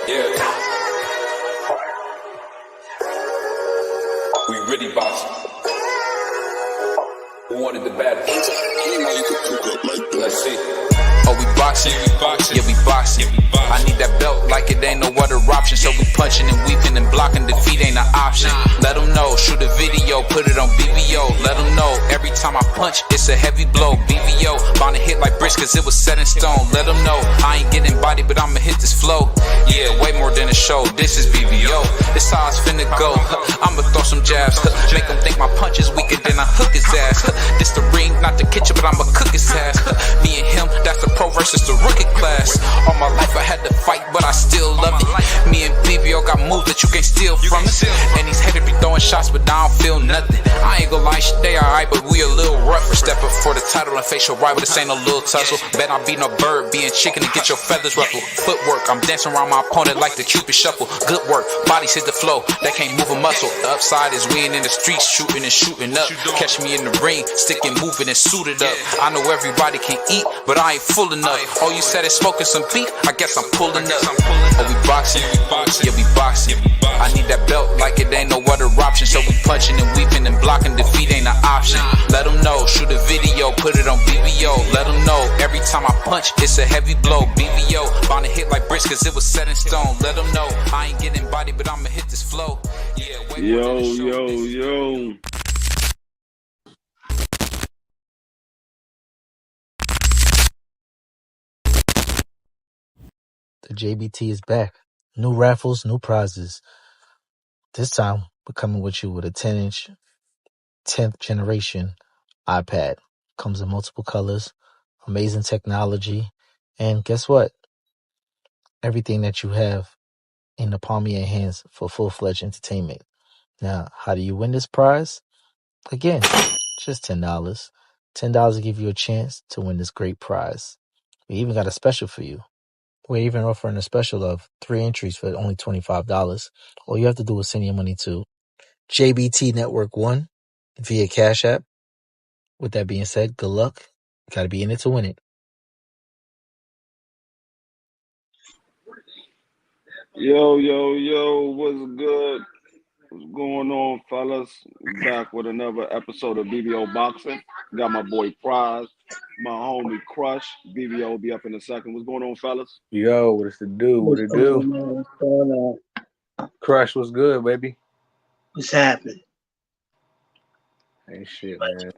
Yeah, we really boxing. Who wanted the battle? Let's see. Oh, we boxing? Yeah, we boxing. I need that belt like it ain't no other option. So we punching and weaving and blocking. Defeat ain't an option. Let them know. Shoot a video, put it on BBO. Let them know. Every time I punch, it's a heavy blow. BBO, bound to hit like bricks cause it was set in stone. Let them know. I ain't getting body, but I'ma hit this flow. Yeah, way more than a show. This is BBO. This how it's finna go. I'ma throw some jabs. Make them think my punch is weaker than I hook his ass. This the ring, not the kitchen, but I'ma cook his ass. Me and him, that's the pro versus the rookie class. All my life I had to fight, but I still love it. Me and BBO got moves that you can't steal from us. And these haters be throwing shots, but I don't feel nothing. I ain't gonna lie, shit, they alright, but we a little rough for stepping for the title and facial rival. This ain't no little tussle. Bet I be no bird, being chicken to get your feathers ruffled. Footwork, I'm dancing around my opponent like the Cupid shuffle. Good work, bodies hit the flow, they can't move a muscle. The upside is we ain't in the streets shooting and shooting up. Catch me in the ring, sticking, moving and suited up. I know everybody can eat, but I ain't full enough. Oh, you said it's smoking some beef? I guess I'm pulling up. Oh, we boxing? Yeah, we boxing. I need that belt like it ain't no other option. So we punching and weaving and blocking. Defeat ain't an option. Let them know. Shoot a video, put it on BBO. Let them know. Every time I punch, it's a heavy blow. BBO, bound to hit like bricks cause it was set in stone. Let them know. I ain't getting body, but I'ma hit this flow. Yeah, Yo. The JBT is back. New raffles, new prizes. This time, we're coming with you with a 10-inch, 10th generation iPad. Comes in multiple colors, amazing technology, and guess what? Everything that you have in the palm of your hands for full-fledged entertainment. Now, how do you win this prize? Again, just $10. $10 to give you a chance to win this great prize. We even got a special for you. We're even offering a special of 3 entries for only $25. All you have to do is send your money to JBT Network 1 via Cash App. With that being said, good luck. You got to be in it to win it. Yo, what's good? What's going on, fellas? Back with another episode of BBO Boxing. Got my boy Prize, my homie Crush. BBO will be up in a second. What's going on, fellas? Yo, what's it do? What it do? What's going on? Crush, what's good, baby? What's happening? Ain't shit, man.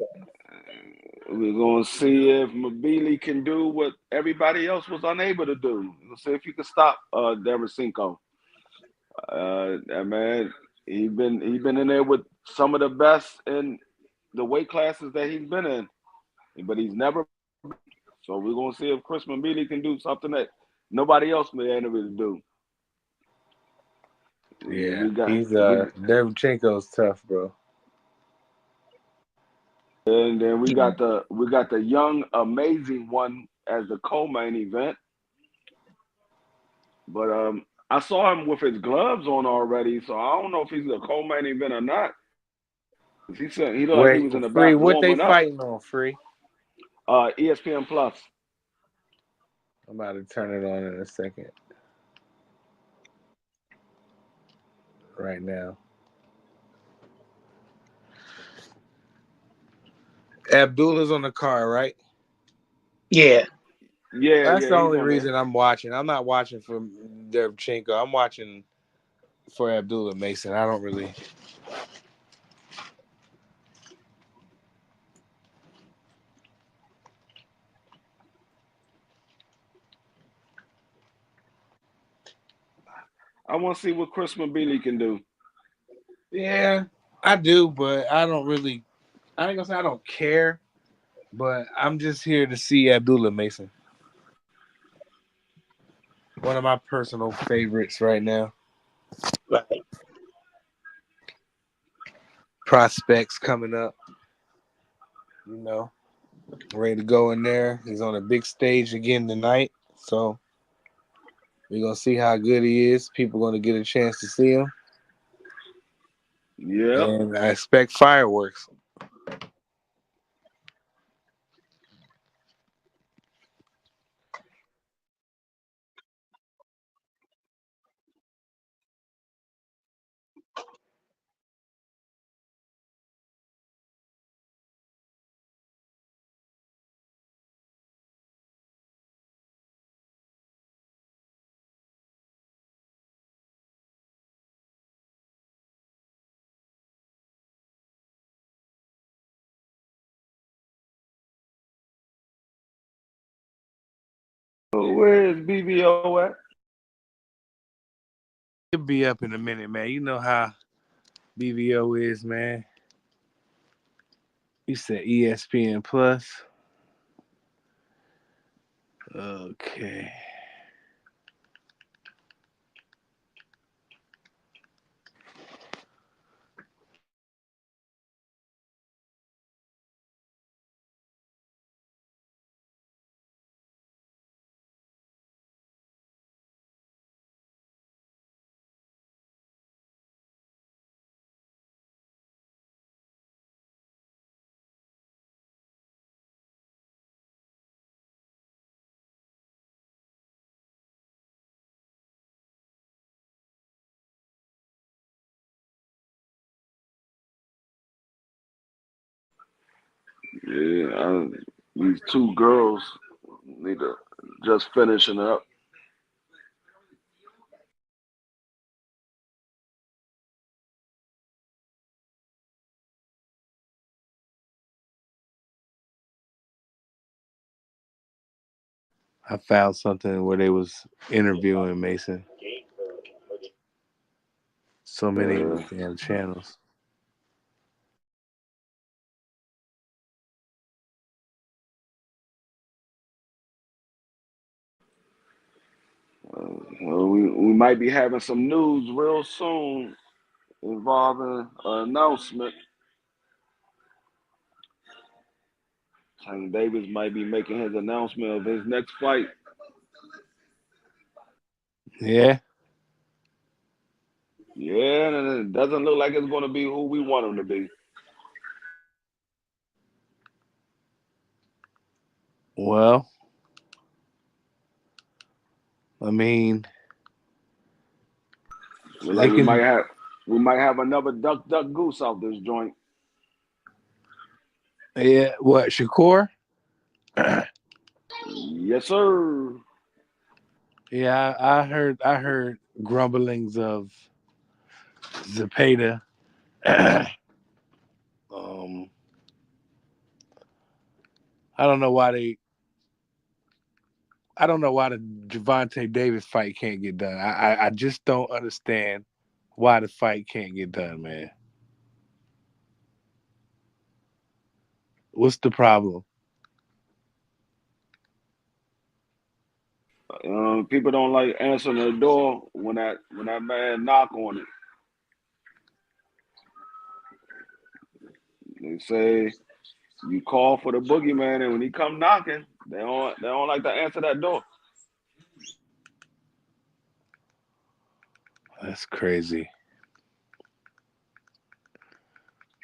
We're going to see if MBILLIS can do what everybody else was unable to do. We'll see if he can stop Derevyanchenko. That man, he been in there with some of the best in the weight classes that he's been in, but he's never. So we're going to see if Chris MBILLIS can do something that nobody else may be able to do. Yeah, Derevyanchenko's tough, bro. And then we got the young amazing one as the co-main event. But I saw him with his gloves on already, so I don't know if he's a co-main event or not. He said he looked like he was in the back what they warming up. fighting on, Free? ESPN Plus. I'm about to turn it on in a second. Right now. Abdullah's on the card, right? Yeah. That's the only reason I'm watching. I'm not watching for Derevyanchenko. I'm watching for Abdullah Mason. I don't really. I want to see what Chris MBILLIS can do. Yeah, I do, but I don't really. I ain't gonna say I don't care, but I'm just here to see Abdullah Mason. One of my personal favorites right now. Right. Prospects coming up. You know, ready to go in there. He's on a big stage again tonight, so we're gonna see how good he is. People gonna get a chance to see him. Yeah. And I expect fireworks. Where is BBO at? He'll be up in a minute, man. You know how BVO is, man. You said ESPN Plus. Okay. Yeah, these two girls need to just finishing up. I found something where they was interviewing Mason. So many of Uh, these damn channels. well, we might be having some news real soon involving an announcement. Tank Davis might be making his announcement of his next fight. Yeah. Yeah, and it doesn't look like it's going to be who we want him to be. Well, I mean, they Like can. we might have another duck goose out this joint. Yeah. What, Shakur? Yes, sir. Yeah, I heard. I heard grumblings of Zepeda. um, I don't know why they. I don't know why the Javante Davis fight can't get done. I just don't understand why the fight can't get done, man. What's the problem? People don't like answering the door when that man knock on it. They say you call for the boogeyman, and when he come knocking, they don't like to answer that door. That's crazy. I'm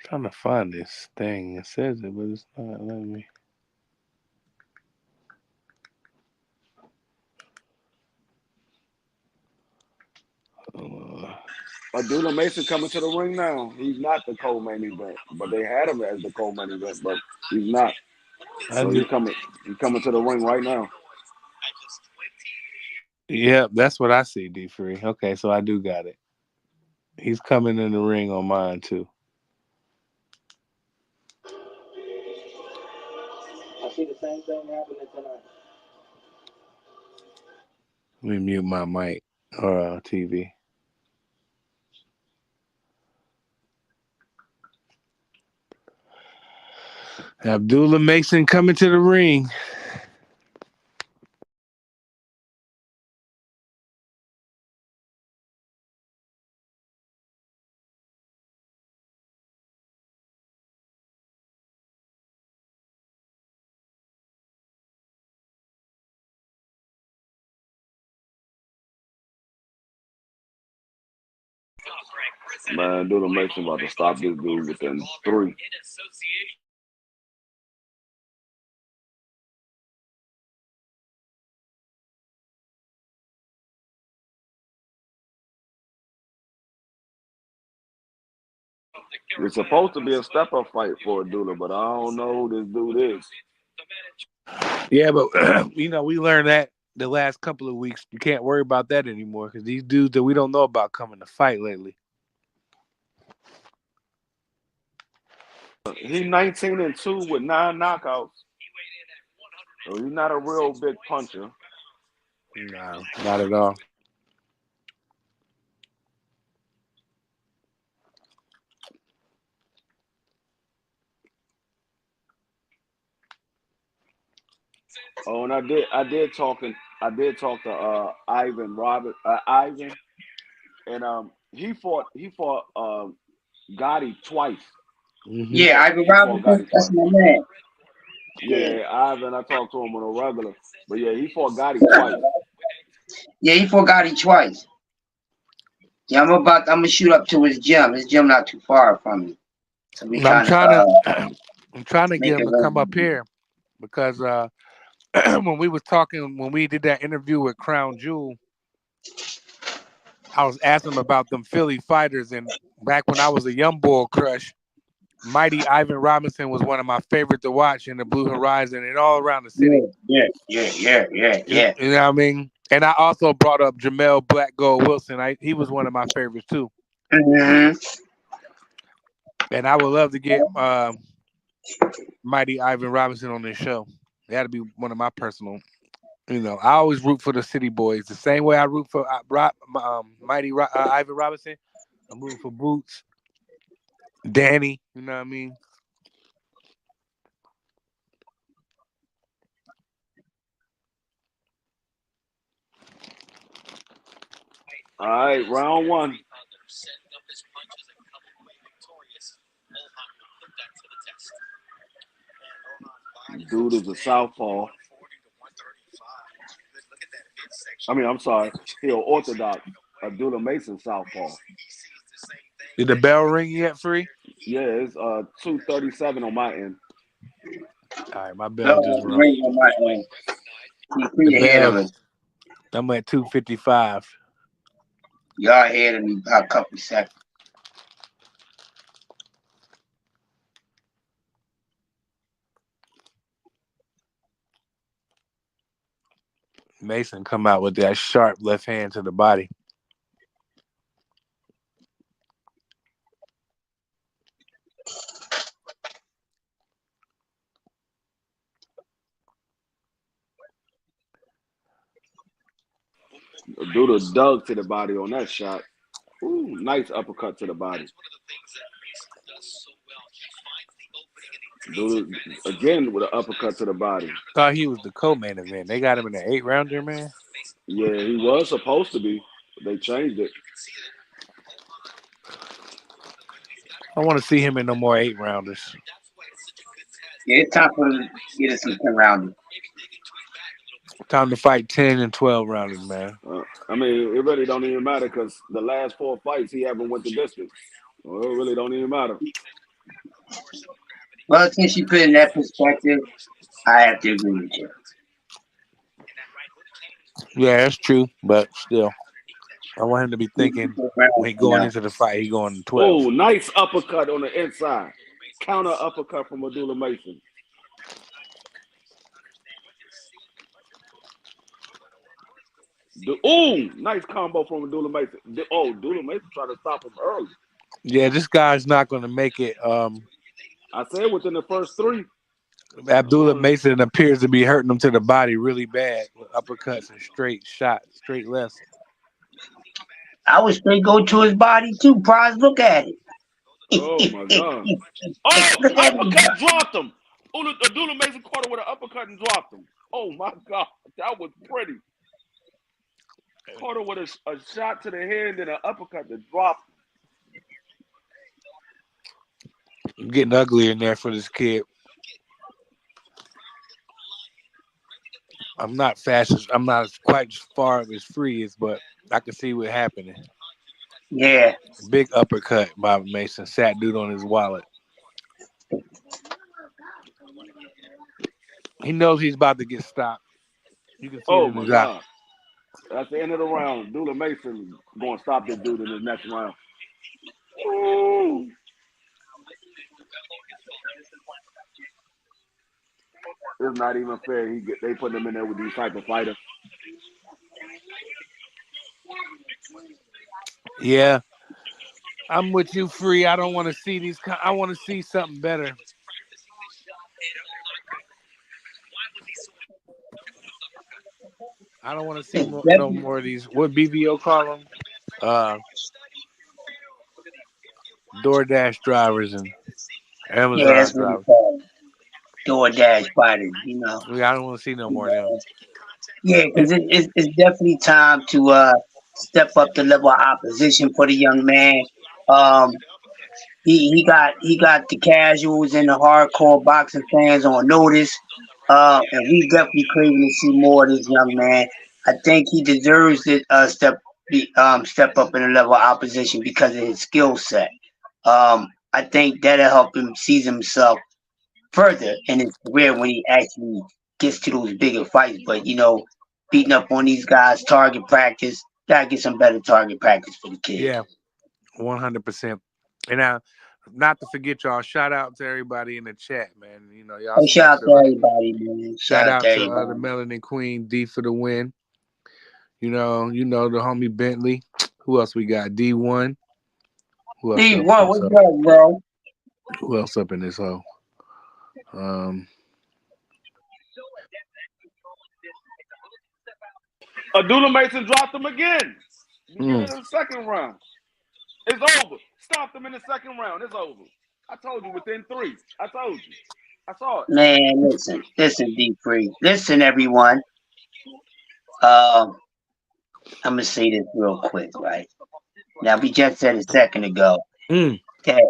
trying to find this thing. It says it, but it's not letting me. Abdullah Mason coming to the ring now. He's not the co-main event, but they had him as the co-main event, but he's not. I So just, he's coming to the ring right now. yeah, that's what I see, D Free. Okay, so I do got it. He's coming in the ring on mine too. I see the same thing happening tonight. Let me mute my mic or TV. Abdullah Mason coming to the ring. Man, Abdullah Mason about to stop this dude within 3. It's supposed to be a step-up fight for Abdullah, but I don't know who this dude is. Yeah, but we learned that the last couple of weeks. You can't worry about that anymore because these dudes that we don't know about coming to fight lately. He's 19-2 with 9 knockouts. So he's not a real big puncher. No, not at all. Oh, and I did talk to Ivan, and he fought Gotti twice. Mm-hmm. Yeah, Ivan He fought Robinson, Gotti that's twice. my man. Yeah. Yeah, Ivan, I talked to him on a regular, but yeah, he fought Gotti twice. Yeah, he forgot he twice. Yeah, I'm gonna shoot up to his gym. His gym not too far from me. So we I'm trying to trying to, I'm trying to get make him it to work. come up here because when we was talking, when we did that interview with Crown Jewel, I was asking him about them Philly fighters, and back when I was a young bull crush, Mighty Ivan Robinson was one of my favorite to watch in the Blue Horizon and all around the city. Yeah. You know what I mean? And I also brought up Jamel Black Gold Wilson. He was one of my favorites too. Mm-hmm. And I would love to get Mighty Ivan Robinson on this show. That'd be one of my personal. I always root for the city boys the same way I root for Ivan Robinson. I'm rooting for Boots, Danny. You know what I mean? All right, round one. Dude is a southpaw. I'm sorry. He an orthodox. Abdullah Mason southpaw. Did the bell ring yet, Free? Yeah, it's 237 on my end. All right, my bell just No, rung. ring on my end. He's The pretty ahead of bell. us. I'm at 255. Y'all ahead of me by a couple seconds. Mason come out with that sharp left hand to the body. Dude dug to the body on that shot. Ooh, nice uppercut to the body. Dude, again with an uppercut to the body. Thought he was the co-main event. They got him in the 8-rounder, man. Yeah, he was supposed to be. But they changed it. I want to see him in no more 8-rounders. Yeah, it's time for him to get us some 10 rounders. Time to fight 10 and 12-rounders, man. It really don't even matter because the last 4 fights he haven't went the distance. Well, it really don't even matter. Well, since you put it in that perspective, I have to agree with you. Yeah, that's true, but still, I want him to be thinking when he going into the fight, he going 12. Oh, nice uppercut on the inside. Counter uppercut from Abdullah Mason. Nice combo from Abdullah Mason. Abdullah Mason trying to stop him early. Yeah, this guy's not going to make it. I said within the first 3. Abdullah Mason appears to be hurting him to the body really bad with uppercuts and straight shots, straight lefts. I would straight go to his body too. Prize, look at it. Oh my God! Uppercut dropped him. Abdullah Mason caught him with an uppercut and dropped him. Oh my God, that was pretty. Caught him with a shot to the head and an uppercut that dropped him. Getting ugly in there for this kid. I'm not fast. I'm not quite as far as Free is, but I can see what happening. Yeah. Big uppercut by Mason. Sat dude on his wallet. He knows he's about to get stopped. You can see it in his eye. At the end of the round, Abdullah Mason going to stop this dude in the next round. Ooh. It's not even fair. They put him in there with these type of fighters. Yeah, I'm with you, Free. I don't want to see these. I want to see something better. I don't want to see It's no definitely, more of these. What BBO call them? DoorDash drivers and yeah, Amazon that's what we drivers. call it. DoorDash fighters, you know. Yeah, I don't want to see no more of them. Yeah, because it's definitely time to step up the level of opposition for the young man. Um, he got the casuals and the hardcore boxing fans on notice. And we definitely craving to see more of this young man. I think he deserves to step up in the level of opposition because of his skill set. I think that'll help him seize himself further in his career when he actually gets to those bigger fights. But beating up on these guys, target practice, gotta get some better target practice for the kid. Yeah, 100%. And now, not to forget y'all, shout out to everybody in the chat, man. Y'all Oh, shout smashed out it to right. everybody, man. Shout Shout out to out to the everybody. Melanin Queen D for the win. The homie Bentley. Who else we got? D1. Who else up in D1, this what's hoe? up, bro? Who else up in this hoe? Um, Abdullah Mason dropped him again. Beginning mm, of the second round. It's over. Stopped him in the second round. It's over. I told you within 3. I told you. I saw it. Man, listen, D3. Listen, everyone. Um, I'm gonna say this real quick, right? Now we just said a second ago mm, that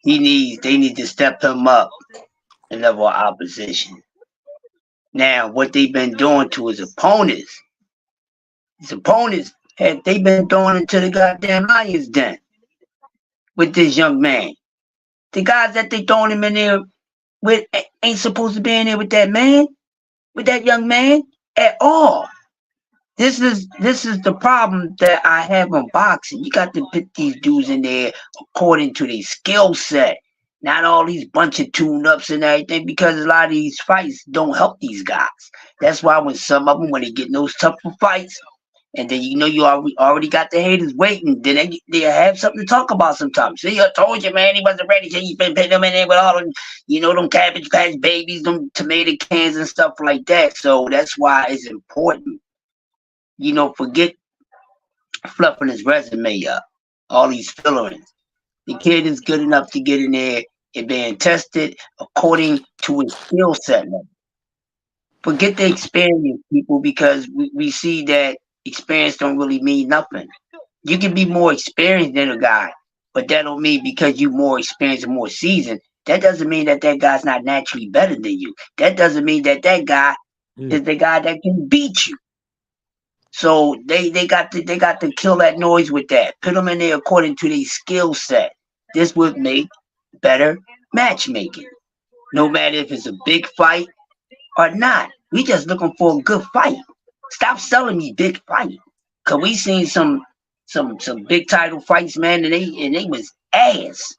they need to step him up in level of opposition. Now, what they've been doing to his opponents they've been throwing into the goddamn lion's den with this young man. The guys that they throwing him in there with ain't supposed to be in there with that young man at all. This is the problem that I have in boxing. You got to put these dudes in there according to their skill set, not all these bunch of tune-ups and everything. Because a lot of these fights don't help these guys. That's why when some of them, when they get in those tougher fights, and then you already got the haters waiting, then they have something to talk about sometimes. See, I told you, man, he wasn't ready. So you been putting them in there with all them, them Cabbage Patch babies, them tomato cans and stuff like that. So that's why it's important. Forget fluffing his resume up, all these fillings. The kid is good enough to get in there and being tested according to his skill set level. Forget the experience, people, because we see that experience don't really mean nothing. You can be more experienced than a guy, but that don't mean because you more experienced and more seasoned, that doesn't mean that guy's not naturally better than you. That doesn't mean that guy is the guy that can beat you. So they got to kill that noise with that. Put them in there according to their skill set. This would make better matchmaking. No matter if it's a big fight or not. We just looking for a good fight. Stop selling me big fight. Cause we seen some big title fights, man, and they was ass.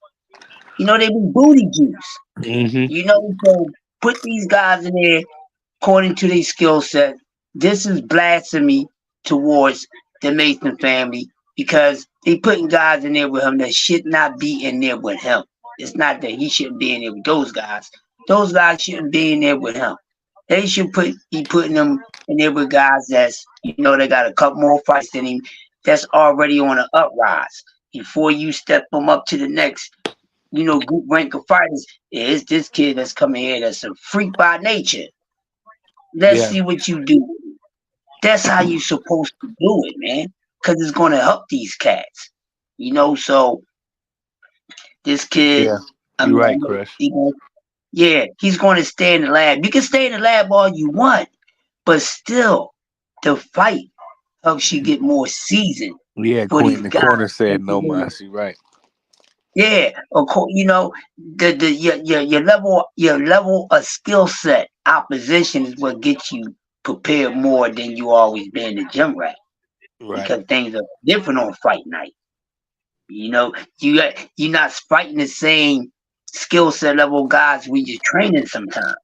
They was booty juice. mm-hmm. So put these guys in there according to their skill set. This is blasphemy towards the Mason family because they putting guys in there with him that should not be in there with him. It's not that he shouldn't be in there with those guys. Those guys shouldn't be in there with him. They should be putting them in there with guys that's they got a couple more fights than him. That's already on an uprise. Before you step them up to the next, group rank of fighters, is this kid that's coming here that's a freak by nature. Let's Yeah, see what you do. That's how you supposed to do it, man. Because it's going to help these cats. So this kid, yeah. I You're mean, right, Chris. he's going to stay in the lab. You can stay in the lab all you want, but still, the fight helps you get more seasoned Yeah, for Queen in these the guys. corner said no mercy. Right. Yeah, of course, your level of skill set opposition is what gets you prepared more than you always been in the gym rat. Right. Because things are different on fight night. You're not fighting the same skill set level guys when you're training sometimes.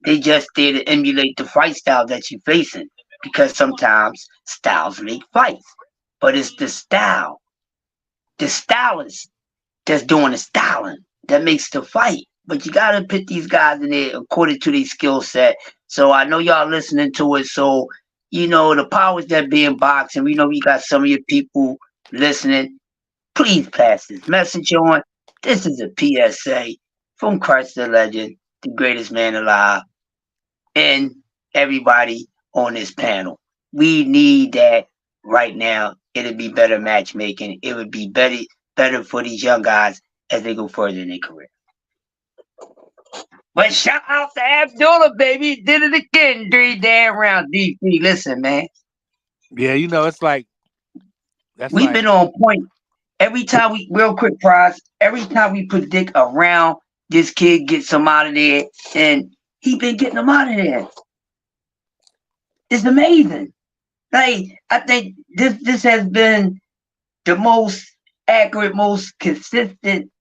They just there to emulate the fight style that you're facing. Because sometimes styles make fights. But it's the stylist that's doing the styling that makes the fight. But you gotta put these guys in there according to their skill set. So I know y'all listening to it. So the powers that be in boxing. We know we got some of your people listening. Please pass this message on. This is a PSA from Christ the Legend, the greatest man alive, and everybody on this panel. We need that right now. It'll be better matchmaking. It would be better for these young guys as they go further in their career. But shout out to Abdullah, baby. Did it again. 3 damn rounds. DC. Listen, man. Yeah, it's like We've been on point. Every time real quick, Prize, every time we predict a round, this kid gets him out of there, and he been getting them out of there. It's amazing. Like, I think this has been the most accurate, most consistent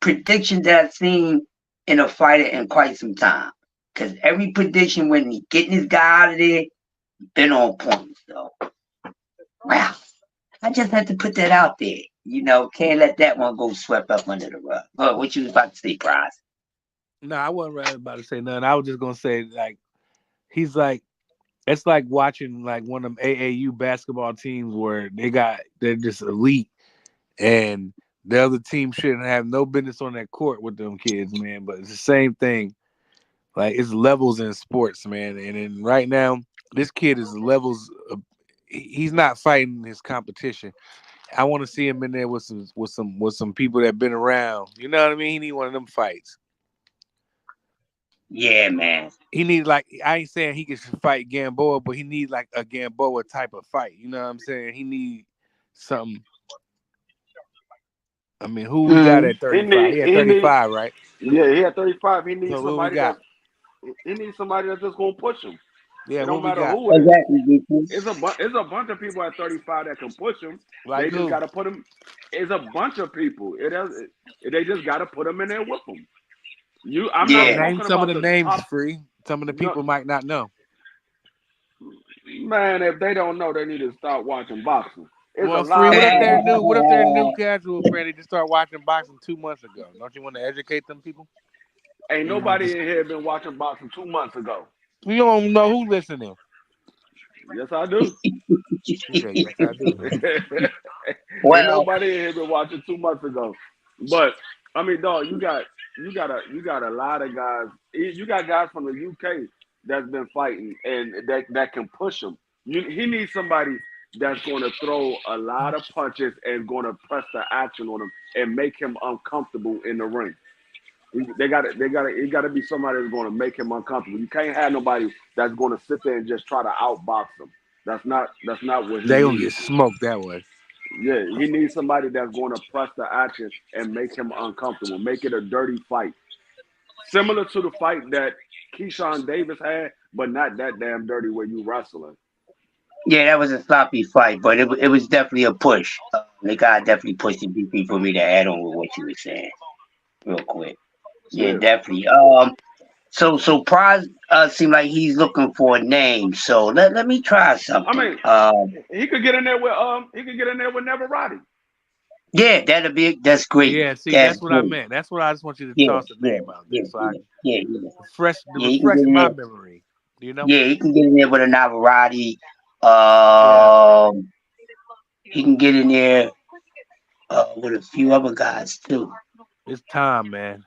prediction that I've seen in a fighter in quite some time. Because every prediction when he getting this guy out of there, been on point. So, wow. I just had to put that out there. Can't let that one go swept up under the rug. But what you was about to say, Prize? No, I wasn't really about to say nothing. I was just gonna say, like, he's like, it's like watching like one of them AAU basketball teams where they're just elite, and the other team shouldn't have no business on that court with them kids, man. But it's the same thing. Like, it's levels in sports, man. And then right now, this kid is levels. He's not fighting his competition. I want to see him in there with some people that been around. You know what I mean? He need one of them fights. Yeah, man. He need, like, I ain't saying he can fight Gamboa, but he need like a Gamboa type of fight. You know what I'm saying? He need something. I mean, who we got at 35? He had 35, right? Yeah, he had 35. He needs So somebody he needs somebody that's just gonna push him. Yeah, it don't matter got? who it is. Exactly. It's a bunch of people at 35 that can push him. Like, they just gotta put him. It's a bunch of people. They just gotta put him in there with them. I'm not name talking some about of the names, Free. Some of the people might not know. Man, if they don't know, they need to start watching boxing. Well, Free, what if they're new? What if they're new casual fan? They just start watching boxing 2 months ago. Don't you want to educate them people? Ain't nobody in here been watching boxing 2 months ago. You don't know who's listening. Yes, I do. Yes, I do. Well, ain't nobody in here been watching 2 months ago. But I mean, dog, you got a lot of guys. You got guys from the UK that's been fighting and that can push him. He needs somebody that's going to throw a lot of punches and going to press the action on him and make him uncomfortable in the ring. It got to be somebody that's going to make him uncomfortable. You can't have nobody that's going to sit there and just try to outbox him. That's not what they gonna get smoked that way. Yeah, he needs somebody that's going to press the action and make him uncomfortable, make it a dirty fight, similar to the fight that Keyshawn Davis had, but not that damn dirty where you wrestling. Yeah, that was a sloppy fight, but it was definitely a push. The guy definitely pushed the BP for me to add on with what you were saying, real quick. Yeah, definitely. So Prize seemed like he's looking for a name. So let me try something. I mean, he could get in there with Never Roddy. Yeah, that's great. Yeah, see, that's what I meant. That's what I just want you to toss a name out there, so I refresh my memory. You know? Yeah, he can get in there with a Navarrete. He can get in there with a few other guys too. It's time, man.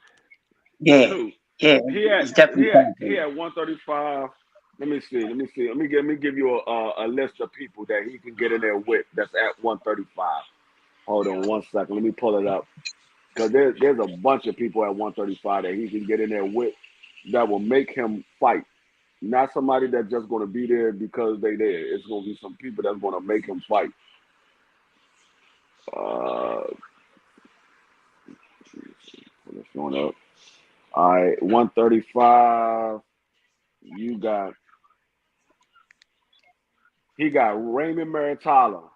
Yeah. He had 135. Let me see. Let me give you a list of people that he can get in there with. That's at 135. Hold on 1 second. Let me pull it up because there's a bunch of people at 135 that he can get in there with that will make him fight. Not somebody that's just going to be there because they there. It's going to be some people that's going to make him fight. Pull this one up. All right, 135. He got Raymond Maritalo.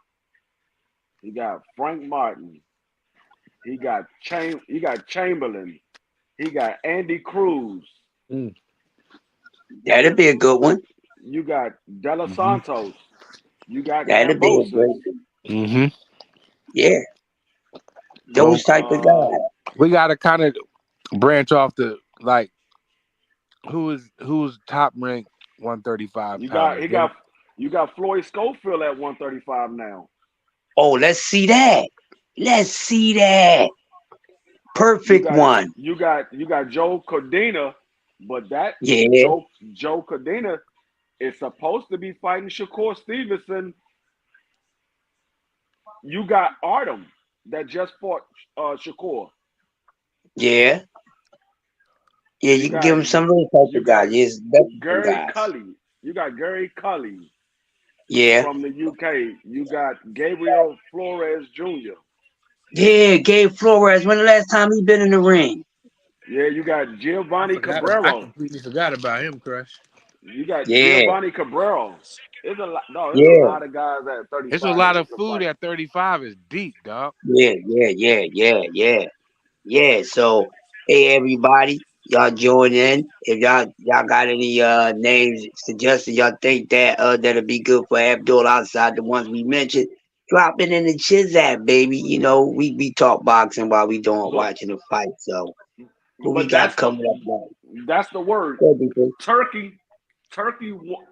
He got Frank Martin. He got Chamberlain. He got Andy Cruz. That'd be a good one. You got De Los Santos. You got that'd be a great one. Yeah. Those type of guys. We gotta kind of branch off the who's top ranked 135. He got You got Floyd Schofield at 135 now. Oh, let's see that. Let's see that. You Perfect got one. you got Joe Cordina, but that Yeah. Joe Cordina is supposed to be fighting Shakur Stevenson. You got Artem that just fought Shakur. Yeah. Yeah, You you can give got him some of those type you of got guys. Yes, definitely Gary guys. Cully. You got Gary Cully Yeah. from the UK. You got Gabriel Flores Jr. Yeah, Gabe Flores. When the last time he been in the ring? Yeah, you got I Giovanni forgot. I Cabrera. completely forgot about him, Crush. You got Yeah. Giovanni Cabrera. There's a lot. No, there's a Yeah. lot of guys at It's a 35 lot that you of can food fight. at 35 is deep, dog. Yeah. Yeah. So, hey everybody, y'all join in. If y'all got any names suggested y'all think that that'll be good for Abdul outside the ones we mentioned, drop it in the Chizat, baby. You know, we talk boxing while we doing Look, watching the fight. So who we but got coming up now? that's the word. Go, B-Boy. Turkey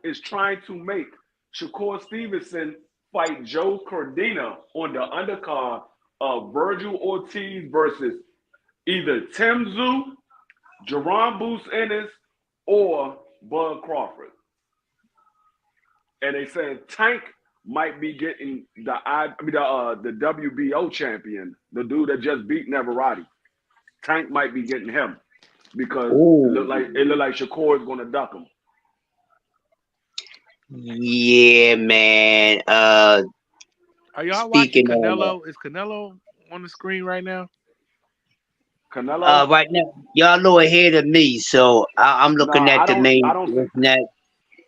is trying to make Shakur Stevenson fight Joe Cordina on the undercard of Virgil Ortiz versus either Tim Tszyu, Jerron Boots Ennis, or Bud Crawford. And they said Tank might be getting the WBO champion, the dude that just beat Navarrete. Tank might be getting him because Ooh. it looked like Shakur is going to duck him. Yeah, man. Are y'all watching Speaking on Canelo? Is Canelo on the screen right now? Canelo? right now, y'all know ahead of me, so I'm No, looking at the main. I don't see What's next?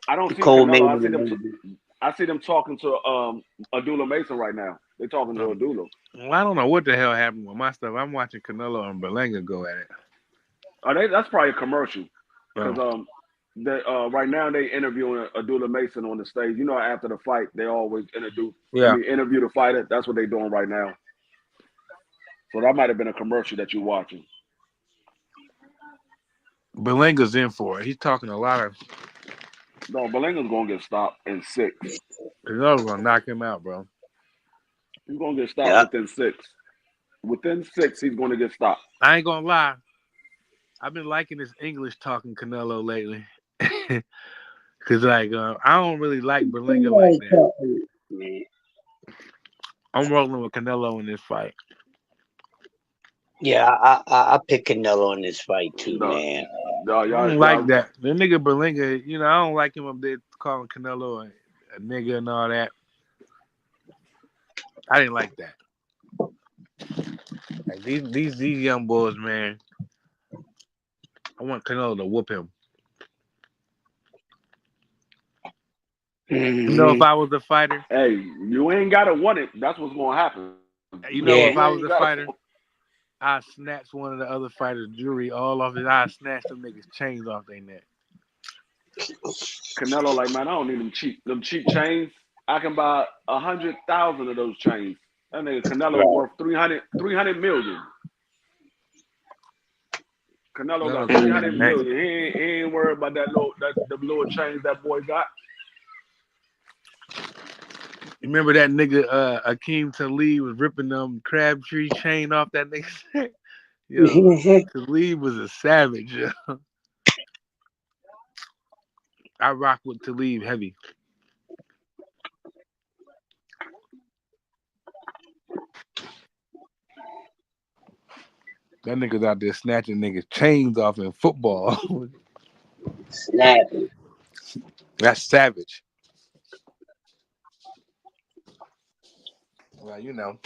I don't The see cold Canelo. main event. I see them talking to Abdullah Mason right now. They're talking to Oh. Abdullah. Well, I don't know what the hell happened with my stuff. I'm watching Canelo and Berlanga go at it. That's probably a commercial because Oh. right now they interviewing Abdullah Mason on the stage. You know, after the fight, they always Yeah. interview the fighter. That's what they're doing right now. So that might have been a commercial that you're watching. Berlanga's in for it. He's talking a lot of. No, Belinga's gonna get stopped in 6. Canelo's gonna knock him out, bro. He's gonna get stopped Yeah. within 6. Within 6, he's gonna get stopped. I ain't gonna lie. I've been liking this English talking Canelo lately. Cause like I don't really like Berlanga like that. Man. I'm rolling with Canelo in this fight. Yeah, I pick Canelo in this fight too, No, man. no, I don't like y'all. that. The nigga Berlanga, I don't like him up there calling Canelo a nigga and all that. I didn't like that. Like these young boys, man. I want Canelo to whoop him. If I was a fighter, Hey, you ain't gotta want it. That's what's gonna happen. Yeah. if I was a fighter, I snatch one of the other fighters' jewelry all off his. I snatch them niggas' chains off their neck. Canelo, like, man, I don't need them cheap chains. I can buy 100,000 of those chains. That nigga Canelo Right. worth 300 million. Canelo got No, 300 million. He ain't worried about the little chains that boy got. You remember that nigga Akeem Talib was ripping them Crabtree chain off that nigga's neck? Yo, Talib was a savage, yo. I rock with Talib heavy. That nigga's out there snatching niggas' chains off in football. Snapping. That's savage. Well,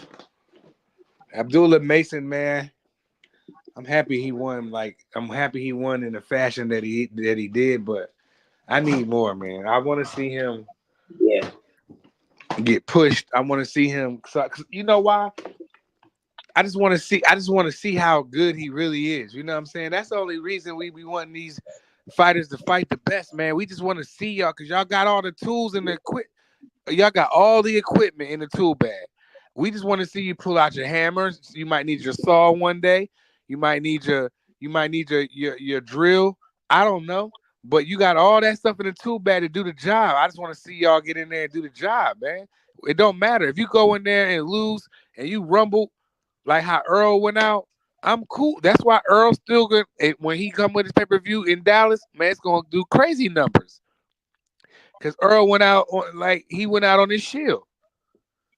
Abdullah Mason, man. I'm happy he won. I'm happy he won in the fashion that he did, but I need more, man. I want to see him get pushed. I want to see him. Cause you know why? I just want to see how good he really is. You know what I'm saying? That's the only reason we want these fighters to fight the best, man. We just want to see y'all because y'all got all the tools and the y'all got all the equipment in the tool bag. We just want to see you pull out your hammers. You might need your saw one day. You might need your drill. I don't know. But you got all that stuff in the tool bag to do the job. I just want to see y'all get in there and do the job, man. It don't matter if you go in there and lose and you rumble like how Earl went out. I'm cool. That's why Earl's still good. When he come with his pay-per-view in Dallas, man, it's gonna do crazy numbers. Cause Earl went out on he went out on his shield.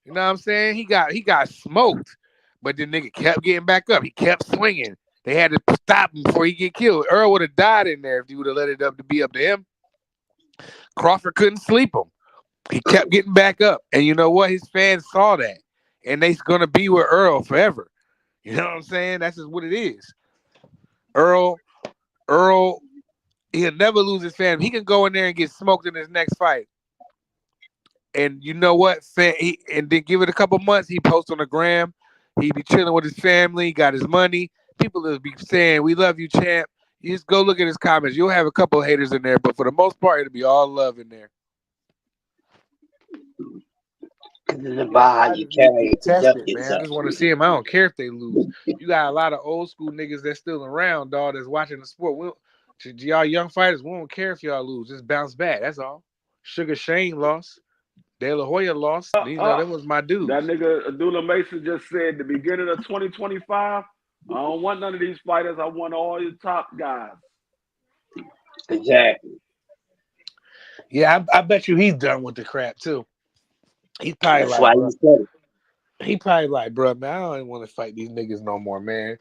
You know what I'm saying? He got smoked, but the nigga kept getting back up. He kept swinging. They had to stop him before he get killed. Earl would have died in there if he would have let it up to be up to him. Crawford couldn't sleep him. He kept getting back up, and you know what? His fans saw that, and they's gonna be with Earl forever. You know what I'm saying? That's just what it is. Earl, he'll never lose his fans. He can go in there and get smoked in his next fight. And you know what? And then give it a couple months, he posts on the gram. He be chilling with his family, got his money. People will be saying, "We love you, champ." You just go look at his comments. You'll have a couple of haters in there, but for the most part, it'll be all love in there. It's about how you carry He tested, man. I yourself. just want to see him. I don't care if they lose. You got a lot of old school niggas that's still around, dog, that's watching the sport. Y'all young fighters, we don't care if y'all lose. Just bounce back. That's all. Sugar Shane lost. De La Hoya lost. You know, that was my dude. That nigga Abdullah Mason just said the beginning of 2025, I don't want none of these fighters. I want all your top guys. Exactly. Yeah, I bet you he's done with the crap too. He's probably That's why bro, he said it. he probably like, bro, man, I don't even want to fight these niggas no more, man.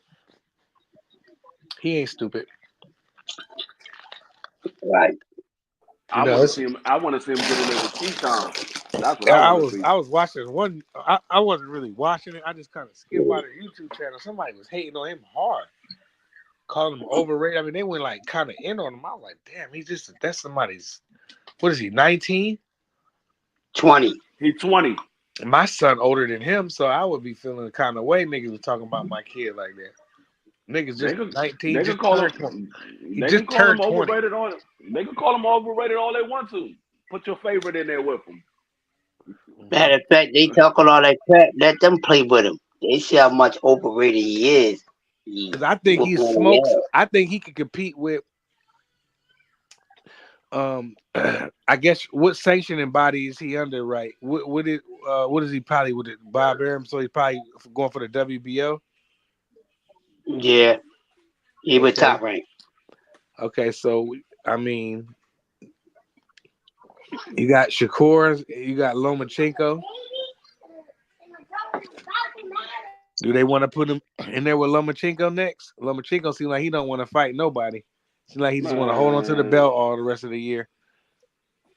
He ain't stupid. Right. I want to see him. I want to see him get in there with Keaton. That's what I I want to see. was watching one. I wasn't really watching it. I just kind of skipped by the YouTube channel. Somebody was hating on him hard, calling him overrated. I mean, they went like kind of in on him. I was like, damn, that's somebody's. What is he? 19? 20. He's 20. My son older than him, so I would be feeling the kind of way niggas was talking about my kid like that. Niggas just 19. They just can call turned him. 20. He They just can call him turned 20. overrated on it. They can call him overrated all they want to. Put your favorite in there with him. Matter of fact, they talking all that crap. Let them play with him. They see how much overrated he is. Because I think he smokes. I think he could compete with. I guess what sanctioning body is he under? Right? What is he probably with it? Bob Arum, so he's probably going for the WBO. Yeah, he was top rank. Okay, so I mean, you got Shakur, you got Lomachenko. Do they want to put him in there with Lomachenko next? Lomachenko seems like he don't want to fight nobody. Seems like he just want to hold on to the belt all the rest of the year.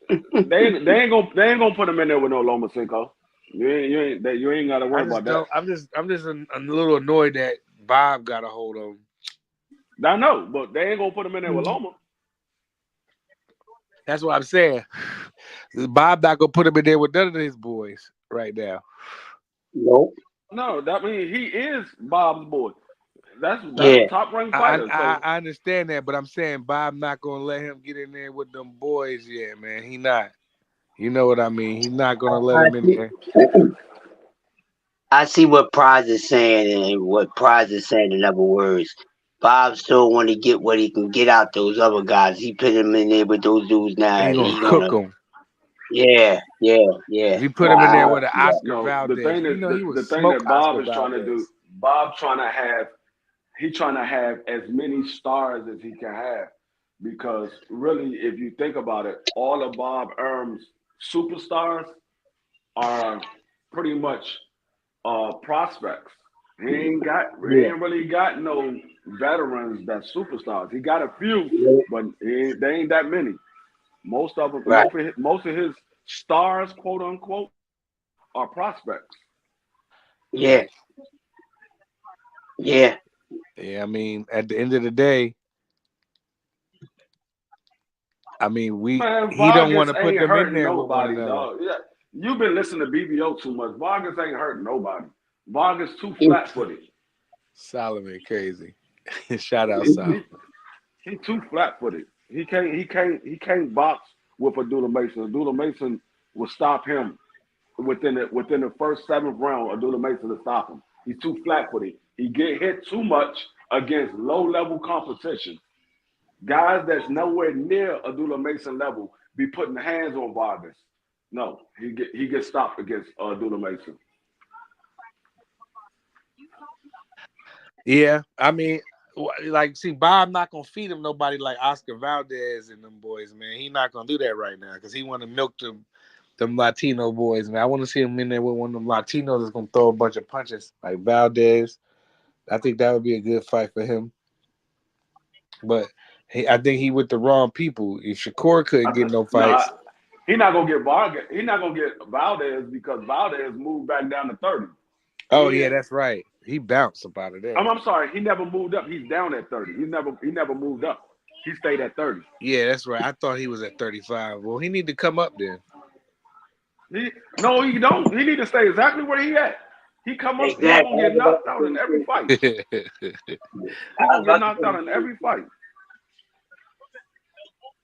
They ain't gonna put him in there with no Lomachenko. You ain't gotta worry about that. I'm just a little annoyed that Bob got a hold of him. I know, but they ain't gonna put him in there with Loma. That's what I'm saying. Bob not gonna put him in there with none of his boys right now. Nope. No, that means he is Bob's boy. That's a top ranked fighter. I understand that, but I'm saying Bob not gonna let him get in there with them boys yet, man. He not. You know what I mean? He's not gonna let him in there. I see what Prize is saying, and what Prize is saying in other words. Bob still want to get what he can get out those other guys. He put him in there with those dudes now. He's gonna cook them. Yeah. If you put him in there with an Oscar Valdez, the thing that Bob is trying to do, Bob trying to have as many stars as he can have, because really, if you think about it, all of Bob Arum's superstars are pretty much prospects. He ain't really got no veterans that's superstars. He got a few, but they ain't that many. Most of them, most of his stars, quote unquote, are prospects. Yeah. I mean, at the end of the day, I mean, he don't want to put them in there with one another. Dog. Yeah. You've been listening to BBO too much. Vargas ain't hurting nobody. Vargas too flat-footed. Solomon crazy. Shout out Solomon. He too flat-footed. He can't box with Abdullah Mason. Abdullah Mason will stop him within the first 7th round. Abdullah Mason will stop him. He's too flat-footed. He get hit too much against low-level competition. Guys that's nowhere near Abdullah Mason level be putting hands on Vargas. No, he gets stopped against Abdullah Mason. Yeah, I mean, like, see, Bob not gonna feed him nobody like Oscar Valdez and them boys, man. He not gonna do that right now because he want to milk them Latino boys, man. I want to see him in there with one of them Latinos that's gonna throw a bunch of punches like Valdez. I think that would be a good fight for him. But I think he with the wrong people. If Shakur couldn't get no Nah, fights, he not gonna get Vargas. He not gonna get Valdez because Valdez moved back down to 30. oh yeah, that's right. He bounced up out of there. I'm sorry, he never moved up. He's down at 30. He never moved up. He stayed at 30. Yeah, that's right. I thought he was at 35. Well, he need to come up then. No, he don't. He need to stay exactly where he at. He come up, Exactly. he gonna get knocked out in every fight. He gonna get knocked out in every fight.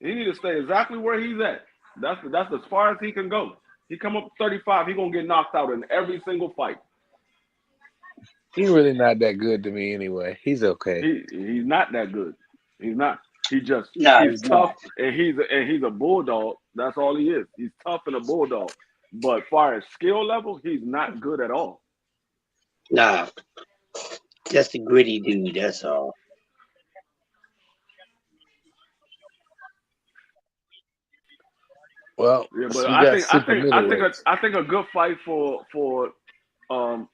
He need to stay exactly where he's at. That's as far as he can go. He come up 35, he gonna get knocked out in every single fight. He's really not that good to me anyway. He's okay. He's not that good. He's not. He's not. tough and he's a bulldog. That's all he is. He's tough and a bulldog. But as far as skill level, he's not good at all. Nah, just a gritty dude. That's all. Well, yeah, but I think a good fight for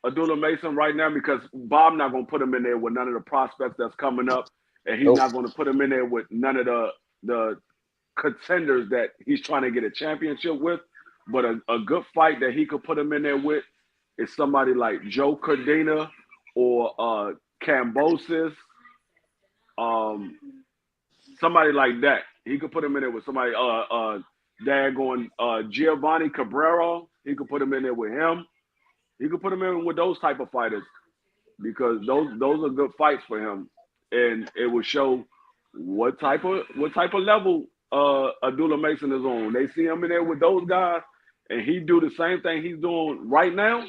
Abdullah Mason right now, because Bob not gonna put him in there with none of the prospects that's coming up, and he's not gonna put him in there with none of the contenders that he's trying to get a championship with. But a good fight that he could put him in there with is somebody like Joe Cordina or Cambosis, somebody like that. He could put him in there with somebody Giovanni Cabrera. He could put him in there with him. He could put him in with those type of fighters, because those are good fights for him, and it will show what type of level Abdullah Mason is on. They see him in there with those guys, and he do the same thing he's doing right now.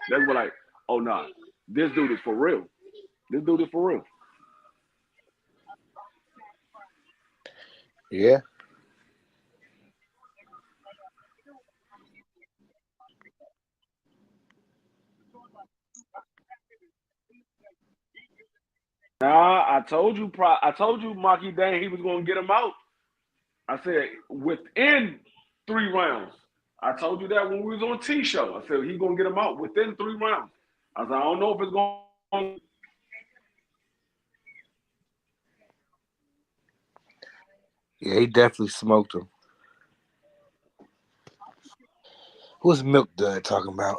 That's what, like, oh nah, this dude is for real. This dude is for real. Yeah. Nah, I told you, Maki Dang, he was gonna get him out. I said within 3 rounds. I told you that when we was on T show. I said he's gonna get him out within 3 rounds. I said I don't know if it's going. Yeah, he definitely smoked him. Who's Milk Dud talking about?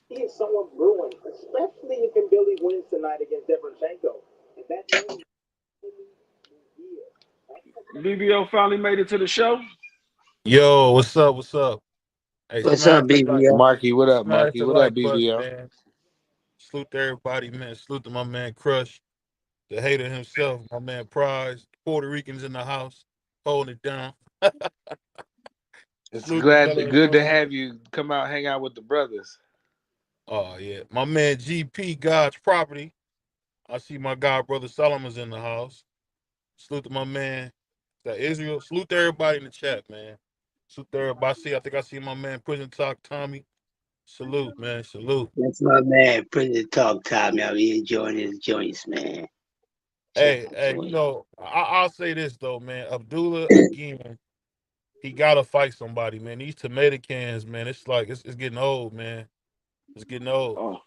He is someone brewing, especially if MBILLIS wins tonight against Derevyanchenko. And that means BBO finally made it to the show. Yo, what's up? What's up? Hey, What's up, baby? Marky, what up, smash Marky? the What up, like button, BBO? man. Salute to everybody, man. Salute to my man Crush, the hater himself, my man Prize. Puerto Ricans in the house, holding it down. It's Salute good to have you come out, hang out with the brothers. Oh yeah, my man GP, God's property. I see my god brother Solomon's in the house. Salute to my man, that Israel. Salute to everybody in the chat, man. Salute to everybody. I think I see my man Prison Talk Tommy. Salute, man. Salute. That's my man, Prison Talk Tommy. I be enjoying his joints, man. Hey, you know, I'll say this though, man. Abdullah, again, he gotta fight somebody, man. These tomato cans, man. It's like it's getting old, man. It's getting old.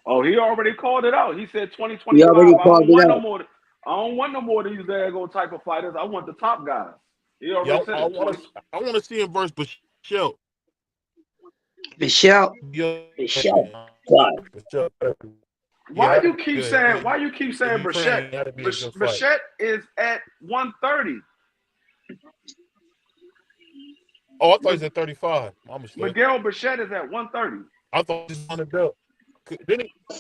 Oh, he already called it out. He said 2025. He already called it out. I don't want no more of these daggone type of fighters. I want the top guys. He already said I want to see him versus Bichelle. Bichelle. Why you keep saying Bichette? Bichette is at 130. Oh, I thought he was at 35. My mistake. Miguel Bichette is at 130. I thought he was on the belt.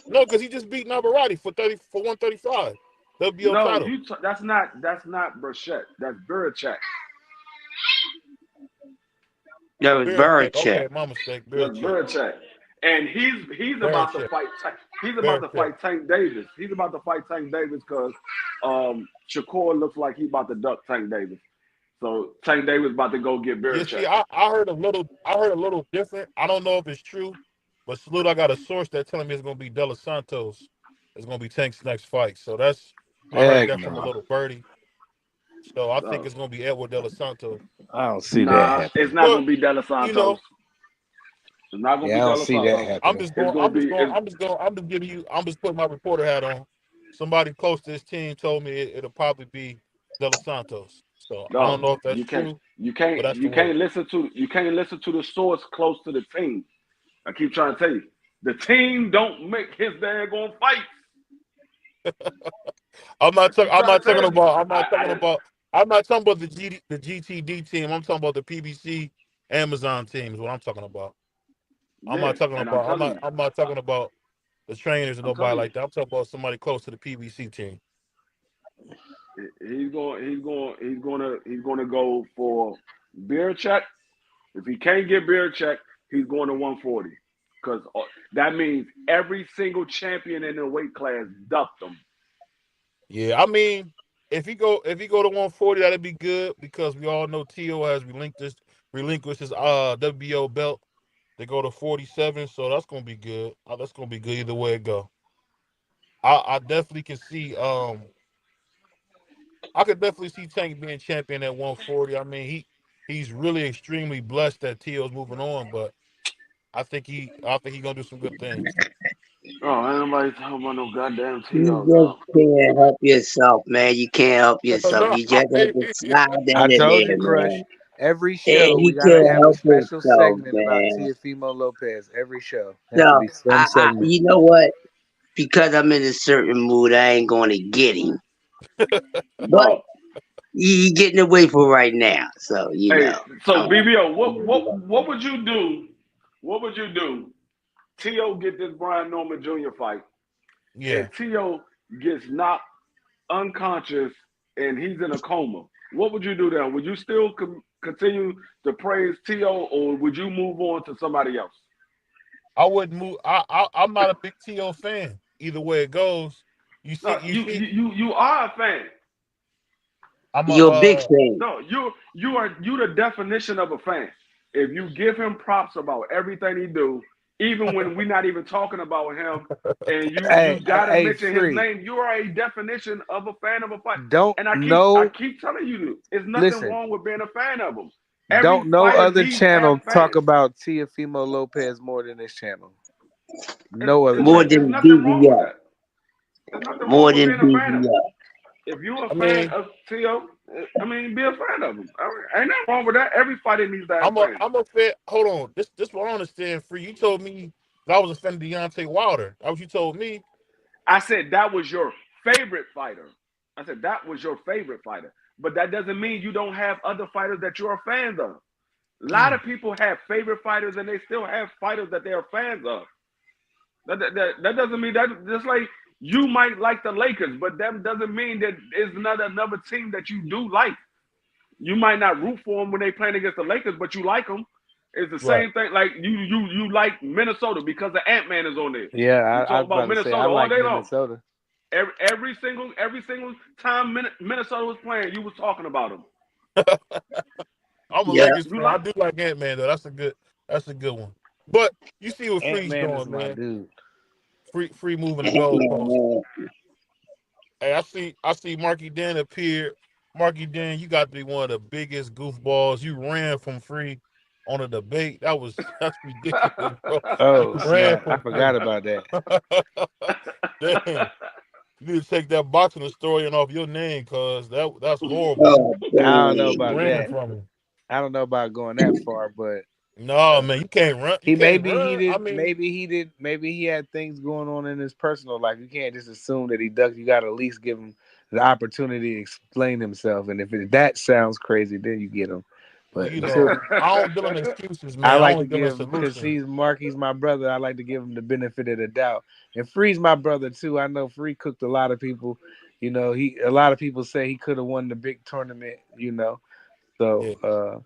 No, because he just beat Navarrete for 135. WBO title. That's not Bichette. That's Burachek. That was Burachek. Okay, my mistake. Burachek. And he's about to fight. He's about to fight Tank Davis. He's about to fight Tank Davis because Shakur looks like he about to duck Tank Davis. So Tank Davis about to go get beer Yeah, check. see, I heard a little different. I don't know if it's true, but salute, I got a source that telling me it's gonna be De Los Santos. It's gonna be Tank's next fight. So I heard Heck that from a no. little birdie. So I think So, it's gonna be Edward De Los Santos. I don't see that nah, it's happening. not But gonna be De Los you Santos. know, It's not gonna Yeah, be I De don't Los see that Santos. I'm happening. just It's going. gonna be. I'm just putting my reporter hat on. Somebody close to this team told me it'll probably be De Los Santos. So I don't No, know if that's you can't. true, You but can't. that's the You word. can't listen to. You can't listen to the source close to the team. I keep trying to tell you, the team don't make his daggone fights. I keep I'm trying not to talking tell you. about. I'm not talking I about. I'm not talking about the GTD team. I'm talking about the PBC Amazon team. Is what I'm talking about. I'm yeah, not talking and I'm about. telling you, I'm not talking about the trainers and I'm telling nobody you, like that. I'm talking about somebody close to the PBC team. he's gonna go for beer check. If he can't get beer check, he's going to 140 because that means every single champion in the weight class ducked him. Yeah, I mean, if he go to 140, that'd be good because we all know T.O. has relinquished his WBO belt to go to 47. So that's gonna be good. That's gonna be good either way it go. I definitely can see I could definitely see Tank being champion at 140. I mean, he's really extremely blessed that T.O.'s moving on, but I think he gonna do some good things. Oh, ain't nobody talking about no goddamn You TO, dog. just can't help yourself, man. You can't help yourself. No, You just have to slide I that in told you, there, man. Crush. Every And show we he gotta can't have a help special himself, segment about man. Teofimo Lopez. Every show has to So be some segment. you know what? Because I'm in a certain mood, I ain't going to get him. But No. he getting away for right now. So Hey, so I'm BBO, gonna what would you do? What would you do? T.O. get this Brian Norman Jr. fight, yeah, and T.O. gets knocked unconscious and he's in a coma. What would you do then? Would you still continue to praise T.O. or would you move on to somebody else? I wouldn't move. I'm not a big T.O. fan. Either way it goes, No, you see, you are a fan. I'm a you're a big fan. No, you the definition of a fan. If you give him props about everything he do, even when we're not even talking about him, and you gotta Hey, mention his Free. name, you are a definition of a fan of a fight. Don't And I know. keep telling you, there's nothing Listen, wrong with being a fan of him. Every don't no fighter other needs to have channel talk fans. about Teofimo Lopez more than this channel. No other More channel. There's than nothing wrong with BBL. that. There's nothing wrong More with than being a fan of him. BBL. If you're a I fan mean, of T.O., I mean, be a fan of him. Ain't nothing wrong with that. Every fighter needs to have fans. I'm a fan. Hold on, this what I understand. Free, you told me that I was a fan of Deontay Wilder. That what you told me. I said that was your favorite fighter. I said that was your favorite fighter. But that doesn't mean you don't have other fighters that you're a fan of. A lot Mm, of people have favorite fighters and they still have fighters that they're fans of. That doesn't mean that just like you might like the Lakers, but that doesn't mean that it's another team that you do like. You might not root for them when they playing against the Lakers, but you like them. It's the right. same thing. Like you like Minnesota because the Ant Man is on there. Yeah, You I talk was about about to say I Minnesota all like day long. Minnesota. Every single time Minnesota was playing, you was talking about them. I'm a Yeah. Lakers You fan. I like do like Ant Man though. That's a good one. But you see what Ant Free's Man is doing, my man. dude. Free moving the goalpost. Man, Hey, I see Marky Dan appear. Marky Dan, you got to be one of the biggest goofballs. You ran from Free on a debate. That's ridiculous, bro. Oh You ran snap! I from forgot Free. about that. Damn. You need to take that boxing historian off your name, cause that's horrible. oh, I don't know You about ran dang. that. from him. I don't know about going that far, but No, uh, man, you can't run. You he can't maybe he run. I did. mean, Maybe he had things going on in his personal life. You can't just assume that he ducked. You got to at least give him the opportunity to explain himself. And if that sounds crazy, then you get him. well, But you until know, I don't deal in excuses, I man. I like to only deal in give because solutions. He's my brother. I like to give him the benefit of the doubt. And Free's my brother too. I know Free cooked a lot of people. You know, a lot of people say he could have won the big tournament. You know, so Yeah.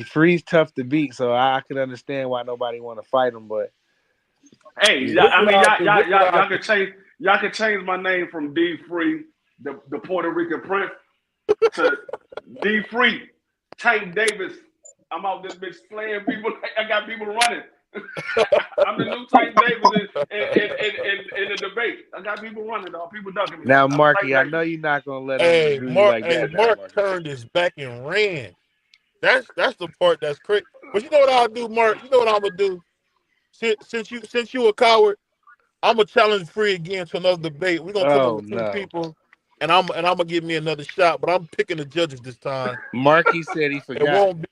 Free's tough to beat. So I could understand why nobody want to fight him. But hey, you This know, I what mean, I do. This what I do. y'all could change my name from D Free the Puerto Rican Prince, to D Free, Tank Davis. I'm out this bitch slaying people. I got people running. I'm the new Tank Davis in the debate. I got people running, dog. People ducking me. Now, I'm Marky, I Tank know Davis. you're not gonna let him Hey, do you Mark. like Hey, that, now, Mark Marky. turned his back and ran. That's the part that's crazy. But you know what I'll do, Mark? You know what I'm gonna do? Since you a coward, I'm gonna challenge Free again to another debate. We're gonna come up Oh with two no, people, and I'm gonna give me another shot. But I'm picking the judges this time. Marky said he It forgot. won't be.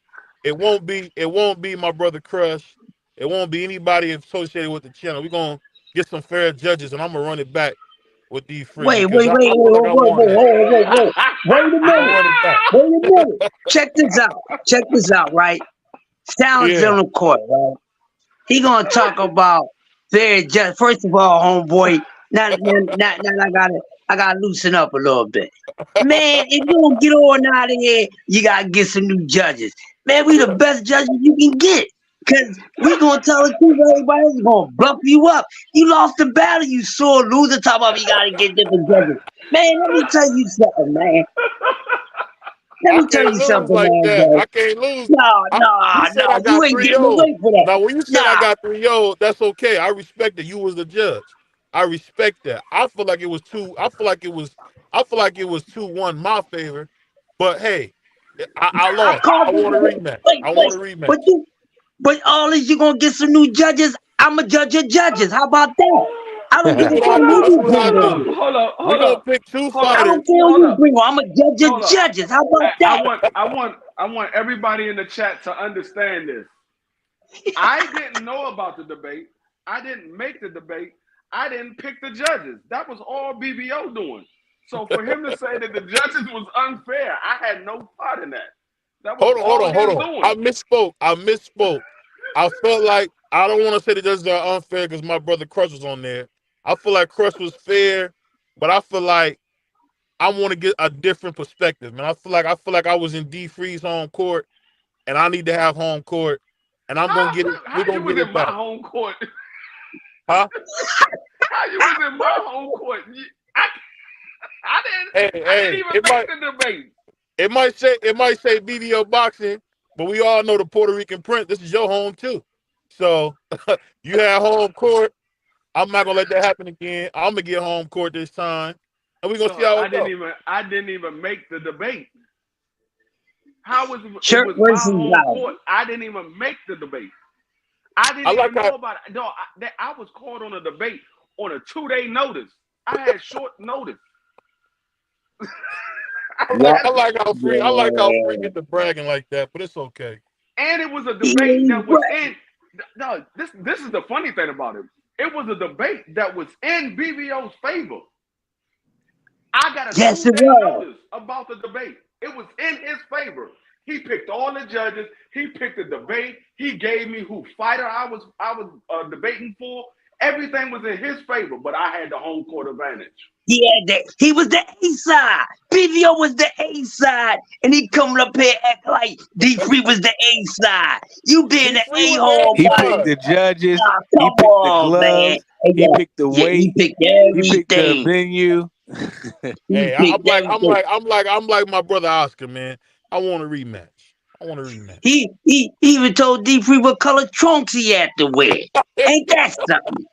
It won't be my brother Crush. It won't be anybody associated with the channel. We're gonna get some fair judges, and I'm gonna run it back with D Free Wait, because wait, wait, I wait, feel like I wait, won that. wait, wait, wait. Wait a I'm gonna minute. run it back. Wait a minute. Check this out. Check this out, right? Sounds Yeah. on the court, right? He gonna talk about fair judge. First of all, homeboy, now I gotta loosen up a little bit. Man, if you don't get on out of here, you gotta get some new judges. Man, we the best judges you can get. Cause we gonna tell the truth, everybody else is gonna bluff you up. You lost the battle, you sore loser, top of you gotta get different judges. Man, let me tell you something, man. Let I me tell can't you lose something, like man, that. bro. I can't lose. No, You no, said I no, you got ain't 3-0. getting away for that. Now, when you said I Nah, got 3-0, that's okay. I respect it. You was the judge. I respect that. I feel like it was two. I feel like it was 2-1 my favor. But hey, I I lost. called I want a it. rematch. Wait, I wait, want a but rematch. you, but all is you gonna get some new judges. I'm a judge of judges. How about that? I don't give That's a what damn I do. who That's you what I bring do. on. We Hold gonna up, pick two hold up, I fighters. don't care who hold you up, bring on. I'm a judge of hold up. judges. How about that? I want everybody in the chat to understand this. I didn't know about the debate. I didn't make the debate. I didn't pick the judges. That was all BBO doing. So for him to say that the judges was unfair, I had no part in that. That was all Hold his on. I doing. misspoke. I felt like I don't want to say the judges are unfair because my brother Crush was on there. I feel like Crush was fair, but I feel like I want to get a different perspective, man. I feel like I was in D Free's home court, and I need to have home court, and I'm gonna How get it. We're how gonna you was get it in my back, home court? huh? How you was in my home court? I I didn't Hey, even make the debate. it might say BBO boxing, but we all know the Puerto Rican Prince. This is your home too, so you had home court. I'm not gonna let that happen again. I'm gonna get home court this time, and we're gonna see So how it goes. I didn't even make the debate. How was it Shirt was my versus home loud. court? I didn't even make the debate. I I didn't like even how know about it. No, I was called on a debate on a 2-day notice. I had short notice. Yeah, I like how free yeah. get the bragging like that, but it's okay. And it was a debate He that was in. No, this is the funny thing about it. It was a debate that was in BBO's favor. I got a Yes, it 2-day was. notice about the debate. It was in his favor. He picked all the judges. He picked the debate. He gave me who fighter I was debating for. Everything was in his favor, but I had the home court advantage. He had that. He was the A side. BVO was the A side, and he coming up here acting like D3 was the A side. You being D the free A was the hole A He about picked it. side. the judges. Nah, He come picked the on, man. gloves. Hey, He yeah, picked the yeah, he weight. picked He picked the everything. venue. He Hey, picked everything. I'm like my brother Oscar, man. I want a rematch. I want a rematch. He even told D3 what color trunks he had to wear. Ain't that something?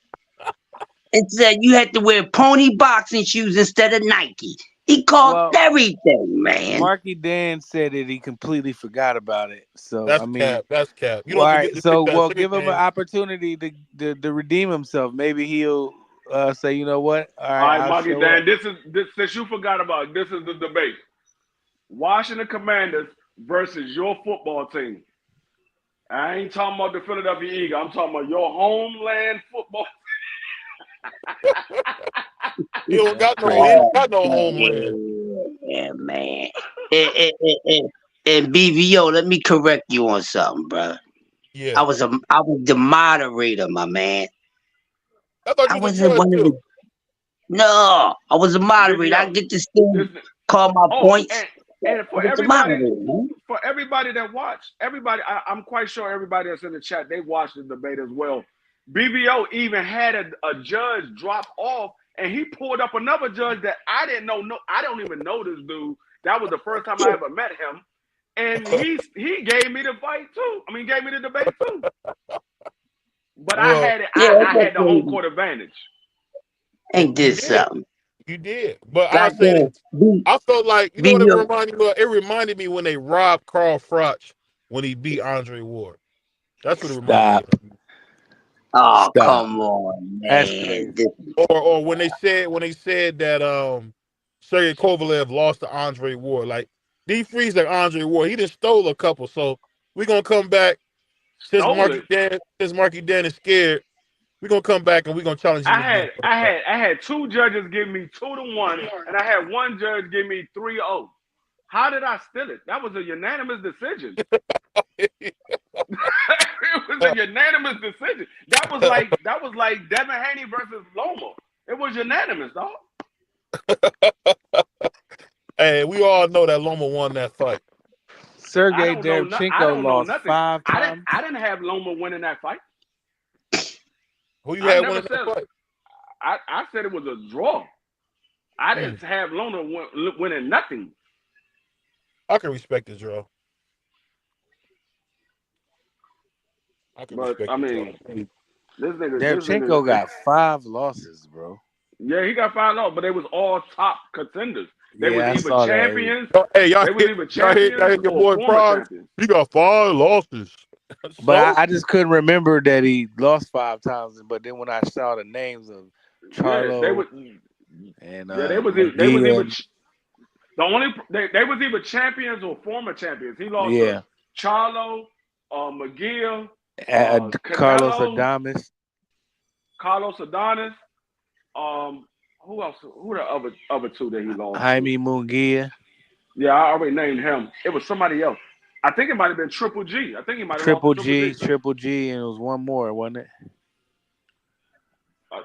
And said you had to wear pony boxing shoes instead of Nike. He called Well, everything, man. Marky Dan said that he completely forgot about it. So I That's mean, cap. That's cap. You well, don't all forget right. to So pick that well, second give him an game. opportunity to redeem himself. Maybe he'll say, you know what? All All right, right, I'll Marky show up. Dan, this since you forgot about it, this is the debate. Washington Commanders versus your football team. I ain't talking about the Philadelphia Eagles. I'm talking about your homeland football. That's He crazy. don't got no homeland. Yeah, man. And BVO, let me correct you on something, bro. Yeah. I was the moderator, my man. I thought I you was a wasn't judge one of too. the. No, I was a moderator. I BBO. get to still This call my oh points. and I was the moderator, man. for everybody that watched, I'm quite sure everybody that's in the chat, they watched the debate as well. BBO even had a judge drop off and he pulled up another judge that I didn't know. No, I don't even know this dude. That was the first time I ever met him, and he gave me the fight too. I mean, gave me the debate too. But I Well, had it. Yeah, I had that's the home crazy. court advantage. Ain't you this did. something? You did. But I'll say Goddamn. this. I felt like, you know what it BBO. reminded me of? It reminded me when they robbed Carl Froch when he beat Andre Ward. That's what it reminded me Stop. of. Oh, Stop. come on, That's man. crazy. Or when they said that Sergey Kovalev lost to Andre Ward. Like, D Freeze like Andre Ward. He just stole a couple. So we're gonna come back since Stole Marky it. Dan is scared. We're gonna come back and we're gonna challenge him again. I had two judges give me 2-1, and I had one judge give me 3-0. How did I steal it? That was a unanimous decision. It was a unanimous decision. That was like Devin Haney versus Loma. It was unanimous, dog. Hey, we all know that Loma won that fight. Sergey I don't Derevyanchenko know lost nothing. 5 times. I didn't have Loma winning that fight. Who you I had never winning that said. fight? I said it was a draw. I didn't have Loma winning nothing. I can respect the draw. But I mean, this Derevyanchenko got 5 losses, bro. Yeah, he got 5 losses, but they was all top contenders. They was Yeah, I either saw champions. Hey, y'all They was either champions hit your or boy former Prize? champions. He got 5 losses. But I just couldn't remember that he lost 5 times. But then when I saw the names of Charlo they was McGee they was either champions or former champions. He lost to Charlo, McGill, Carlos Canelo, Adames, Carlos Adonis. Who else? Who the other two that he lost? Jaime Munguia. Yeah, I already named him. It was somebody else. I think it might have been Triple G. I think he might have lost to Triple G, and it was one more, wasn't it?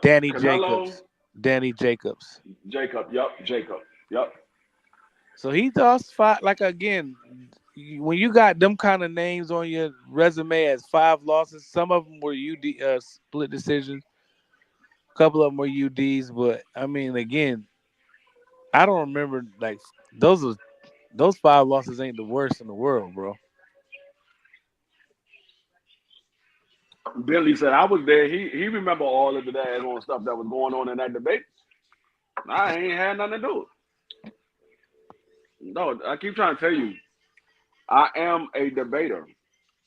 Danny Canelo, Jacobs. Jacob. Yep. So he lost 5. Like, again, when you got them kind of names on your resume as 5 losses, some of them were UD split decisions. A couple of them were UDs, but I mean, again, I don't remember like those 5 losses ain't the worst in the world, bro. Billy said I was there. He remember all of the daggone stuff that was going on in that debate. I ain't had nothing to do with it. No, I keep trying to tell you, I am a debater.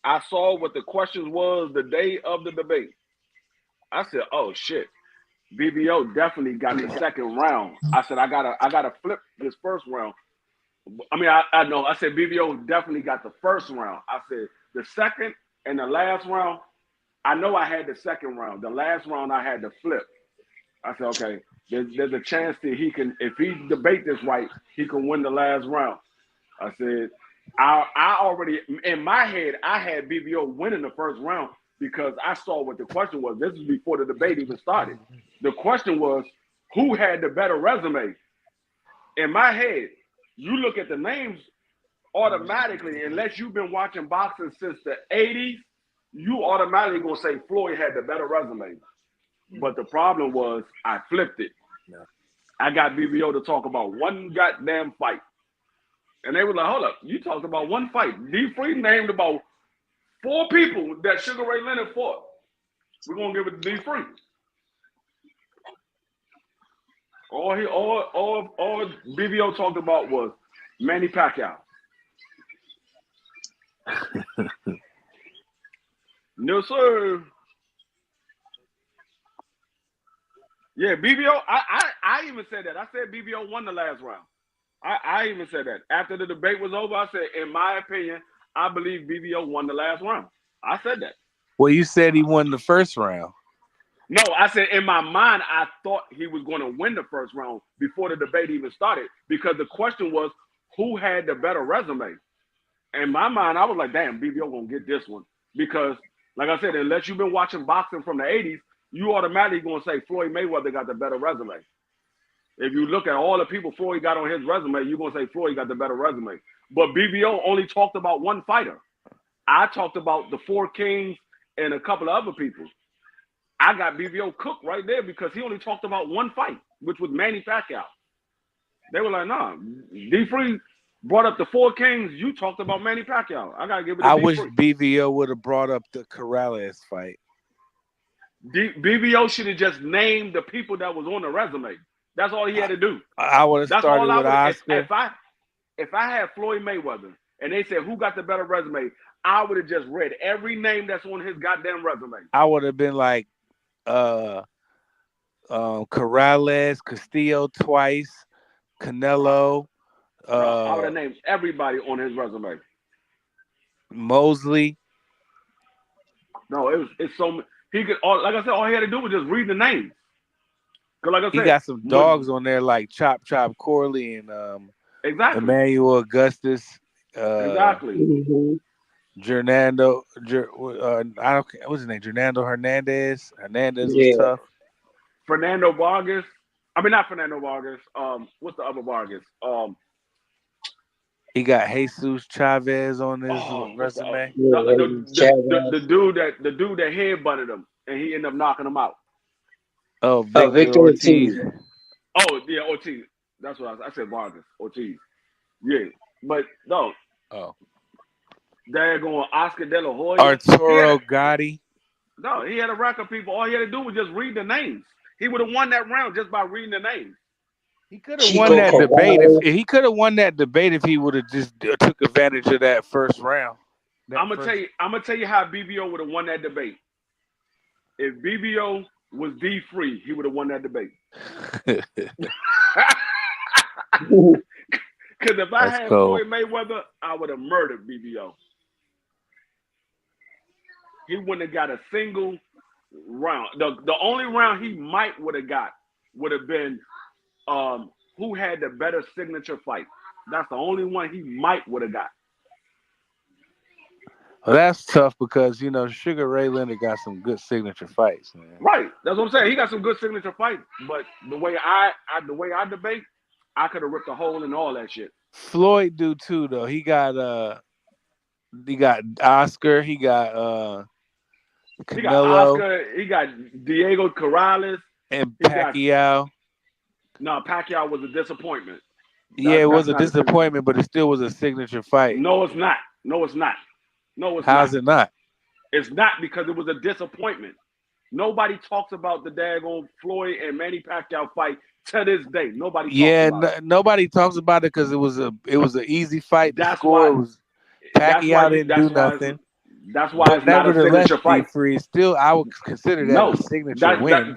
I saw what the questions was the day of the debate. I said, "Oh shit, BBO definitely got the second round." I said, "I gotta flip this first round." I mean, I know. I said BBO definitely got the first round. I said the second and the last round. I know I had the second round. The last round I had to flip. I said, okay, there's a chance that he can, if he debate this right, he can win the last round. I said, I already, in my head, I had BBO winning the first round because I saw what the question was. This was before the debate even started. The question was, who had the better resume? In my head, you look at the names automatically, unless you've been watching boxing since the 80s, you automatically gonna say Floyd had the better resume. But the problem was I flipped it. I got BBO to talk about one goddamn fight. And they were like, hold up, you talked about one fight. D Free named about 4 people that Sugar Ray Leonard fought. We're gonna give it to D Free. All BBO talked about was Manny Pacquiao. No, sir. Yeah, BBO. I even said that. I said BBO won the last round. I even said that. After the debate was over, I said, in my opinion, I believe BBO won the last round. I said that. Well, you said he won the first round. No, I said in my mind, I thought he was going to win the first round before the debate even started because the question was, who had the better resume? In my mind, I was like, damn, BBO going to get this one. Because, like I said, unless you've been watching boxing from the 80s, you automatically going to say Floyd Mayweather got the better resume. If you look at all the people Floyd got on his resume, you're going to say Floyd got the better resume. But BBO only talked about one fighter. I talked about the 4 Kings and a couple of other people. I got BBO cooked right there because he only talked about one fight. which was Manny Pacquiao. They were like, nah, D Free brought up the 4 Kings. You talked about Manny Pacquiao. I gotta give it to I D wish Free. BVO would have brought up the Corrales fight. BVO should have just named the people that was on the resume. That's all he had to do. I would have That's started all I with would. Oscar. If I had Floyd Mayweather and they said who got the better resume, I would have just read every name that's on his goddamn resume. I would have been like Corrales, Castillo twice, Canelo. I would have named everybody on his resume. Mosley. No, it's so he could. Like I said, all he had to do was just read the names. Cause like I said, He got some dogs on there like Chop Corley and exactly Emmanuel Augustus. exactly. Mhm. I don't. What's his name? Jernando Hernandez. Hernandez was Yeah. tough. Fernando Vargas. I mean, not Fernando Vargas. What's the other Vargas? He got Jesus Chavez on his What's resume. the dude that headbutted him and he ended up knocking him out. Oh, Victor Victor Ortiz. Oh yeah, Ortiz. That's what I said. Vargas, Ortiz. Yeah, but no, Oh, they're going Oscar De La Hoya. Arturo Gotti. No, he had a rack of people. All he had to do was just read the names. He would have won that round just by reading the names. He could have won that debate if he could have won that debate if he would have just took advantage of that first round. I'm gonna tell you how BBO would have won that debate. If BBO was D Free, he would have won that debate. Because if I had Floyd Mayweather, I would have murdered BBO. He wouldn't have got a single round. The only round he might would have got would have been who had the better signature fight. That's the only one he might would have got. Well, that's tough because Sugar Ray Leonard got some good signature fights, man. Right, that's what I'm saying. He got some good signature fights, but the way I debate, I could have ripped a hole in all that shit. Floyd do too, though. He got Oscar. He got Canelo. He got Oscar. He got Diego Corrales and Pacquiao. No, Pacquiao was a disappointment. It was a disappointment, but it still was a signature fight. No, it's not. No, it's not. How's it not? It's not because it was a disappointment. Nobody talks about the daggone Floyd and Manny Pacquiao fight to this day. Nobody talks about it. Nobody talks about it because it was an easy fight. That's the score why was Pacquiao didn't do nothing. That's why it's not a signature fight. Free, still, I would consider that a signature win.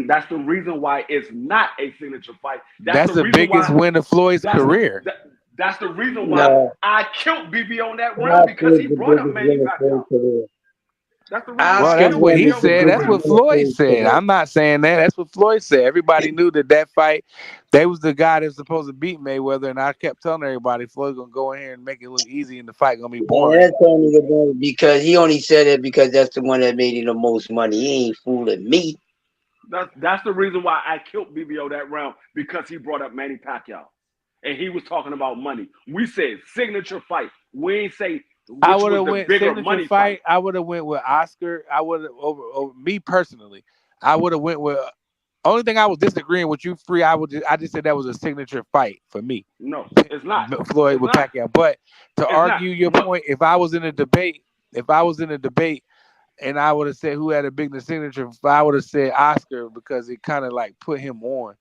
That's the reason why it's not a signature fight. That's the biggest win of Floyd's career. That's the reason why I killed BB on that round because he brought up Manny Pacquiao. That's the reason. Well, that's what he said. That's what Floyd said. I'm not saying that. That's what Floyd said. Everybody knew that fight, they was the guy that was supposed to beat Mayweather, and I kept telling everybody Floyd's gonna go in here and make it look easy, and the fight gonna be boring. That's only because he only said it because that's the one that made him the most money. He ain't fooling me. That's the reason why I killed BBO that round because he brought up Manny Pacquiao, and he was talking about money. We said signature fight. We ain't say. I would have went signature fight. I would have went with Oscar. I would have over me personally. I would have went with. Only thing I was disagreeing with you, Free. I just said that was a signature fight for me. No, it's not. Floyd with Pacquiao. But to argue your point, if I was in a debate, and I would have said who had a bigger signature, I would have said Oscar because it kind of like put him on.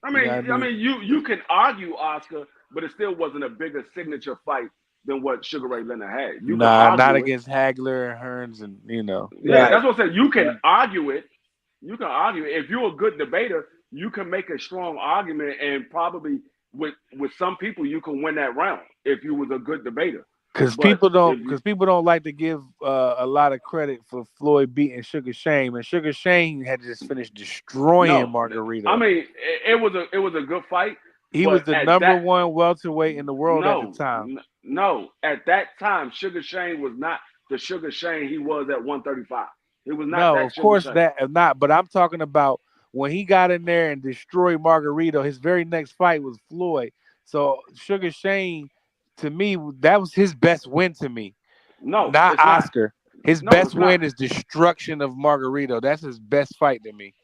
I mean, you can argue Oscar, but it still wasn't a bigger signature fight than what Sugar Ray Leonard had. Not against Hagler and Hearns and Yeah, that's what I said. You can argue it. You can argue it. If you're a good debater, you can make a strong argument, and probably with some people, you can win that round if you was a good debater. Because people don't like to give a lot of credit for Floyd beating Sugar Shane, and Sugar Shane had just finished destroying Margarito. I mean, it was a good fight. He was the number one welterweight in the world at the time. No, at that time, Sugar Shane was not the Sugar Shane he was at 135. It was not. No, that of course Shane. that not. But I'm talking about when he got in there and destroyed Margarito. His very next fight was Floyd. So Sugar Shane, to me, that was his best win. To me, no, not Oscar. His best win is destruction of Margarito. That's his best fight to me.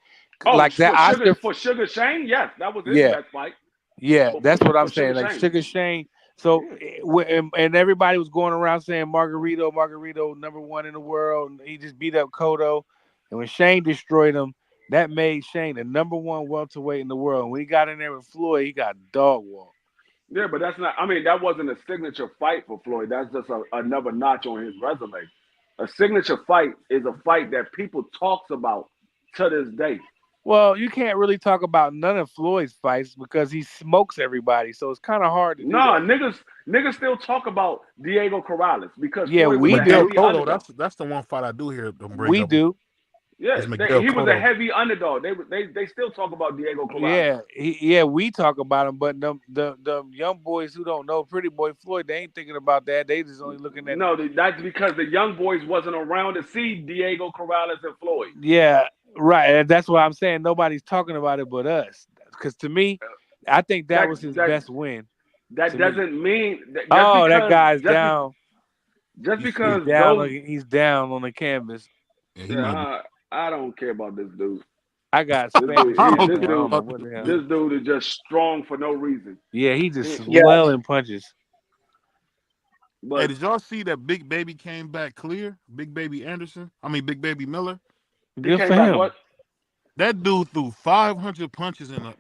Oh, like that Oscar. For Sugar Shane, yes, that was his Yeah, best fight. yeah, that's what I'm For Sugar saying. Like Shane. Sugar Shane. So Yeah. and everybody was going around saying Margarito, #1 in the world. And he just beat up Cotto, and when Shane destroyed him, that made Shane the #1 welterweight in the world. And when he got in there with Floyd, he got dog walked. Yeah, but that's not. I mean, that wasn't a signature fight for Floyd. That's just another notch on his resume. A signature fight is a fight that people talks about to this day. Well, you can't really talk about none of Floyd's fights because he smokes everybody, so it's kind of hard to do Nah, that. niggas still talk about Diego Corrales because Yeah, Floyd was we a do. Miguel heavy Cotto, underdog. that's the one fight I do hear them bring We up. do. Yeah, It's Miguel he was a Cotto. heavy underdog. They still talk about Diego Corrales. Yeah, we talk about him, but the young boys who don't know Pretty Boy Floyd, they ain't thinking about that. They just only looking at. No, that's because the young boys wasn't around to see Diego Corrales and Floyd. Yeah, right. And that's why I'm saying nobody's talking about it but us. Because to me, I think that was his best win. That doesn't mean that just Oh, that because guy's down. just He's because down. those He's down on the canvas. Yeah, he might be. I don't care about this dude. I got This dude, Spanish. I Man. don't I care don't know about what the hell. this dude is just strong for no reason. Yeah, he just Yeah. swelling punches. But Hey, did y'all see that Big Baby came back clear? Big Baby Anderson? I mean, Big Baby Miller? he Good came for back him. what? That dude threw 500 punches in a.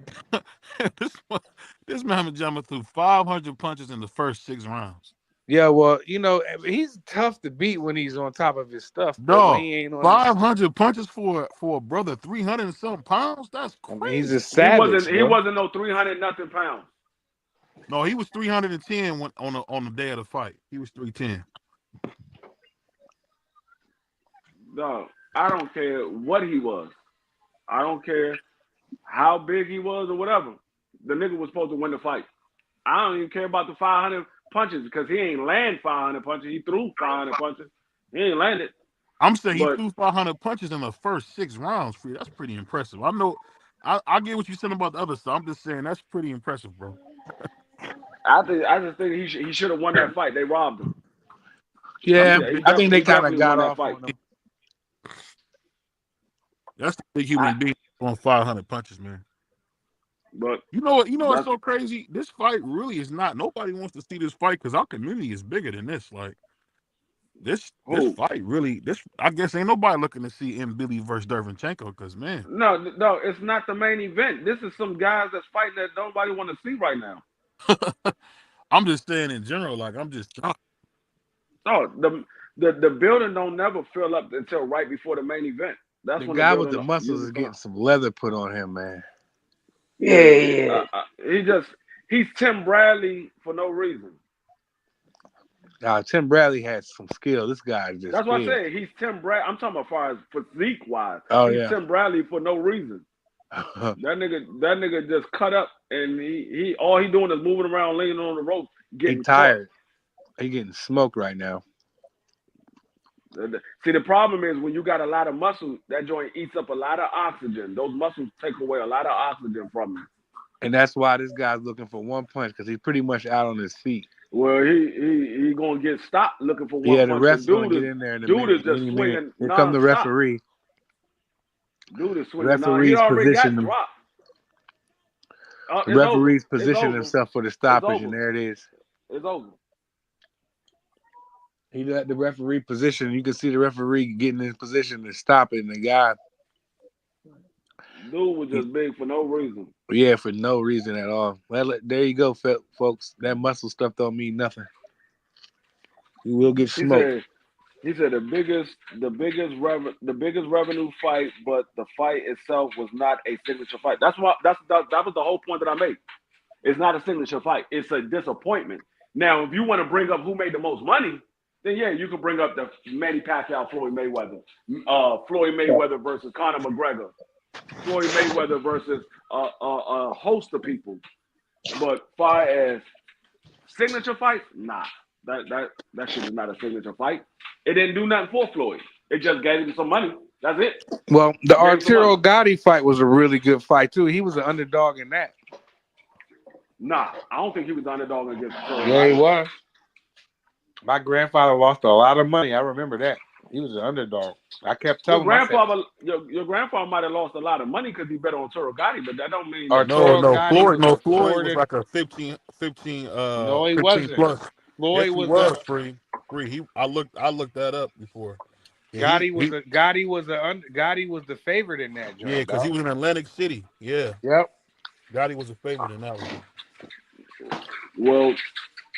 this man threw 500 punches in the first 6 rounds. Yeah, well, he's tough to beat when he's on top of his stuff, but when Dog, he ain't on 500 punches for a brother 300 and something pounds? That's I mean, he's a crazy. savage. He wasn't no 300 nothing pounds. No, he was 310 on the day of the fight. He was 310. No, I don't care what he was. I don't care how big he was or whatever. The nigga was supposed to win the fight. I don't even care about the 500 punches because he ain't land 500 punches. He threw 500 punches. He ain't landed. I'm saying he threw 500 punches in the first 6 rounds. For you. That's pretty impressive. I know. I get what you said about the other stuff. I'm just saying that's pretty impressive, bro. I just think he should have won that fight. They robbed him. Yeah, He I think they kind of definitely got won that off fight. on him. That's the big human being on 500 punches, man. But you know what? You know what's so crazy? This fight really is not. Nobody wants to see this fight because our community is bigger than this. Like this fight really. I guess ain't nobody looking to see MBILLIS versus Derevyanchenko because man. No, it's not the main event. This is some guys that's fighting that nobody want to see right now. I'm just saying in general. Like I'm just shocked. Oh, the building don't never fill up until right before the main event. That's The when guy the with the muscles is getting some leather put on him, man. Yeah. He's Tim Bradley for no reason. Tim Bradley had some skill. This guy just. That's what I say. He's Tim Bradley. I'm talking about as far as physique wise. Oh, he's yeah. Tim Bradley for no reason. that nigga just cut up and he all he doing is moving around, leaning on the rope, getting tired. He getting smoked right now. See, the problem is when you got a lot of muscle, that joint eats up a lot of oxygen. Those muscles take away a lot of oxygen from you. And that's why this guy's looking for one punch because he's pretty much out on his feet. Well, he gonna get stopped looking for one punch. Yeah, the ref's gonna get in there in a minute. Dude is just swinging. Here come the referee. Dude is swinging. Referee's He already got positioned. dropped. The referee's positioned himself for the stoppage, and there it is. It's over. He let the referee position. You can see the referee getting in position to stop it, and the guy. Dude was just big for no reason. Yeah, for no reason at all. Well, there you go, folks. That muscle stuff don't mean nothing. You will get smoked. He said the biggest revenue fight, but the fight itself was not a signature fight. That was the whole point that I made. It's not a signature fight. It's a disappointment. Now, if you want to bring up who made the most money, then yeah, you can bring up the Manny Pacquiao, Floyd Mayweather, Floyd Mayweather versus Conor McGregor, Floyd Mayweather versus a host of people. But far as signature fights, nah, that shit is not a signature fight. It didn't do nothing for Floyd. It just gave him some money. That's it. Well, the Arturo Gotti fight was a really good fight too. He was an underdog in that. Nah, I don't think he was the underdog against Arturo. Yeah, he was. My grandfather lost a lot of money. I remember that. He was an underdog. I kept Your telling him, I said, grandfather might have lost a lot of money because he bet on Toro Gotti, but that don't mean that. Arturo Gotti was a Floyd was Florida. like a 15 No, he 15 wasn't. plus. Floyd Yes, he was was free. I looked that up before. Yeah, Gotti was the favorite in that yeah, joint, because he dog. was in Atlantic City. Yeah, Yep. Gotti was a favorite in that one. Well,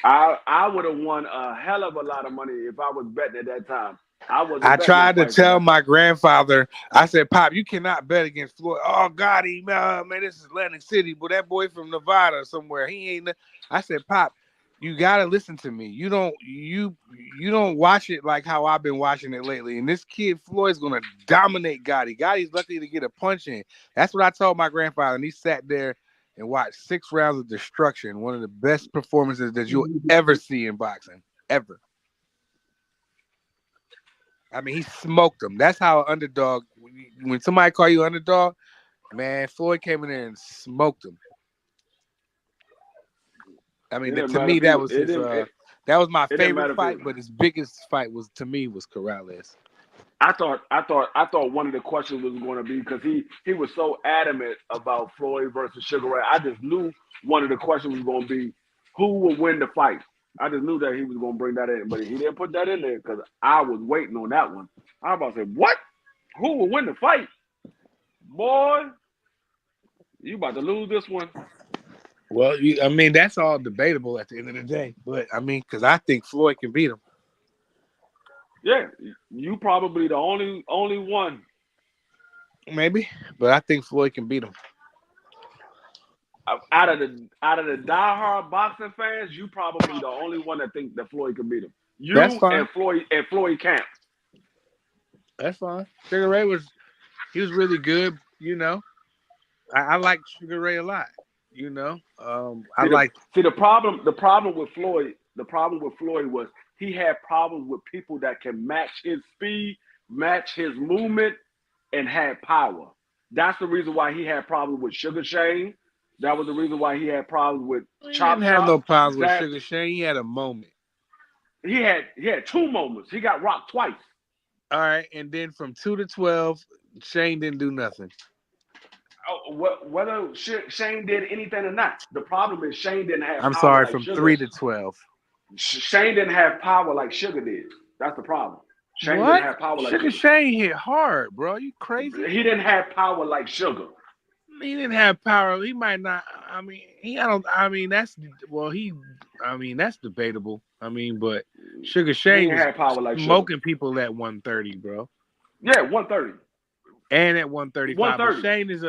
I would have won a hell of a lot of money if I was betting at that time. I wasn't I betting on tried to fights at tell that my time. grandfather, I said, Pop, you cannot bet against Floyd. Oh, Gotti, man, this is Atlantic City, but that boy from Nevada somewhere, he ain't. I said, Pop, you gotta listen to me. You don't watch it like how I've been watching it lately. And this kid Floyd's gonna dominate Gotti. Gotti's lucky to get a punch in. That's what I told my grandfather, and he sat there and watched 6 rounds of destruction. One of the best performances that you'll ever see in boxing, ever. I mean, he smoked him. That's how an underdog. When somebody call you underdog, man, Floyd came in there and smoked him. I mean, to me, that was his. That was my favorite fight, but his biggest fight was Corrales. I thought one of the questions was going to be because he was so adamant about Floyd versus Sugar Ray. I just knew one of the questions was going to be who will win the fight. I just knew that he was going to bring that in, but he didn't put that in there because I was waiting on that one. I was about to say, what? Who will win the fight? Boy, you about to lose this one. Well, I mean, that's all debatable at the end of the day. But, I mean, because I think Floyd can beat him. Yeah, you probably the only one. Maybe, but I think Floyd can beat him. Out of the diehard boxing fans, you probably the only one that think that Floyd can beat him. You That's fine. and Floyd can't. That's fine. Sugar Ray was really good. You know, I like Sugar Ray a lot. You know, the problem with Floyd. The problem with Floyd was he had problems with people that can match his speed, match his movement, and had power. That's the reason why he had problems with Sugar Shane. That was the reason why he had problems with Chop. He didn't have no problems with Sugar Shane. He had a moment. He had 2 moments. He got rocked twice. All right, and then from 2 to 12, Shane didn't do nothing. Whether Shane did anything or not, the problem is Shane didn't have. I'm sorry, from 3 to 12. Shane didn't have power like Sugar did. That's the problem. Shane what? Didn't have power like Sugar. Shane hit hard, bro. You crazy? He didn't have power like Sugar. He didn't have power. He might not. I mean, that's debatable. I mean, but Sugar Shane was had power like smoking Sugar. People at 130, bro. Yeah, 130. And at 135. 130. Shane is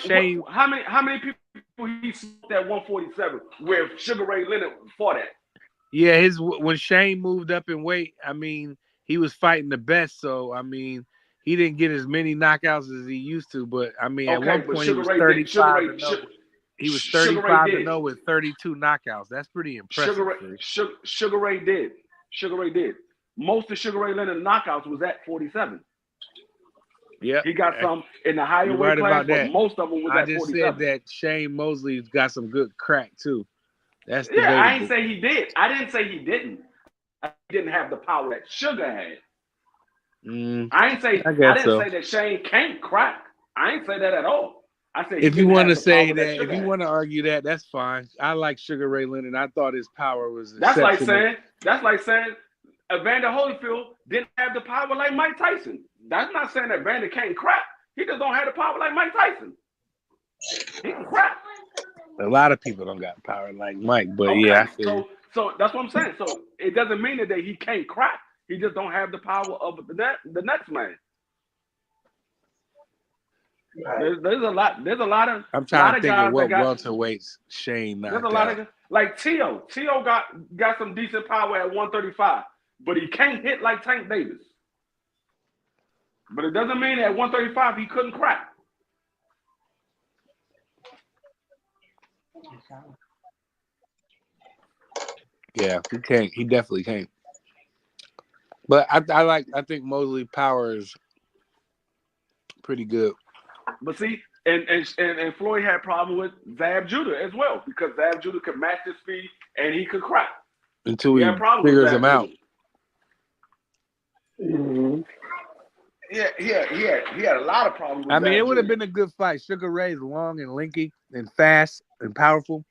Shane. How many people he smoked at 147 where Sugar Ray Leonard fought at? Yeah, when Shane moved up in weight, I mean, he was fighting the best. So I mean, he didn't get as many knockouts as he used to. But I mean, at one point he was 35-0. He was 35-0 with 32 knockouts. That's pretty impressive. Sugar Ray did. Sugar Ray did. Most of Sugar Ray Leonard's knockouts was at 47. Yeah, he got some in the higher weight class, but most of them was at 47. I just said that Shane Mosley's got some good crack too. That's debatable. I ain't say he did. I didn't say he didn't. He didn't have the power that Sugar had. I didn't say that Shane can't crack. I ain't say that at all. I said if you want to say that, if you want to argue that, that's fine. I like Sugar Ray Leonard. I thought his power was exceptional. That's like saying Evander Holyfield didn't have the power like Mike Tyson. That's not saying that Evander can't crack. He just don't have the power like Mike Tyson. He can crack. A lot of people don't got power like Mike, but yeah, I feel so that's what I'm saying. So it doesn't mean that he can't crack. He just don't have the power of the next man. There's a lot of. I'm trying to think of what welterweights Shane knocked out. There's a lot of like Tio. Tio got some decent power at 135, but he can't hit like Tank Davis. But it doesn't mean at 135 he couldn't crack. Yeah, he can't. He definitely can't. But I think Mosley power is pretty good. But see, and Floyd had a problem with Zab Judah as well because Zab Judah could match his speed and he could crack until he figures him out. Mm-hmm. He had a lot of problems with I mean, Zab it would have Judah. been a good fight. Sugar Ray's long and lanky and fast and powerful.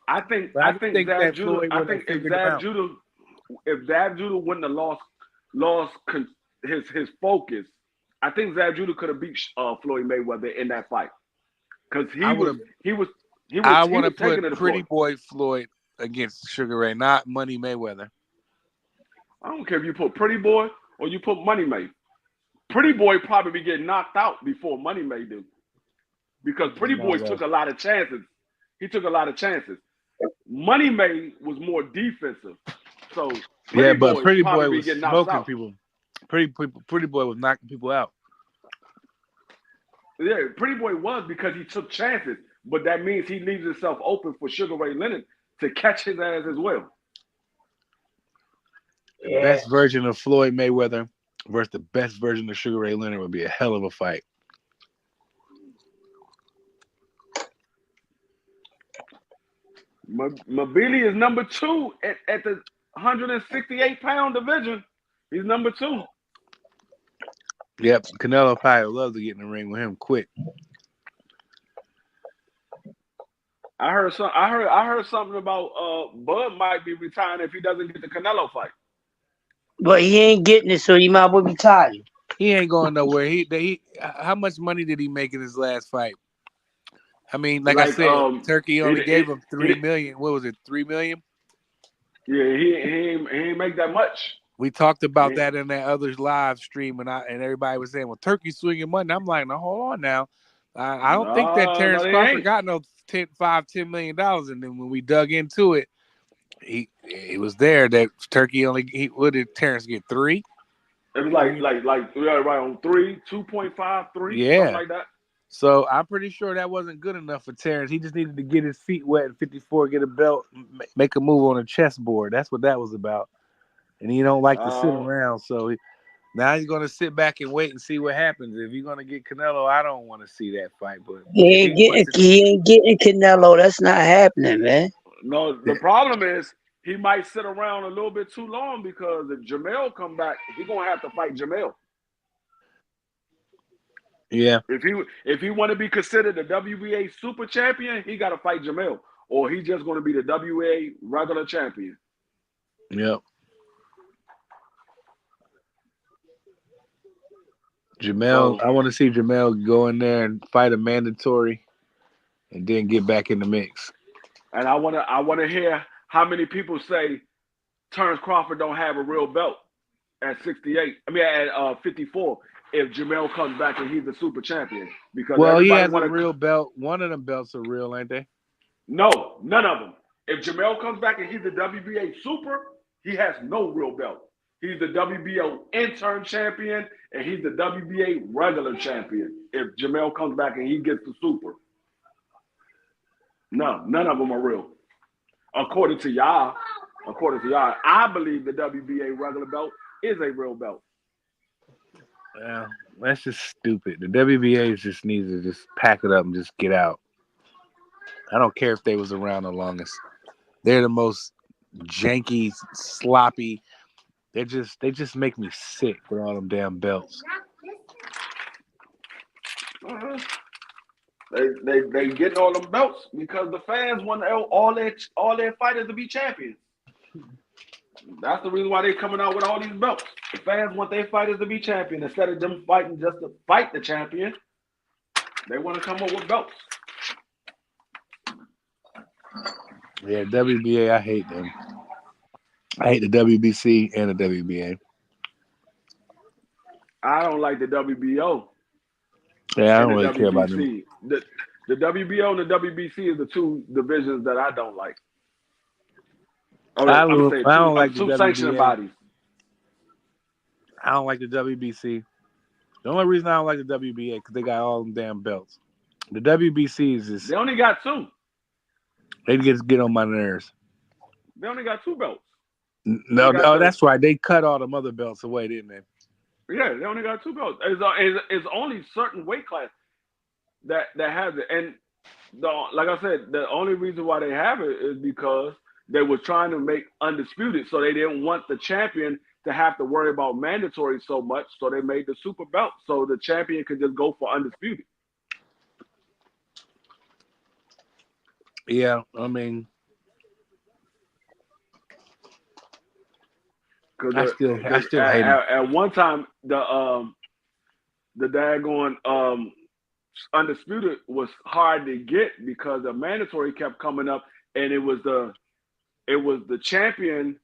I think But I I just think think Zab that Judah. Floyd I wouldn't have think figured him out. If Zab Judah wouldn't have lost his focus, I think Zab Judah could have beat Floyd Mayweather in that fight because I would have. I he want to was taking put it to Pretty Floyd. Boy Floyd against Sugar Ray, not Money Mayweather. I don't care if you put Pretty Boy or you put Money May. Pretty Boy probably be getting knocked out before Money May do because Pretty No Boy way. took a lot of chances. He took a lot of chances. Money May was more defensive, so Yeah, Pretty but Boy Pretty probably Boy be was getting knocked smoking out. people. Pretty Boy was knocking people out. Yeah, Pretty Boy was because he took chances, but that means he leaves himself open for Sugar Ray Leonard to catch his ass as well. The Yeah. best version of Floyd Mayweather versus the best version of Sugar Ray Leonard would be a hell of a fight. McBealy is number 2 at the 168-pound division. He's number 2. Yep, Canelo probably would love to get in the ring with him quick. I heard something about Bud might be retiring if he doesn't get the Canelo fight. But he ain't getting it, so he might well be tired. He ain't going nowhere. He how much money did he make in his last fight? I mean, like I said, Turkey only gave him $3 million. What was it, $3 million? Yeah, he ain't make that much. We talked about that in that other live stream, and everybody was saying, "Well, Turkey's swinging money." I'm like, "No, hold on now. I don't think that Terrence Crawford got no $10 million." And then when we dug into it, he was there that Turkey what did Terrence get, 3? It was like right on 3, 2.5, 3, something like that. So I'm pretty sure that wasn't good enough for Terrence. He just needed to get his feet wet at 54, get a belt, make a move on a chessboard. That's what that was about. And he don't like to sit around, so now he's going to sit back and wait and see what happens. If you're going to get Canelo, I don't want to see that fight. But he ain't getting Canelo. That's not happening, man. No, the problem is he might sit around a little bit too long because if Jamel come back, he's going to have to fight Jamel. Yeah. If he want to be considered a WBA super champion, he got to fight Jamel, or he's just going to be the WBA regular champion. Yep. Jamel, I want to see Jamel go in there and fight a mandatory, and then get back in the mix. And I want to hear how many people say Terrence Crawford don't have a real belt at 68. I mean at 54. If Jamel comes back and he's the super champion, because he has a real belt. One of them belts are real, ain't they? No, none of them. If Jamel comes back and he's the WBA super, he has no real belt. He's the WBO interim champion and he's the WBA regular champion. If Jamel comes back and he gets the super, no, none of them are real. According to y'all, I believe the WBA regular belt is a real belt. Yeah, that's just stupid. The WBA just needs to just pack it up and just get out. I don't care if they was around the longest. They're the most janky, sloppy. They just make me sick with all them damn belts. They getting all them belts because the fans want all their fighters to be champions. That's the reason why they're coming out with all these belts. The fans want their fighters to be champion instead of them fighting just to fight the champion. They want to come up with belts. Yeah, WBA, I hate them. I hate the WBC and the WBA. I don't like the WBO. Yeah, I don't really care about them. The WBO and the WBC is the two divisions that I don't like. I don't like the two sanctioning bodies. I don't like the WBC. The only reason I don't like the WBA because they got all them damn belts. The WBC is just... They only got 2. They just get on my nerves. They only got 2 belts. No, that's right. They cut all them other belts away, didn't they? Yeah, they only got 2 belts. It's only certain weight class that has it. And like I said, the only reason why they have it is because they were trying to make undisputed, so they didn't want the champion to have to worry about mandatory so much, so they made the super belt so the champion could just go for undisputed. Yeah, I mean, Because I still hate him. at one time the daggone undisputed was hard to get because the mandatory kept coming up, and it was the champion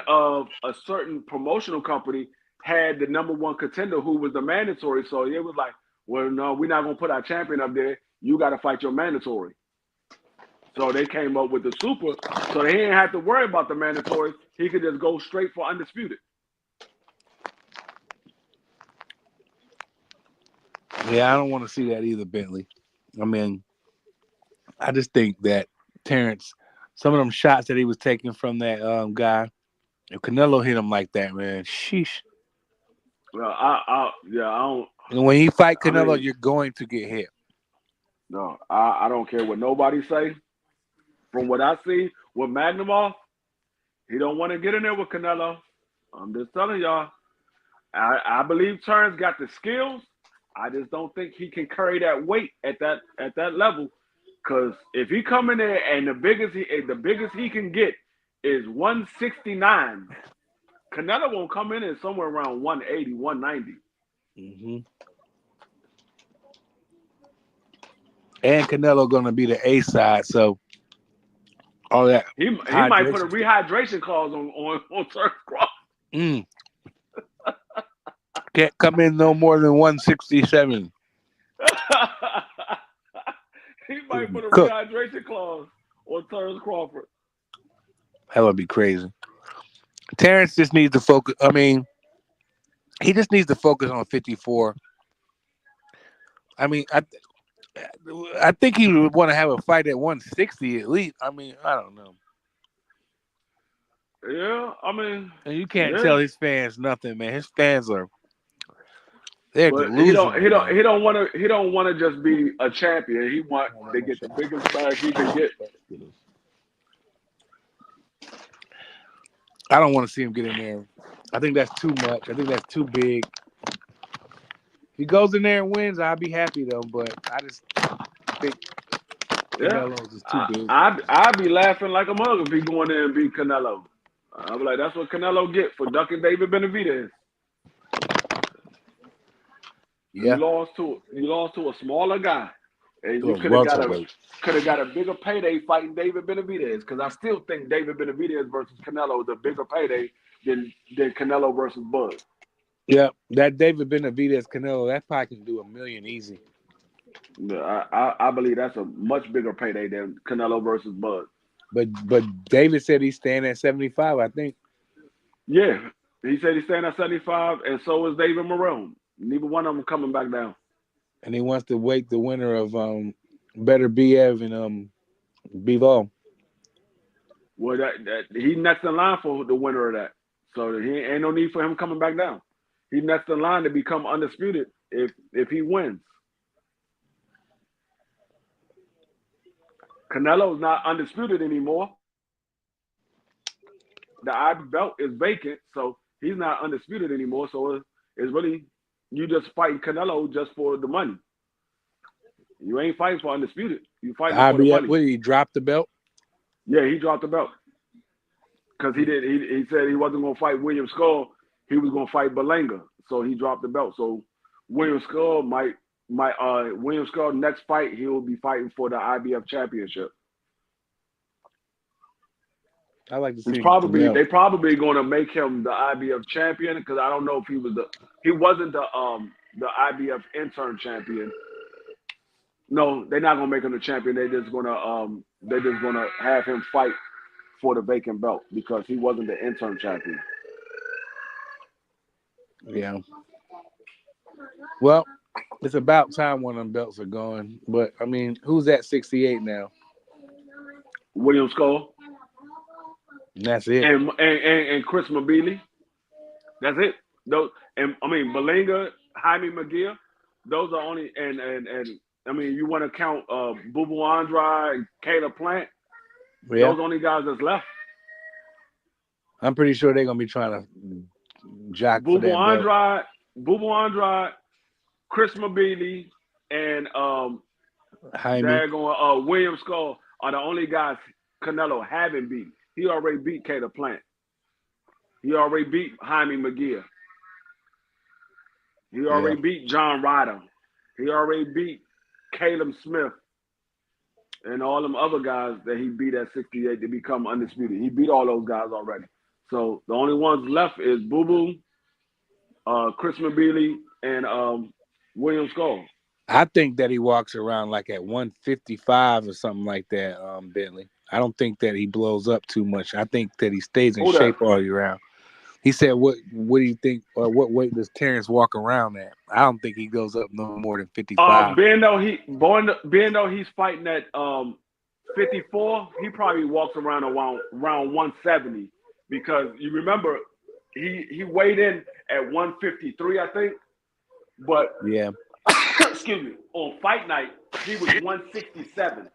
of a certain promotional company had the number one contender who was the mandatory. So it was like, well, no, we're not gonna put our champion up there. You got to fight your mandatory. So they came up with the super, so he didn't have to worry about the mandatory. He could just go straight for undisputed. Yeah, I don't want to see that either, Bentley. I mean, I just think that Terrence, some of them shots that he was taking from that guy, if Canelo hit him like that, man, sheesh. Well, I don't. And when you fight Canelo, I mean, you're going to get hit. No, I don't care what nobody say. From what I see with Magnumov, he don't want to get in there with Canelo. I'm just telling y'all. I believe Terrence got the skills. I just don't think he can carry that weight at that level. Because if he come in there and the biggest he can get is 169, Canelo won't come in at somewhere around 180, 190. Mm-hmm. And Canelo gonna be the A side, so all that. He might put a rehydration clause on Terrence Crawford. Can't come in no more than 167. He might put a rehydration clause on Terrence Crawford. That would be crazy. Terrence just needs to focus. I mean, he just needs to focus on 54. I mean, I think he would want to have a fight at 160 at least. I mean, I don't know. Yeah, I mean, and you can't tell his fans nothing, man. His fans they're delusional. He don't want to just be a champion. He want to get the biggest bag he can get. I don't want to see him get in there. I think that's too much. I think that's too big. If he goes in there and wins, I'll be happy though. But I just think Canelo's is too big. I'd be laughing like a mug if he go in there and beat Canelo. I'd be like, that's what Canelo get for ducking David Benavidez. Yeah. You lost to a smaller guy, and you could have got a bigger payday fighting David Benavidez. Because I still think David Benavidez versus Canelo is a bigger payday than Canelo versus Bud. Yeah, that David Benavidez Canelo, that probably can do $1 million easy. Yeah, I believe that's a much bigger payday than Canelo versus Bud. But David said he's staying at 75, I think. Yeah, he said he's staying at 75, and so is David Morrell. Neither one of them coming back down. And he wants to wait the winner of Better Biev and Bivol. Well, that he's next in line for the winner of that. So he ain't no need for him coming back down. He's next in line to become undisputed if he wins. Canelo's not undisputed anymore. The IB belt is vacant, so he's not undisputed anymore. So it's really you just fighting Canelo just for the money. You ain't fighting for undisputed. You fighting for the money. What, did he drop the belt? Yeah, he dropped the belt because he said he wasn't going to fight William Skull. He was going to fight Berlanga, so he dropped the belt. So William Skull William Skull next fight he will be fighting for the IBF championship. I like to see. They probably going to make him the IBF champion because I don't know if he wasn't the IBF interim champion. No, they're not gonna make him the champion. They're just gonna have him fight for the vacant belt because he wasn't the interim champion. Yeah. Well, it's about time one of them belts are going. But I mean, who's at 68 now? William Skull. And that's it. And Chris Mabili. That's it. Those Berlanga, Jaime McGill. Those are only and I mean you want to count Bubu Andrade and Caleb Plant. Yeah. Those only guys that's left. I'm pretty sure they're gonna be trying to jock for Boo that belt. Andrade, Chris Mabili, and Jaime. daggone William Skull are the only guys Canelo haven't beat. He already beat Caleb Plant. He already beat Jaime McGear. He Yeah. already beat John Ryder. He already beat Caleb Smith and all them other guys that he beat at 68 to become undisputed. He beat all those guys already. So the only ones left is Boo Boo, Chris Mabili, and William Skull. I think that he walks around like at 155 or something like that, Bentley. I don't think that he blows up too much. I think that he stays in Who that? shape all year round. He said, what do you think, or what weight does Terrence walk around at? I don't think he goes up no more than 55. Being though he's fighting at 54, he probably walks around 170 because you remember he weighed in at 153, I think. But Yeah. excuse me, on fight night he was 167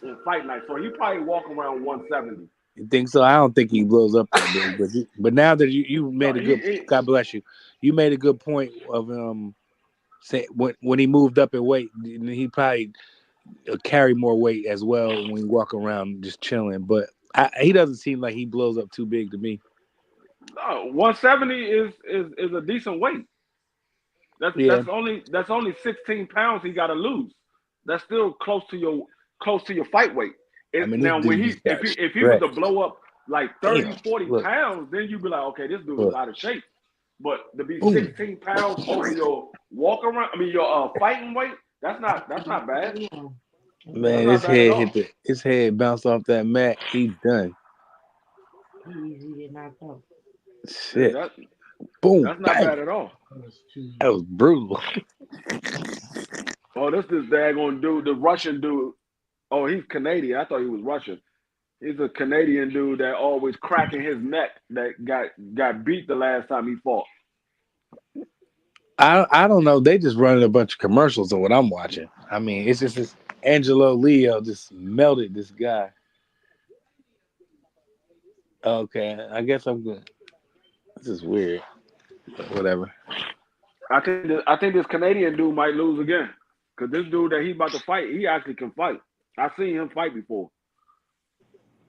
on fight night, so he probably walk around 170. You think so? I don't think he blows up that big. But now that you made a good, God bless you, you made a good point of say when he moved up in weight, he probably carry more weight as well when he walk around just chilling. But he doesn't seem like he blows up too big to me. No, 170 is a decent weight. That's only 16 pounds he got to lose. That's still close to your fight weight. Now when if he was to blow up like 30, 40 pounds, then you'd be like, okay, this dude is out of shape. But to be 16 pounds over your your fighting weight, that's not bad. Man, his head bounced off that mat. He's done. Shit. Yeah, boom. That's not bad at all. That was brutal. Oh, this daggone dude, the Russian dude. Oh, he's Canadian. I thought he was Russian. He's a Canadian dude that always cracking his neck that got beat the last time he fought. I don't know. They just running a bunch of commercials of what I'm watching. I mean, it's just this Angelo Leo just melted this guy. Okay, I guess I'm good. This is weird, but whatever. I think this Canadian dude might lose again because this dude that he's about to fight, he actually can fight. I've seen him fight before.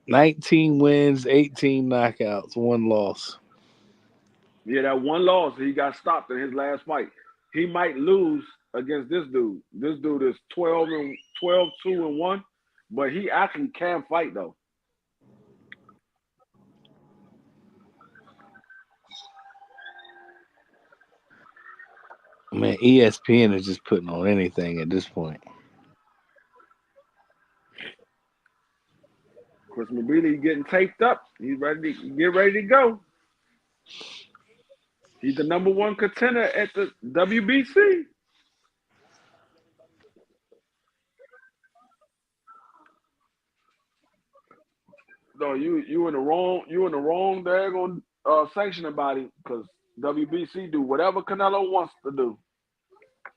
19 wins, 18 knockouts, 1 loss. Yeah, that 1 loss, he got stopped in his last fight. He might lose against this dude. This dude is 12-2-1, but he actually can fight though. Man, ESPN is just putting on anything at this point. Chris Mabili getting taped up. He's ready to go. He's the #1 contender at the WBC. No, you in the wrong daggone section about it because WBC do whatever Canelo wants to do.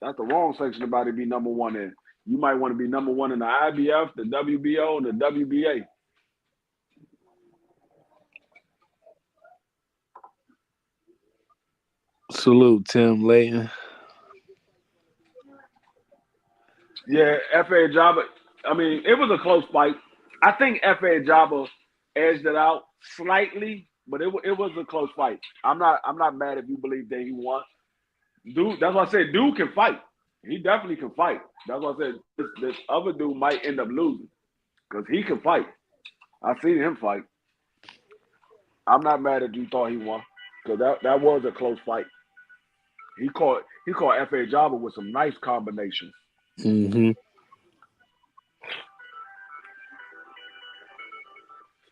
That's the wrong section about it be #1 in. You might want to be #1 in the IBF, the WBO, and the WBA. Salute, Tim Layton. Yeah, F.A. Jabba. I mean, it was a close fight. I think F.A. Jabba edged it out slightly, but it was a close fight. I'm not mad if you believe that he won. Dude, that's why I said dude can fight. He definitely can fight. That's why I said this other dude might end up losing because he can fight. I've seen him fight. I'm not mad if you thought he won because that was a close fight. He caught F.A. Jabba with some nice combinations. Mm-hmm.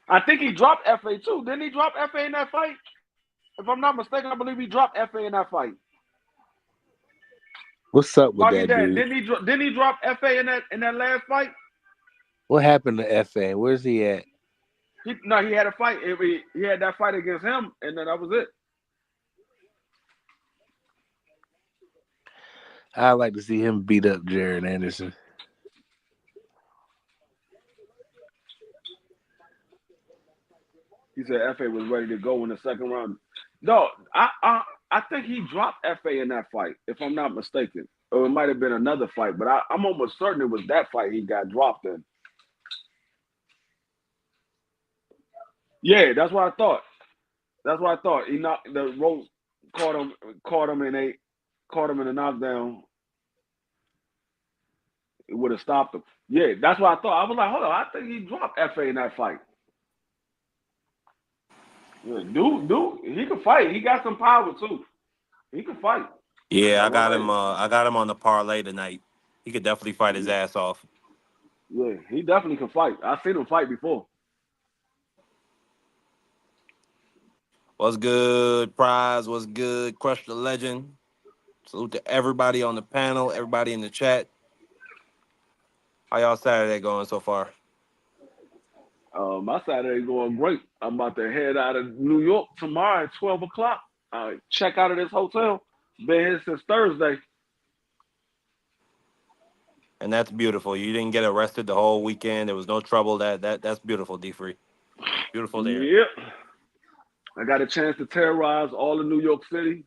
I think he dropped F.A. too. Didn't he drop F.A. in that fight? If I'm not mistaken, I believe he dropped F.A. in that fight. What's up with that dude? Didn't he drop F.A. in that last fight? What happened to F.A.? Where's he at? He had a fight. He had that fight against him, and then that was it. I'd like to see him beat up Jared Anderson. You He said FA was ready to go in the second round. No, I think he dropped FA in that fight, if I'm not mistaken. Or it might have been another fight, but I'm almost certain it was that fight he got dropped in. Yeah, that's what I thought. That's what I thought. He knocked the ropes, caught him in a knockdown. It would have stopped him. Yeah, that's what I thought. I was like, hold on, I think he dropped FA in that fight. Yeah, dude, he can fight. He got some power too. He can fight. Yeah, That's I what got I'm him. saying. I got him on the parlay tonight. He could definitely fight his ass off. Yeah, he definitely can fight. I've seen him fight before. What's good, Prize? What's good, Crush the Legend? Salute to everybody on the panel, everybody in the chat. How y'all Saturday going so far? My Saturday going great. I'm about to head out of New York tomorrow at 12 o'clock. Check out of this hotel. Been here since Thursday. And that's beautiful. You didn't get arrested the whole weekend. There was no trouble. That's beautiful, D3. Beautiful there. Yep. I got a chance to terrorize all of New York City.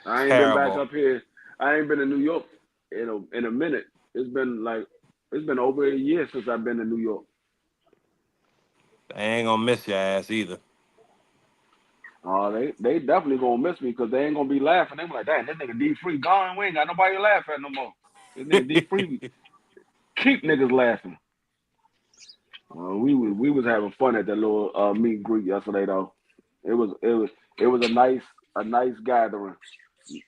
I ain't been back Terrible. up here. I ain't been in New York in a minute. It's been over a year since I've been in New York. I ain't gonna miss your ass either. They definitely gonna miss me because they ain't gonna be laughing. They be like, damn, this nigga D3 gone. We ain't got nobody to laugh at no more. This nigga D3 keep niggas laughing. We was having fun at that little meet and greet yesterday though. It was a nice gathering.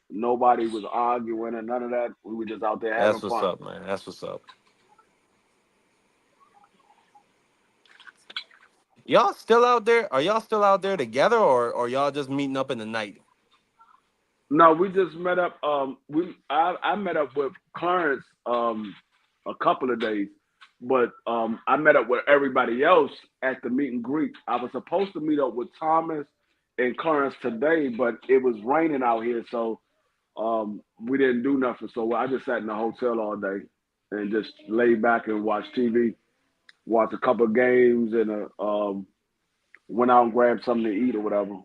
Nobody was arguing and none of that. We were just out there having That's what's fun. up, man. That's what's up. Y'all still out there? Are y'all still out there together, or y'all just meeting up in the night? No, we just met up. I met up with Clarence a couple of days, but I met up with everybody else at the meet and greet. I was supposed to meet up with Thomas and Clarence today, but it was raining out here, so we didn't do nothing. So I just sat in the hotel all day and just laid back and watched TV, watched a couple of games, and went out and grabbed something to eat or whatever.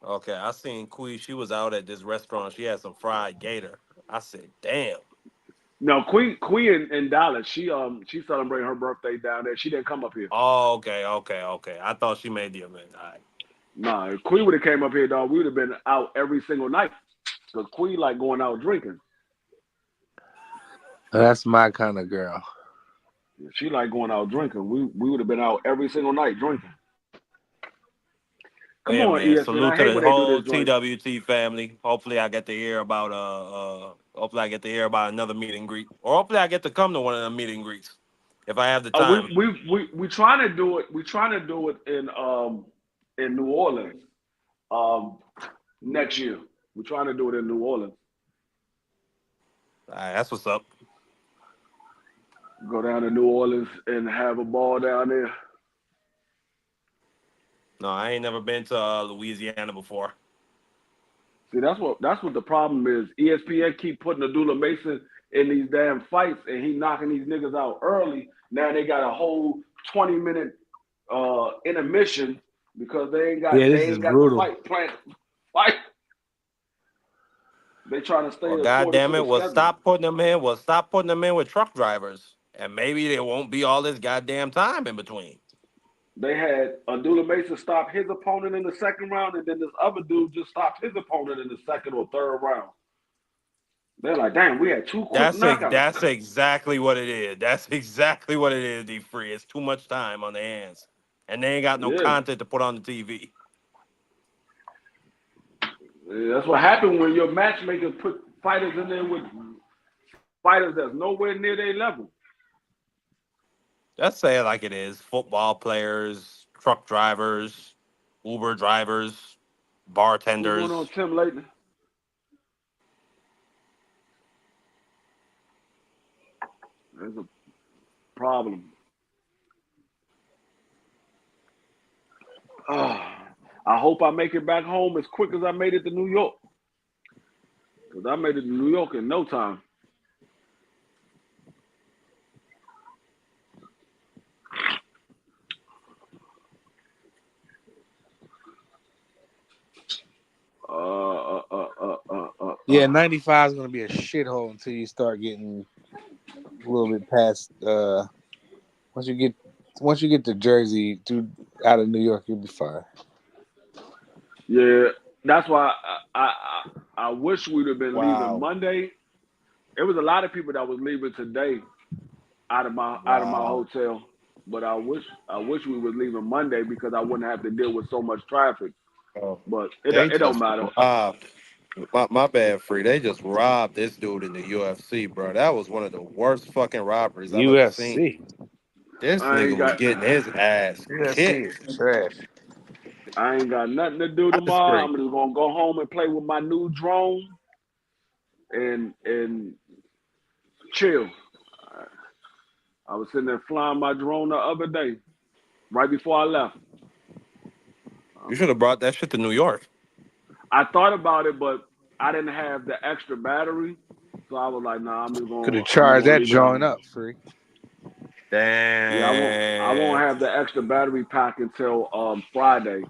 Okay, I seen Quee. She was out at this restaurant. She had some fried gator. I said, damn. No, Queen in Dallas. She celebrated her birthday down there. She didn't come up here. Oh, okay. I thought she made the event. All right. Nah, if Queen would have came up here, dog, we would have been out every single night. Because Queen like going out drinking. That's my kind of girl. She like going out drinking. We would have been out every single night drinking. Come Yeah, on, man. ESPN. Salute I to hate the when they do whole this joint. TWT family. Hopefully, I get to hear about another meet and greet, or hopefully, I get to come to one of the meet and greets if I have the time. We trying to do it. We trying to do it in New Orleans next year. We're trying to do it in New Orleans. All right, that's what's up. Go down to New Orleans and have a ball down there. No, I ain't never been to Louisiana before. See, that's what the problem is. ESPN keep putting Abdullah Mason in these damn fights, and he knocking these niggas out early. Now they got a whole 20-minute intermission because they ain't got the fight planned. Fight. They trying to stay Well, according to goddamn the it, schedule. stop putting them in. Stop putting them in with truck drivers, and maybe there won't be all this goddamn time in between. They had Abdullah Mason stop his opponent in the second round, and then this other dude just stopped his opponent in the second or third round. They're like, damn, we had two quick knockouts. That's exactly what it is. That's exactly what it is, D3. It's too much time on their hands. And they ain't got no content to put on the TV. Yeah, that's what happened when your matchmakers put fighters in there with fighters that's nowhere near their level. Let's say it like it is. Football players, truck drivers, Uber drivers, bartenders. What's going on, Tim Layton? There's a problem. I hope I make it back home as quick as I made it to New York. Because I made it to New York in no time. Yeah, 95 is gonna be a shithole until you start getting a little bit past. Once you get to Jersey, out of New York, you'll be fine. Yeah, that's why I wish we'd have been leaving Wow. Monday. It was a lot of people that was leaving today out of my Wow. hotel, but I wish we was leaving Monday because I wouldn't have to deal with so much traffic. Oh, But they it don't just matter. robbed. My bad, free. They just robbed this dude in the UFC, bro. That was one of the worst fucking robberies I've ever seen. UFC. This I nigga ain't was got getting his ass UFC kicked. is trash. I ain't got nothing to do That's tomorrow. great. I'm just gonna go home and play with my new drone and chill. I was sitting there flying my drone the other day, right before I left. You should have brought that shit to New York. I thought about it, but I didn't have the extra battery, so I was like, "Nah, Could have I'm just charged gonna that leave it at joint home." up, free. Yeah, I won't Damn. have the extra battery pack until Friday.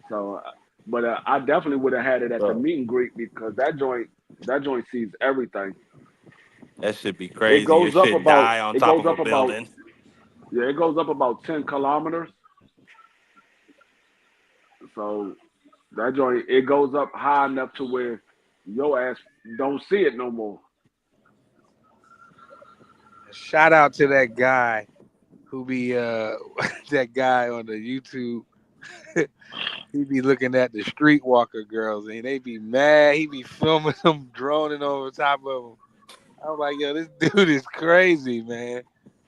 So, but I definitely would have had it at the Bro, meet and greet because that joint sees everything. that should be It crazy. Your goes up shit about die on it top goes of a up about building. yeah, it goes up about 10 kilometers. So that joint it goes up high enough to where your ass don't see it no more. Shout out to that guy who be that guy on the YouTube. He be looking at the streetwalker girls and they be mad. He be filming them droning over top of them. I'm like, yo, this dude is crazy, man.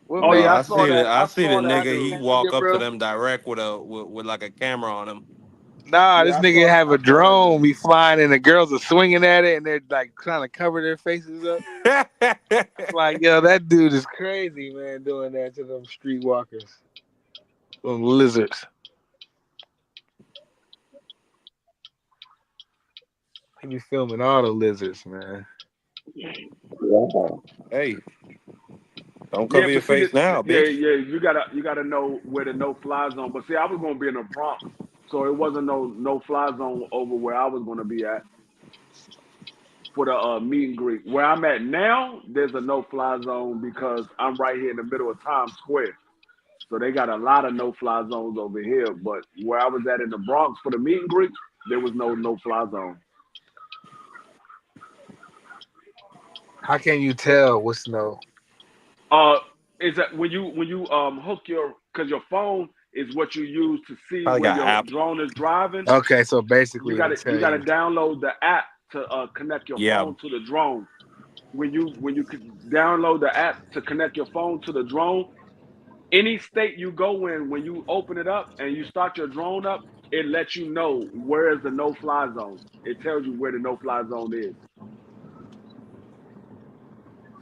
What Oh Bro, made yeah, I I you saw see make the that. I I see the saw that nigga. content He too. walk nigga, up to bro? them direct with like a camera on him. Nah, this Yeah, nigga have I a saw that drone, video. be flying, and the girls are swinging at it, and they're like trying to cover their faces up. I'm like, yo, that dude is crazy, man, doing that to them streetwalkers, them lizards. He be filming all the lizards, man. Hey, don't Yeah, cover your but see, face now, yeah, bitch. yeah, you gotta know where the no fly zone. But see, I was gonna be in the Bronx, so it wasn't no fly zone over where I was gonna be at for the meet and greet. Where I'm at now, there's a no fly zone because I'm right here in the middle of Times Square. So they got a lot of no fly zones over here. But where I was at in the Bronx for the meet and greet, there was no fly zone. How can you tell what's no? Uh, is that when you hook because your phone is what you use to see Probably where got your app. drone is driving. Okay, so basically it'll You tell gotta you. download the app to connect your Yeah. phone to the drone. When you could download the app to connect your phone to the drone, any state you go in, when you open it up and you start your drone up, it lets you know where is the no fly zone. It tells you where the no fly zone is.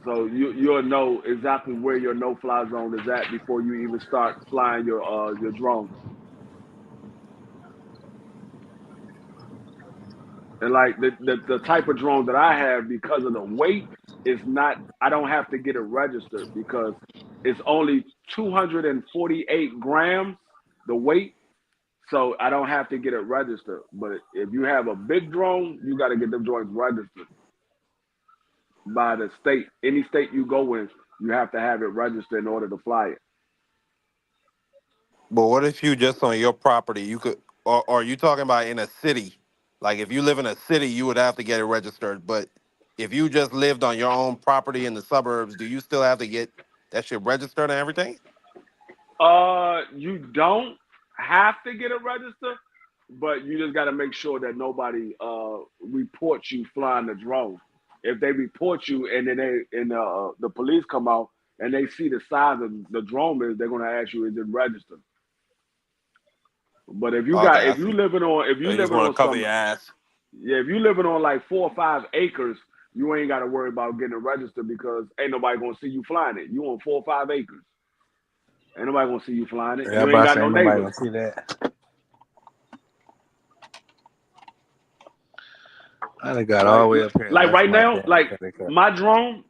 So you'll know exactly where your no fly zone is at before you even start flying your drone. And like the type of drone that I have, because of the weight, is not I don't have to get it registered because it's only 248 grams, the weight. So I don't have to get it registered. But if you have a big drone, you got to get them joints registered by the state. Any state you go in, you have to have it registered in order to fly it. But what if you just on your property? You could, or are you talking about in a city? Like if you live in a city, you would have to get it registered. But if you just lived on your own property in the suburbs, do you still have to get that shit registered and everything? You don't have to get it registered, but you just got to make sure that nobody reports you flying the drone. If they report you and then the police come out and they see the size of the drone is, they're gonna ask you, is it registered? But Okay, I see. if you So you just living want on to cover some your ass. yeah, if you living on like 4 or 5 acres, you ain't got to worry about getting it registered because ain't nobody gonna see you flying it. You on 4 or 5 acres, ain't nobody gonna see you flying it. Yeah, I'm You ain't about to got say no ain't nobody neighbors. gonna see that. I done got all Like the way up here and like left right my now, damn like credit card. my drone,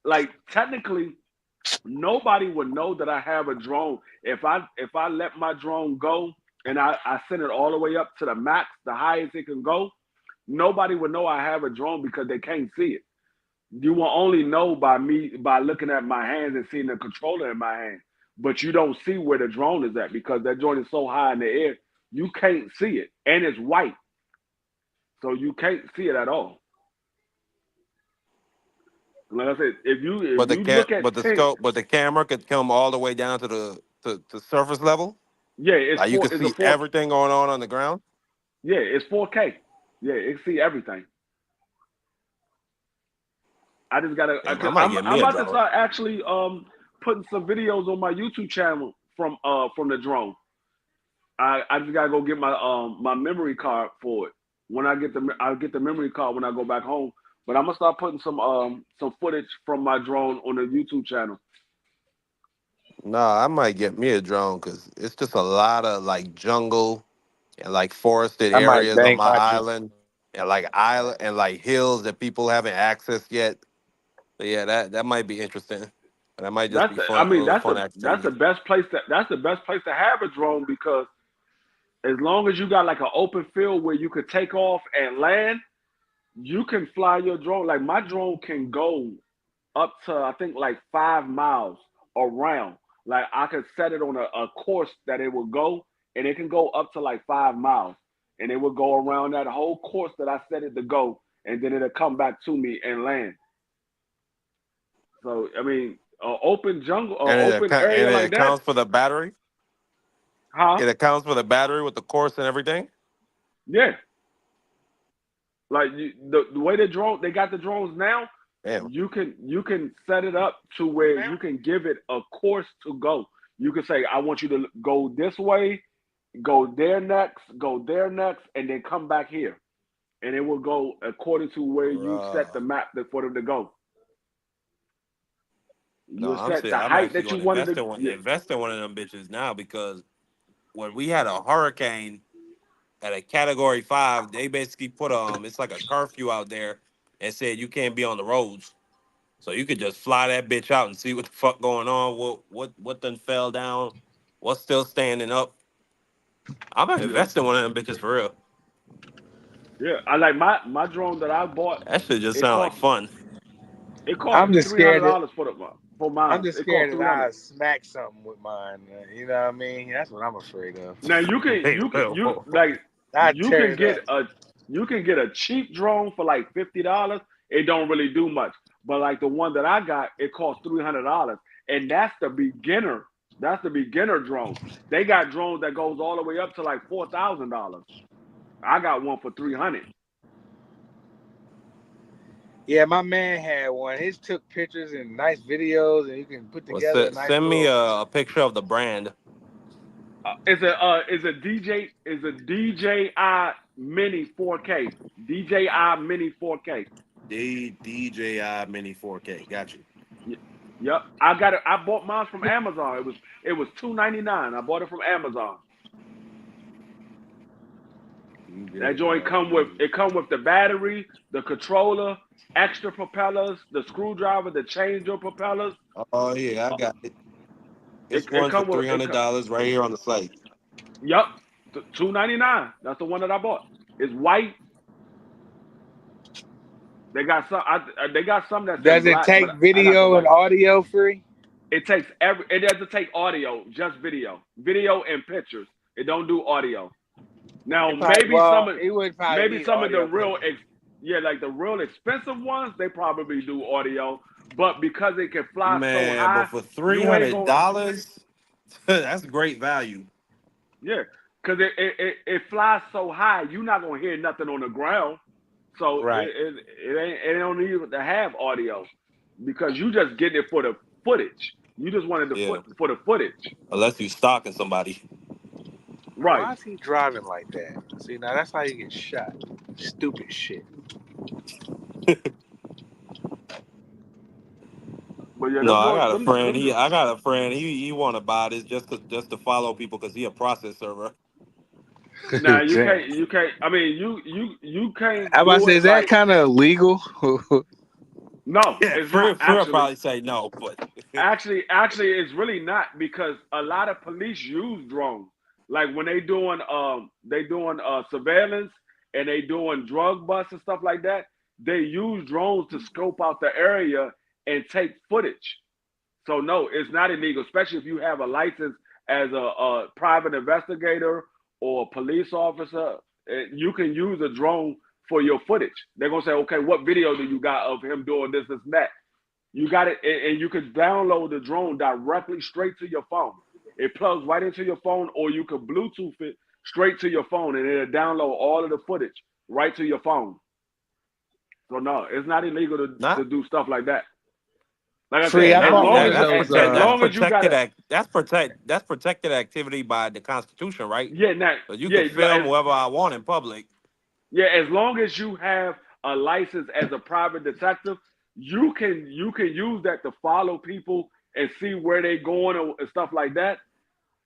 like technically nobody would know that I have a drone if I let my drone go and I send it all the way up to the max, the highest it can go. nobody would know I have a drone because they can't see it. You will only know by looking at my hands and seeing the controller in my hand. But you don't see where the drone is at because that joint is so high in the air, you can't see it. And it's white. So you can't see it at all. Like I said, if you look at but the camera could come all the way down to the surface level. yeah, it's Like you could see everything going on the ground. Yeah, it's 4K. Yeah, it can see everything. I just gotta. Damn, I might get me I'm a about to drone. start actually putting some videos on my YouTube channel from the drone. I just gotta go get my memory card for it. When I'll get the memory card when I go back home. But I'm gonna start putting some footage from my drone on the YouTube channel. Nah, I might get me a drone because it's just a lot of like jungle and like forested I might areas on bank my my drone. island and like island and like hills that people haven't accessed yet. But yeah, that might be interesting. And that might just be I fun, a mean, little fun that's the activity. best place to have a drone because as long as you got like an open field where you could take off and land, you can fly your drone. Like my drone can go up to I think like 5 miles around. Like I could set it on a course that it will go, and it can go up to like 5 miles, and it will go around that whole course that I set it to go, and then it'll come back to me and land. So I mean, open jungle, open area And it like that, accounts for the battery. huh? It accounts for the battery with the course and everything. Yeah. Like the way they got the drones now, Damn. you can set it up to where you can give it a course to go. You can say, I want you to go this way, go there next, and then come back here, and it will go according to where you set the map for them to go. No, You I'm set saying the I'm height actually that you going to wanted to. Yeah, invest in one of them bitches now because when we had a hurricane at a Category 5, they basically put it's like a curfew out there and said you can't be on the roads. So you could just fly that bitch out and see what the fuck going on. What done fell down? What's still standing up? I'm yeah, investing in one of them bitches for real. yeah. I like my drone that I bought. That shit just It sound like cost fun. it cost I'm me just three hundred scared that dollars for I'm mine. just It cost scared that 300. I smack something with mine. You know what I mean? That's what I'm afraid of. Now Hey, whoa. I you tear can it get up. a cheap drone for like $50. It don't really do much, but like the one that I got, it costs $300, and that's the beginner. That's the beginner drone. They got drones that goes all the way up to like $4,000. I got one for 300. Yeah, my man had one. His took pictures and nice videos, and you can put Well, together a nice send me little. a picture of the brand. Is a DJI Mini 4K. DJI Mini 4K. DJI Mini 4K. Got you. Yep, I got it. I bought mine from Amazon. It was $2.99. I bought it from Amazon. That joint come with the battery, the controller, extra propellers, the screwdriver, the change your propellers. Oh yeah, I Uh, got it. It, It's it one for come with three hundred dollars right here on the site. yep, $2.99. That's the one that I bought. It's white. They got some that's in Does it black, take but I got the video and white. audio free? It doesn't take audio, just video and pictures. It don't do audio. Now Well, it would probably maybe need some of the audio real because yeah, like the real expensive ones, they probably do audio, but because it can fly so Man, but high, for three you ain't hundred going dollars, that's great value. yeah, because it flies so high, you're not gonna hear nothing on the ground. So right. it don't need to have audio because you just getting it for the footage. You just wanted the Yeah, for the footage, unless you stalking somebody. right? Why is he driving like that? See, now that's how you get shot. Stupid shit. But yeah, No, I got a friend. He want to buy this just to follow people because he a process server. now Damn. you can't. I mean, you can't I about to do say, it is that like kind of illegal? no, Yeah, it's not Freer actually. probably say no, but Actually, it's really not because a lot of police use drones. Like when they doing surveillance and they doing drug busts and stuff like that, they use drones to scope out the area and take footage. So no, it's not illegal, especially if you have a license as a private investigator or a police officer. You can use a drone for your footage. They're gonna say, okay, what video do you got of him doing this and that? You got it, and you can download the drone directly straight to your phone. It plugs right into your phone, or you can Bluetooth it straight to your phone, and it'll download all of the footage right to your phone. So no, it's not illegal to do stuff like that. Like I Free, said, I as bought long one as, of those. as long as you got it. That's protected activity by the Constitution, right? Yeah, now, So you yeah, can film whoever I want in public. yeah. As long as you have a license as a private detective, you can use that to follow people and see where they going and stuff like that.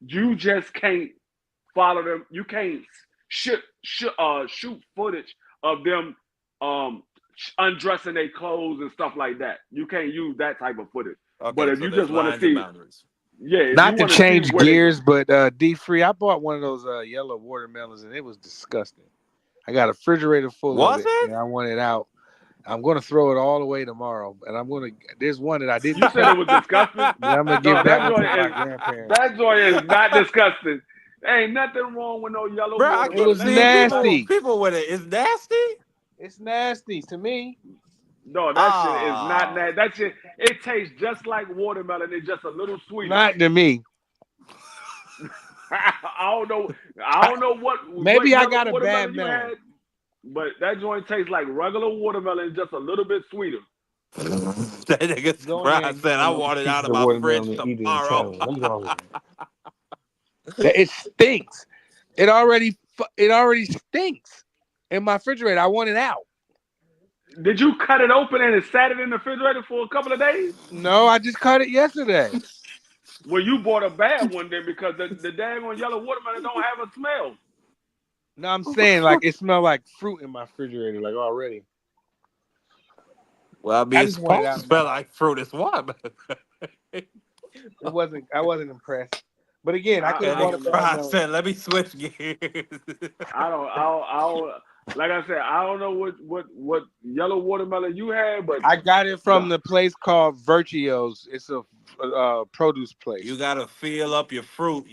You just can't follow them. You can't shoot footage of them undressing their clothes and stuff like that. You can't use that type of footage. Okay, But if so you there's just want to lines and see, boundaries. yeah, if Not you to want to see change where gears, but D Free, I bought one of those yellow watermelons and it was disgusting. I got a refrigerator full of Was it it? and I want it out. I'm going to throw it all away tomorrow, and there's one that I didn't. You said it was disgusting. Yeah, I'm gonna No, give that one to my grandparents. that joint is not disgusting. Ain't nothing wrong with no yellow Bro, watermelon. It was That's nasty. People with it. It's nasty. It's nasty to me. No, that shit is not nasty. That shit, it tastes just like watermelon. It's just a little sweeter. Not to me. I don't know what. Maybe what I got a bad you melon. had, but that joint tastes like regular watermelon, just a little bit sweeter. That nigga surprised said I want it out of my fridge tomorrow. It stinks. It already stinks in my refrigerator. I want it out. Did you cut it open and it sat it in the refrigerator for a couple of days? No, I just cut it yesterday. Well, you bought a bad one then, because the daggone yellow watermelon don't have a smell. No, I'm saying like it smelled like fruit in my refrigerator, like already. Well, I mean, it's supposed to smell like fruit. It's what? I wasn't impressed. But again, I could have bought a bad melon. Said, let me switch gears. I don't. Like I said, I don't know what yellow watermelon you had, but I got it from the place called Virtuo's. It's a produce place. You gotta feel up your fruit.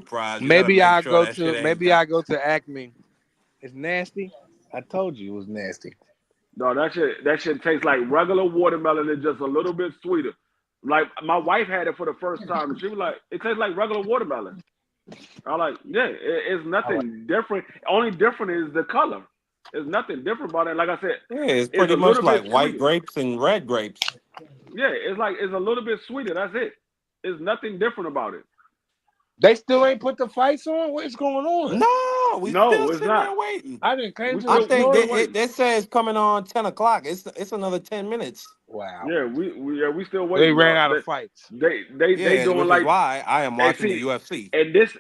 Prize. Maybe I go to Acme. It's nasty. I told you it was nasty. No, that shit tastes like regular watermelon. It's just a little bit sweeter. Like my wife had it for the first time, and she was like, "It tastes like regular watermelon." I'm like, "Yeah, it's nothing different. Only different is the color. There's nothing different about it." Like I said, yeah, it's pretty much like white grapes and red grapes. Yeah, it's a little bit sweeter. That's it. There's nothing different about it. They still ain't put the fights on? What's going on? No, we still sitting there waiting. I didn't claim to. I think they say it's coming on 10 o'clock. It's another 10 minutes. Wow. Yeah, we still waiting. They ran out of fights. They doing which like is why I am watching the UFC. And this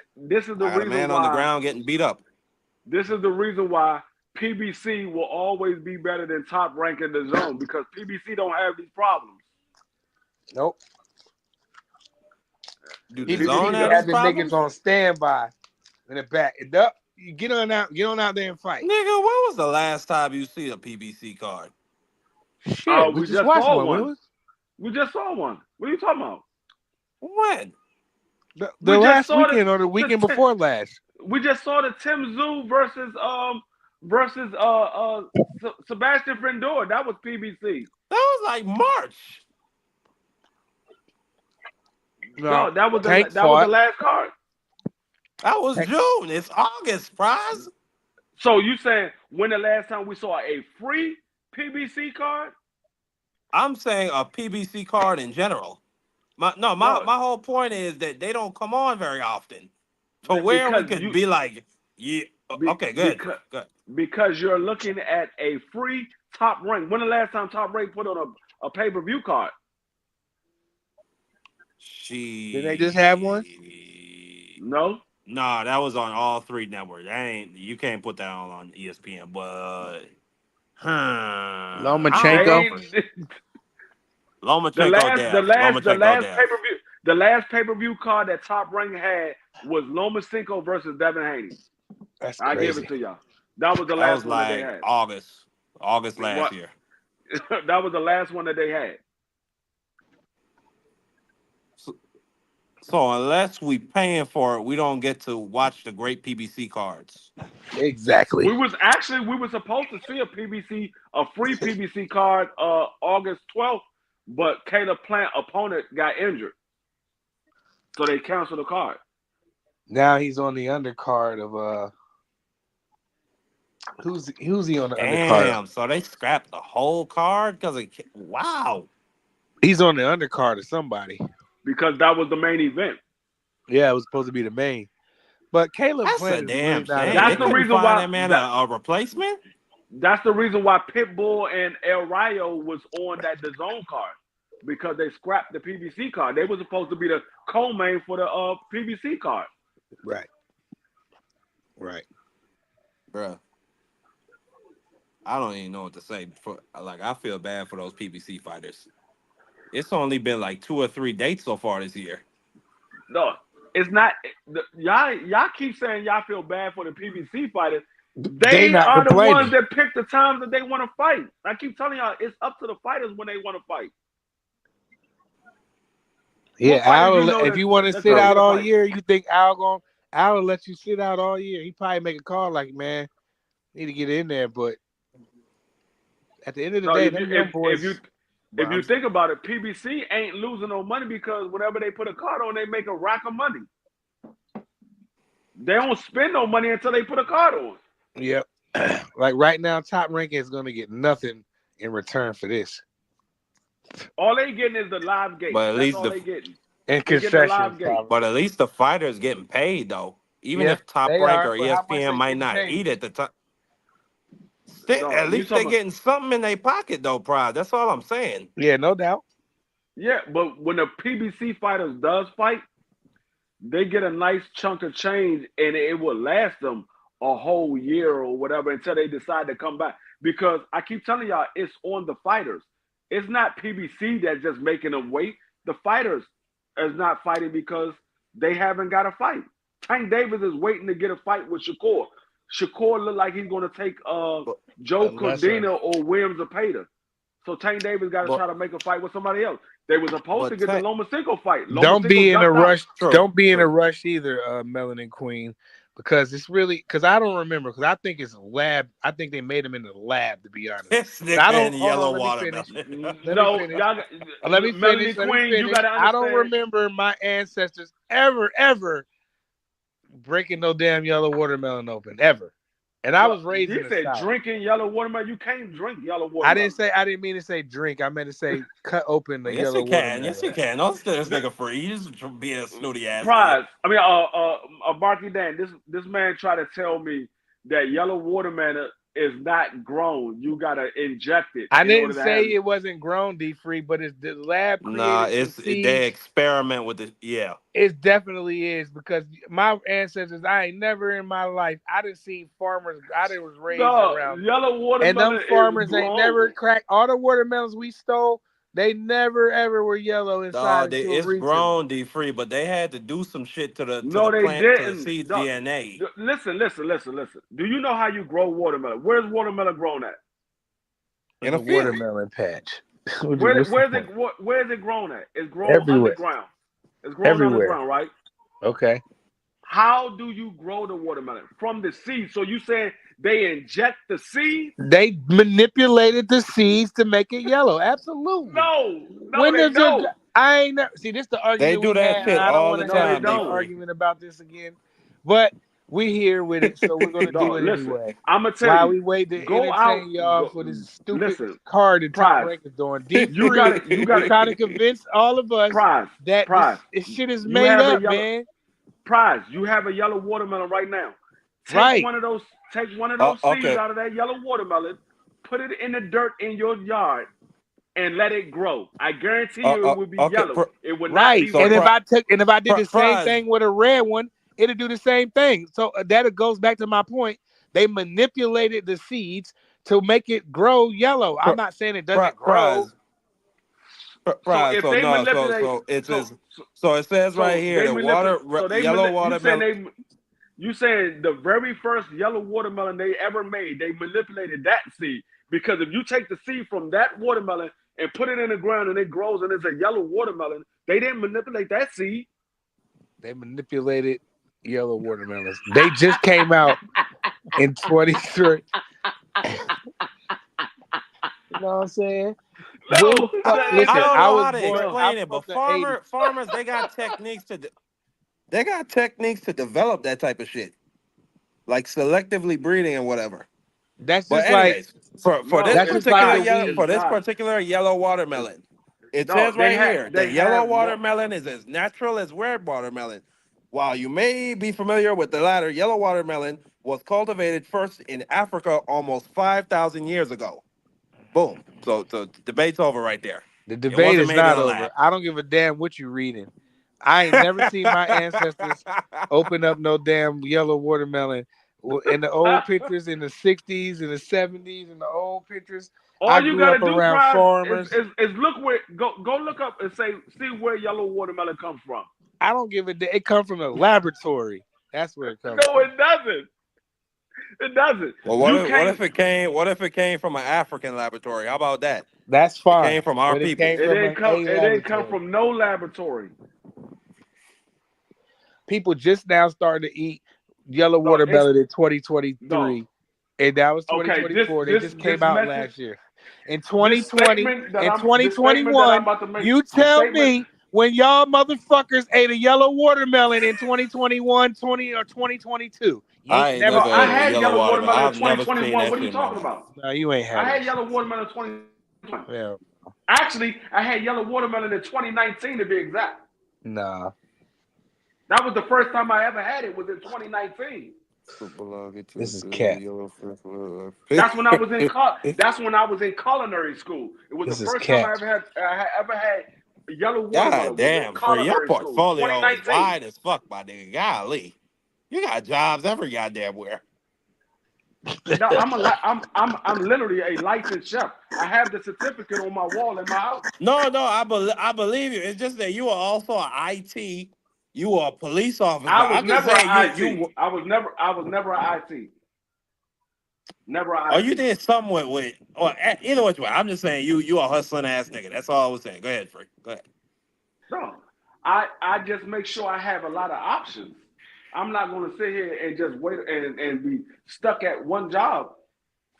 is the I got reason a man why on the ground getting beat up. This is the reason why PBC will always be better than Top Rank in the Zone, because PBC don't have these problems. Nope. Dude, the Zone had the niggas on standby in the back. You get on out there and fight. Nigga, when was the last time you see a PBC card? Shit, we just watched one. We just saw one. What are you talking about? When? The last weekend or the weekend before last. We just saw the Tim Zoo versus Sebastian Friendor. That was PBC. That was like March. No, that was the last card. That was June. It's August, Prize. So you saying when the last time we saw a free PBC card? I'm saying a PBC card in general. My whole point is that they don't come on very often. So where we could be like, yeah, okay, good. Because you're looking at a free Top Rank. When the last time Top Rank put on a pay-per-view card? Did they just have one? No. No, that was on all three networks. You can't put that on ESPN, but Lomachenko. The last pay-per-view card that Top Rank had was Lomachenko versus Devin Haney. That's I crazy. give it to y'all. That was the That last was one that they like had. August last What? year. That was the last one that they had. So unless we paying for it, we don't get to watch the great PBC cards. Exactly. We were supposed to see a free PBC card August 12th, but Caleb Plant opponent got injured. So they canceled the card. Now he's on the undercard of who's he on the undercard? Damn, so they scrapped the whole card because of wow. He's on the undercard of somebody. Because that was the main event. Yeah, it was supposed to be the main. But Caleb That's Plant a is really damn not shame. That's They the couldn't reason find why that man a replacement. That's the reason why Pitbull and El Rayo was on that DAZN card, because they scrapped the PBC card. They were supposed to be the co-main for the PBC card. Right. Bruh. I don't even know what to say. I feel bad for those PBC fighters. It's only been like 2 or 3 dates so far this year. No, it's not. Y'all keep saying y'all feel bad for the PBC fighters. They are the ones that pick the times that they want to fight. I keep telling y'all, it's up to the fighters when they want to fight. Yeah, Al, if you want to sit out all year, you think Al will let you sit out all year? He probably make a call like, man, need to get in there. But at the end of the day, if you think about it, PBC ain't losing no money because whenever they put a card on, they make a rack of money. They don't spend no money until they put a card on. Yep. Like right now, Top Ranking is going to get nothing in return for this. All they getting is the live gate. But at least they getting. And concessions. But at least the fighters getting paid though. Even if Top Rank or ESPN might not eat at the time. At least they're getting something in their pocket though, Pride. That's all I'm saying. Yeah, no doubt. Yeah, but when the PBC fighters does fight, they get a nice chunk of change and it will last them a whole year or whatever until they decide to come back. Because I keep telling y'all, it's on the fighters. It's not PBC that's just making them wait. The fighters is not fighting because they haven't got a fight. Tank Davis is waiting to get a fight with Shakur. Shakur look like he's going to take Joe Cordina or Williams Zepeda. So Tank Davis got to try to make a fight with somebody else. They were supposed to get the Lomachenko fight. Don't be in a rush. Don't be in a rush either, Melanin Queen, because it's really I don't remember because I think it's lab. I think they made him in the lab to be honest. I don't yellow water. Let me finish. Queen, you gotta understand. I don't remember my ancestors ever breaking no damn yellow watermelon open ever. And I was raised in the said South. Drinking yellow watermelon. You can't drink yellow watermelon. I didn't mean to say drink. I meant to say cut open the yellow watermelon. Yes, you can. Don't set this nigga free. You just being a snooty ass. Prize. I mean, Barky Dan, this man tried to tell me that yellow watermelon is not grown. You gotta inject it. I didn't say it wasn't grown, D-Free, but it's the lab. Nah, they experiment with it. Yeah, it definitely is because my ancestors. I ain't never in my life. I didn't see farmers. I was raised around yellow watermelon, and them farmers ain't never cracked. All the watermelons we stole, they never ever were yellow inside. It's grown, D-Free, but they had to do some shit to the they plant, didn't. to the seed DNA. Listen. Do you know how you grow watermelon? Where's watermelon grown at? In a watermelon patch. Where's it grown at? It's grown everywhere. Underground. It's grown underground, right? Okay. How do you grow the watermelon? From the seed. So you saying they inject the seed? They manipulated the seeds to make it yellow. Absolutely. No, they don't. I ain't never see this. The argument they do that shit all the time. They argument about this again, but we here with it, so we're gonna do it anyway. I'm gonna tell while we wait to entertain y'all for this stupid card that Top Rank is doing. You gotta try to convince all of us that this shit is made up, man. Prize, you have a yellow watermelon right now. Take one of those seeds out of that yellow watermelon, put it in the dirt in your yard, and let it grow. I guarantee you it will be yellow. It would not be and if I did the same thing with a red one, it'll do the same thing. So that goes back to my point. They manipulated the seeds to make it grow yellow. I'm not saying it doesn't grow. So it says right here the yellow watermelon. You saying the very first yellow watermelon they ever made, they manipulated that seed. Because if you take the seed from that watermelon and put it in the ground and it grows and it's a yellow watermelon, they didn't manipulate that seed. They manipulated yellow watermelons. They just came out in 23. You know what I'm saying? No, Listen, I don't know I was how to born. explain I'm it, but from the 80s. farmers they got techniques to develop that type of shit, like selectively breeding and whatever. That's But just like anyways, for no, that's it's just like not. the weed. It's this not. particular yellow watermelon, it No, says right here they the yellow have no. watermelon is as natural as red watermelon. While you may be familiar with the latter, yellow watermelon was cultivated first in Africa almost 5,000 years ago. Boom. So debate's over right there. The It debate wasn't is made in not a over. lab. I don't give a damn what you reading. I ain't never seen my ancestors open up no damn yellow watermelon. In the old pictures in the 60s and the 70s and the old pictures, I All you grew gotta up do, around Prize, farmers. is look where go look up and see where yellow watermelon comes from. I don't give a damn. It comes from a laboratory. That's where it comes No, from. it doesn't. It doesn't. Well, You what can't. if it came? What if it came from an African laboratory? How about that? That's It fine. came from our But it people. came from an A It didn't come laboratory. from no laboratory. People just now starting to eat yellow No, it's watermelon in no. 2023. And that was Okay, 2024. They just came this out message, last year. In this 2020 statement that and I'm 2021, about to make, you the tell statement. me when y'all motherfuckers ate a yellow watermelon in 2021, 20 or 2022. You I ain't ain't never No, never I seen ate a it. had yellow yellow watermelon. watermelon in I've never seen 2021. that What are shit you in my talking life. about? No, you ain't had I that had shit. yellow watermelon in 2020. Yeah, Actually, I had yellow watermelon in 2019 to be exact. nah. That was the first time I ever had it. Was in 2019. This is cat. That's when I was in That's when I was in culinary school. It was the This is first time cat. I ever had yellow God watermelon. Was in damn, free. Your culinary school, portfolio is 2019. wide as fuck, my nigga. Golly, you got jobs every goddamn where. No, I'm literally a licensed chef. I have the certificate on my wall in my house. No, I believe you. It's just that you are also an IT. You are a police officer. I was I'm just never saying an IT. I was never an IT. Never or an you IT. did somewhat with, or either which way. I'm just saying you a hustling ass nigga. That's all I was saying. Go ahead, Free. Go ahead. No, I just make sure I have a lot of options. I'm not going to sit here and just wait and be stuck at one job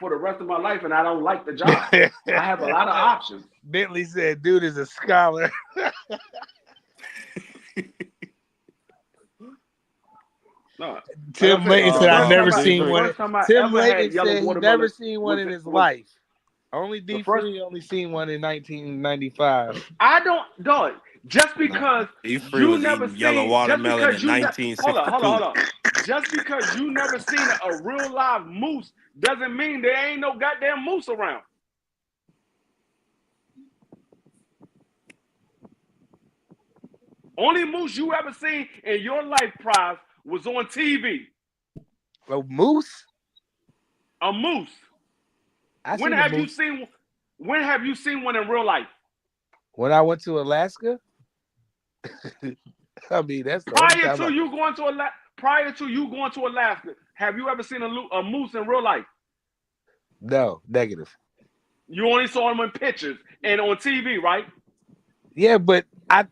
for the rest of my life and I don't like the job. I have a lot of options. Bentley said, dude is a scholar. No, like Tim I said, Layton the said, I've first never time seen one. I Tim ever Layton had yellow said he never watermelon seen one in his was life. Only the first. D3 only seen one in 1995. I don't dog. Just Nah, because E3 you was never eating yellow seen, just watermelon because in you hold 1962. on. Just because you never seen a real live moose doesn't mean there ain't no goddamn moose around. Only moose you ever seen in your life, Prize, was on TV. A moose? A moose. I When seen a have you moose. seen? When have you seen one in real life? When I went to Alaska, I mean, that's the only Prior time to you going to Alaska, have you ever seen a moose in real life? No, negative. You only saw them in pictures and on TV, right? Yeah, but I've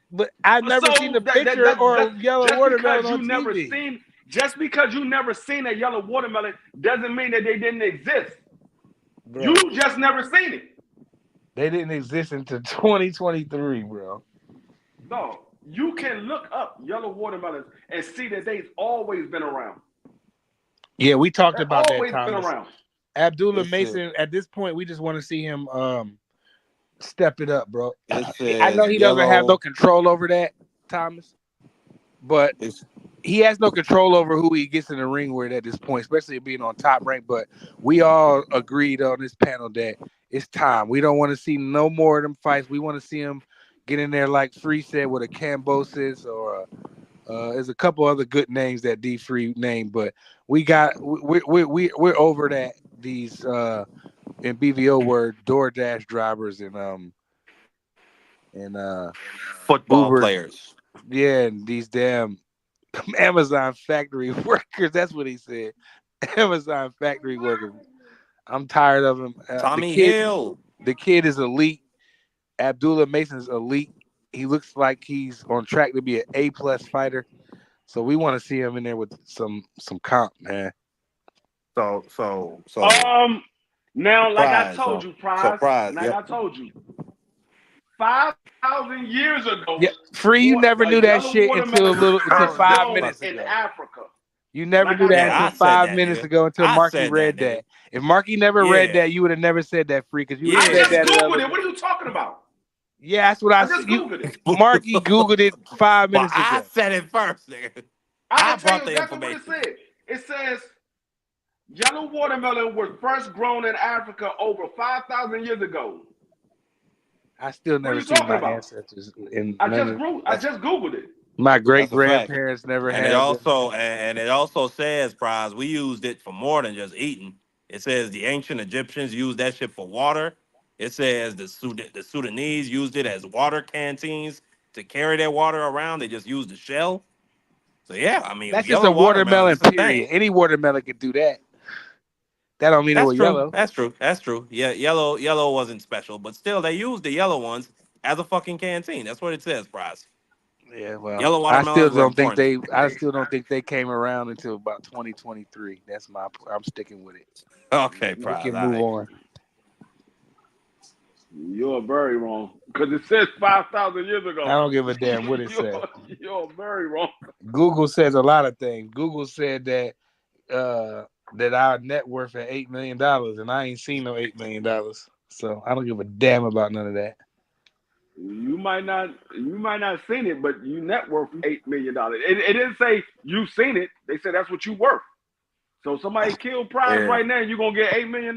never So seen the picture or yellow watermelon on TV. just because you never seen a yellow watermelon doesn't mean that they didn't exist. Bro, You just never seen it. they didn't exist until 2023, bro. No, you can look up yellow watermelons and see that they've always been around. Yeah, we talked They've about that, always been Thomas. around. Abdullah Mason, at this point, we just want to see him step it up, bro. It I know says he doesn't have no yellow. control over that, Thomas, but he has no control over who he gets in the ring with at this point, especially being on Top Rank. But we all agreed on this panel that it's time. We don't want to see no more of them fights. We want to see him get in there like Free said with a Cambosis or there's a couple other good names that D Free named, but we're over that. These in BVO word DoorDash drivers and Football Uber, players. yeah, and these damn Amazon factory workers. That's what he said. Amazon factory workers. I'm tired of him. Tommy Hill. The kid is elite. Abdullah Mason is elite. He looks like he's on track to be an A+ fighter. So we want to see him in there with some comp, man. So. Now, like I Prize, told so- you, Prize. so Prize, like yep. I told you, 5,000 years ago. Yeah, Free, you never knew that yellow shit until watermelon until was 5 grown minutes in ago. Africa. You never Like knew I that told until I you. said 5 that, minutes nigga. ago until I Marky said read that, that. nigga. If Marky never read Yeah. that, you would have never said that, Free, because you would I have Yeah. just said that. Googled it. What are you talking about? Yeah, that's what I just said. Googled it. Marky Googled it 5 But minutes I ago. said it first, nigga. I I can tell brought you the exactly what it information. said. It says yellow watermelon was first grown in Africa over 5,000 years ago. I still What are never you seen talking my about? ancestors in I none of. just Googled it. My great That's a fact. grandparents never And it had them. also says, Prize, we used it for more than just eating. It says the ancient Egyptians used that shit for water. It says the Sudanese used it as water canteens to carry their water around. They just used the shell. So yeah, I mean, That's just a yellow watermelon watermelon, is a period. thing. Any watermelon can do that. That don't mean it That's was true. yellow. That's true. That's true. Yeah, yellow wasn't special, but still they used the yellow ones as a fucking canteen. That's what it says, Prize. Yeah, well, Yellow I still watermelons were don't think important. they came around until about 2023. I'm sticking with it. Okay, We Prize. can All move right. on. You're very wrong. Because it says 5,000 years ago. I don't give a damn what it says. You're very wrong. Google says a lot of things. Google said that our net worth at $8 million, and I ain't seen no $8 million. So I don't give a damn about none of that. You might not seen it, but you net worth $8 million. It didn't say you seen it. They said that's what you worth. So somebody killed Prize Yeah. right now, you're gonna get $8 million.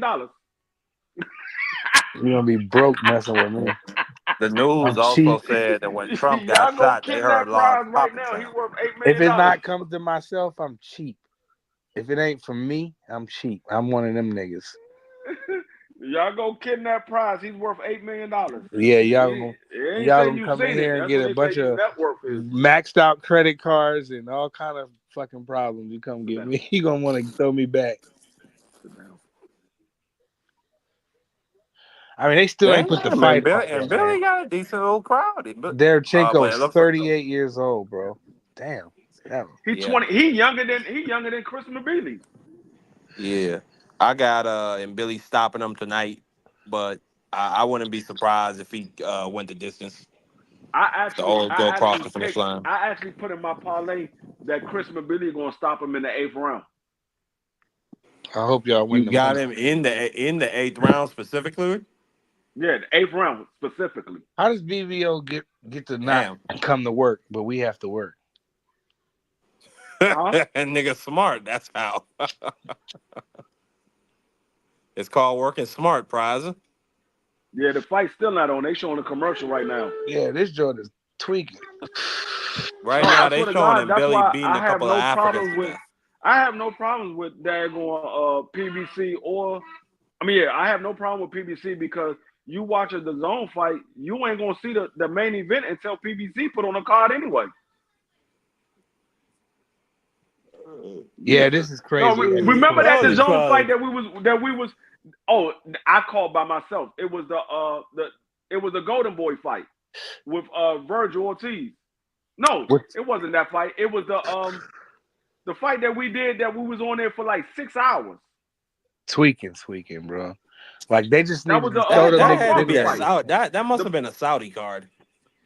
You're gonna be broke messing with me. The news I'm also cheap. said that when Trump got Y'all go shot, they kidnap heard loud Prize right popping now. He sound. worth $8 If million. it not comes to myself, I'm cheap. If it ain't from me, I'm cheap. I'm one of them niggas. Y'all go kidnap Prize. He's worth $8 million. Yeah, y'all It ain't say you come in seen it. here and That's get what a they bunch say your of net worth is. maxed out credit cards and all kind of fucking problems. You come get me. You gonna want to throw me back. I mean, they still ain't put the fight on yet, Billy man. got a decent old crowd. Derevyachenko's 38 years old, bro. Damn. He 20. He younger than Chris McBealy. Yeah, I got and Billy stopping him tonight, but I wouldn't be surprised if he went the distance. I Go across the finish picked. line. I actually put in my parlay that Chris McBealy gonna stop him in the 8th round. I hope y'all win. You got him in the 8th round specifically. Yeah, the 8th round specifically. How does BVO get to not come to work, but we have to work? And nigga smart. That's how. It's called working smart, Prize. Yeah, the fight's still not on. They showing a commercial right now. Yeah, this joint is tweaking. Right now they showing him that's Billy why beating a couple of Africans to death. I have no problems with daggone PBC or I have no problem with PBC because you watch the zone fight, you ain't gonna see the main event until PBC put on a card anyway. Yeah, this is crazy. No, remember that the zone fight that we was I called by myself. It was the Golden Boy fight with Virgil Ortiz. No, it wasn't that fight. It was the fight that we did that we was on there for like 6 hours. Tweaking, bro. Like they just need to that must have been a Saudi card.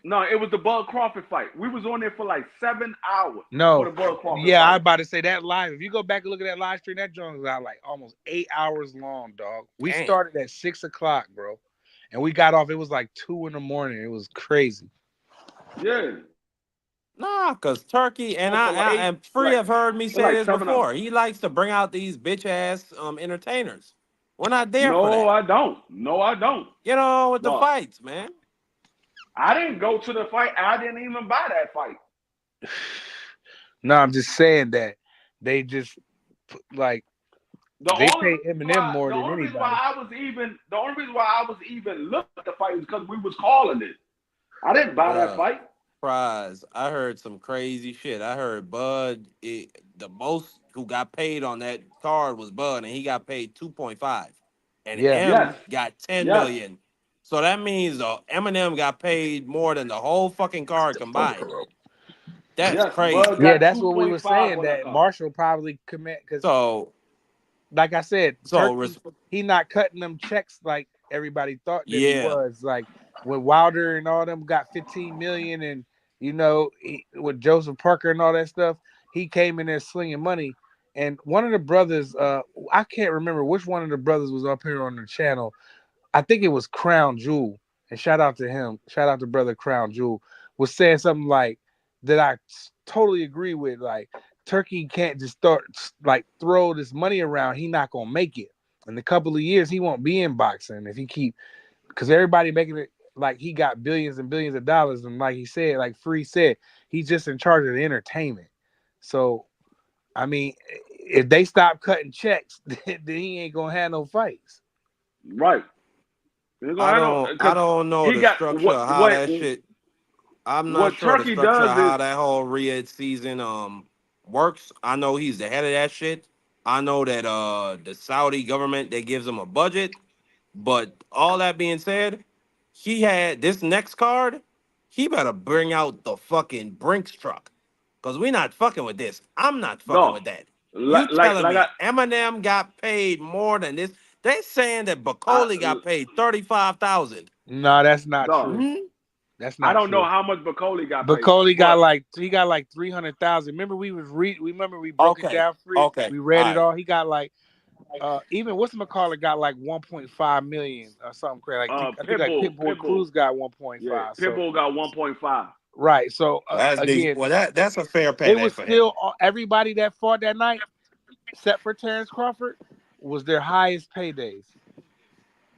No, it was the Bud Crawford fight. We was on there for like 7 hours. No, for the Bud Crawford yeah, fight. I'm about to say that live. If you go back and look at that live stream, that joint was out like almost 8 hours long, dog. We started at 6 o'clock, bro, and we got off. It was like 2 in the morning. It was crazy. Yeah. Nah, because Turkey and Free have heard me say this before. Hours. He likes to bring out these bitch ass entertainers. We're not there for that. No, I don't. Get on with the fights, man. I didn't go to the fight. I didn't even buy that fight. No, I'm just saying that they just like they pay Eminem more than anybody. The only reason why I was even looking at the fight is because we was calling it. I didn't buy that fight. Prize. I heard some crazy shit. I heard the most who got paid on that card was Bud, and he got paid 2.5, and Yeah. Yes. M got 10 Yes. million. So that means Eminem got paid more than the whole fucking card combined. That's Yes. Bud crazy. Yeah, got that's what we were 2.5 saying, on that that card. Marshall probably commit because, So like I said, so Turkey, he not cutting them checks like everybody thought that he yeah. was. Like when Wilder and all them got 15 million, and with Joseph Parker and all that stuff, he came in there slinging money. And one of the brothers, I can't remember which one of the brothers was up here on the channel. I think it was Crown Jewel, and shout out to him. Shout out to brother Crown Jewel, was saying something like that I totally agree with. Like Turkey can't just start like throw this money around. He not gonna make it. In a couple of years, he won't be in boxing if he keep, because everybody making it like he got billions and billions of dollars, and like he said, like Free said, he's just in charge of the entertainment. So I mean, if they stop cutting checks, then he ain't gonna have no fights. Right. I Because don't know he the got structure of how that what shit. I'm not what sure the Turkey structure does of is how that whole Riyadh season works. I know he's the head of that shit. I know that the Saudi government, they gives him a budget. But all that being said, he had this next card. He better bring out the fucking Brinks truck, cause we not fucking with this. I'm not fucking no, with that. You telling like I me Eminem got paid more than this? They saying that I Bacoli got paid 35,000. No, that's not no, true. Hmm? That's I not don't know true. how much Bacoli got paid, Bacoli got but like 300,000. Remember we remember we broke it Okay, down free. okay, We all read it right. all. He got like even what's McCullough got like 1.5 million or something crazy. I think like Pitbull and Pitbull, Cruz got yeah, 1.5. So Pitbull got 1.5. right. So That's again, that's a fair it payday was for him. still everybody that fought that night, except for Terrence Crawford, was their highest paydays.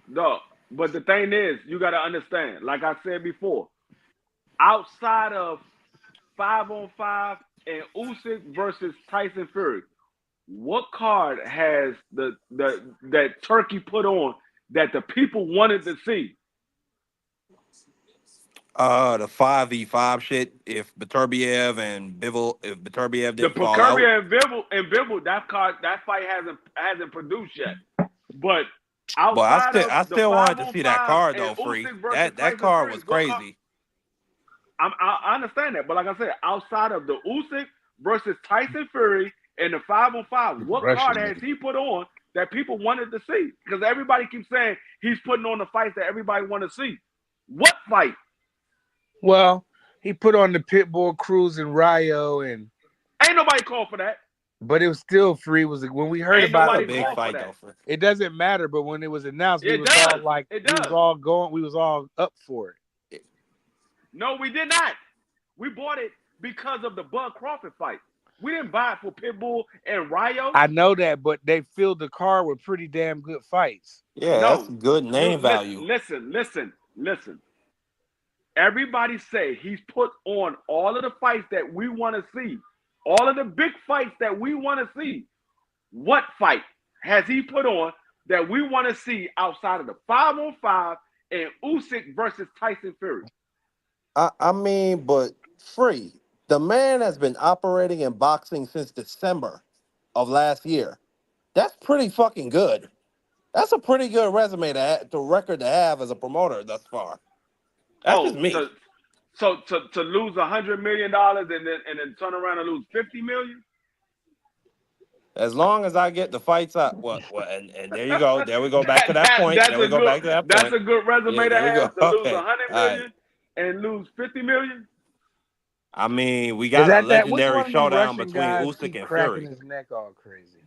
No, but the thing is, you got to understand. Like I said before, outside of 5-on-5 and Usyk versus Tyson Fury, what card has that Turkey put on that the people wanted to see? The 5v5 shit. If Beterbiev The didn't fall out, Procuria and Bibble, that fight hasn't produced yet. But but outside of I the still five wanted to on see that five card and though. Free Usyk versus that Tyson card Fury, was what card? crazy. I understand that, but like I said, outside of the Usyk versus Tyson Fury and the 5-on-5, what card Russian has nigga. he put on that people wanted to see? Because everybody keeps saying he's putting on the fights that everybody want to see. What fight? Well, he put on the Pitbull Cruz and Rayo, Ain't nobody called for that. but it was still free. Was when we heard Ain't about That's a nobody it, big called for fight that. though. Free. it doesn't matter. But when it was announced, we It was all does. like, It we was does. all going, we was all up for it. No, we did not. We bought it because of the Bud Crawford fight. We didn't buy it for Pitbull and Rayo. I know that, but they filled the car with pretty damn good fights. Yeah, that's No, good name value. listen. Everybody say he's put on all of the fights that we want to see, all of the big fights that we want to see. What fight has he put on that we want to see outside of the 5-on-5 and Usyk versus Tyson Fury? I mean, but Free, the man has been operating in boxing since December of last year. That's pretty fucking good. That's a pretty good resume to record to have as a promoter thus far. That's just Oh, me. to lose $100 million and then turn around and lose 50 million? As long as I get the fights up, and there you go. There we go back to that point. There we go back to that That's point. a good Yeah, resume to there we go. have, to lose Okay, 100 all right. million and lose 50 million. I mean, we Is got a that which legendary one of them showdown Russian between guys Usyk keep and cracking Fury. his neck all crazy?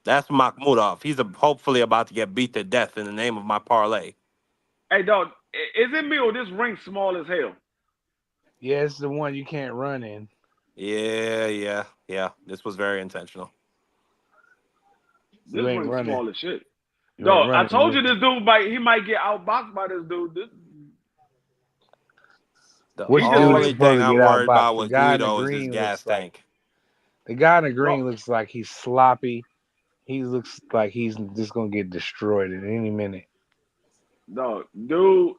That's Makhmudov. He's hopefully about to get beat to death in the name of my parlay. Hey, dog, is it me or this ring small as hell? Yeah, it's the one you can't run in. Yeah. This was very intentional. This You ain't ring running. small as shit. You ain't Dog, I running. told you this dude he might get outboxed by this dude. The Which He just dude is only like supposed thing to I'm get worried outboxed? about The with guy in the Guido is his green gas looks like tank. no, he's sloppy. He looks like he's just gonna get destroyed at any minute. No,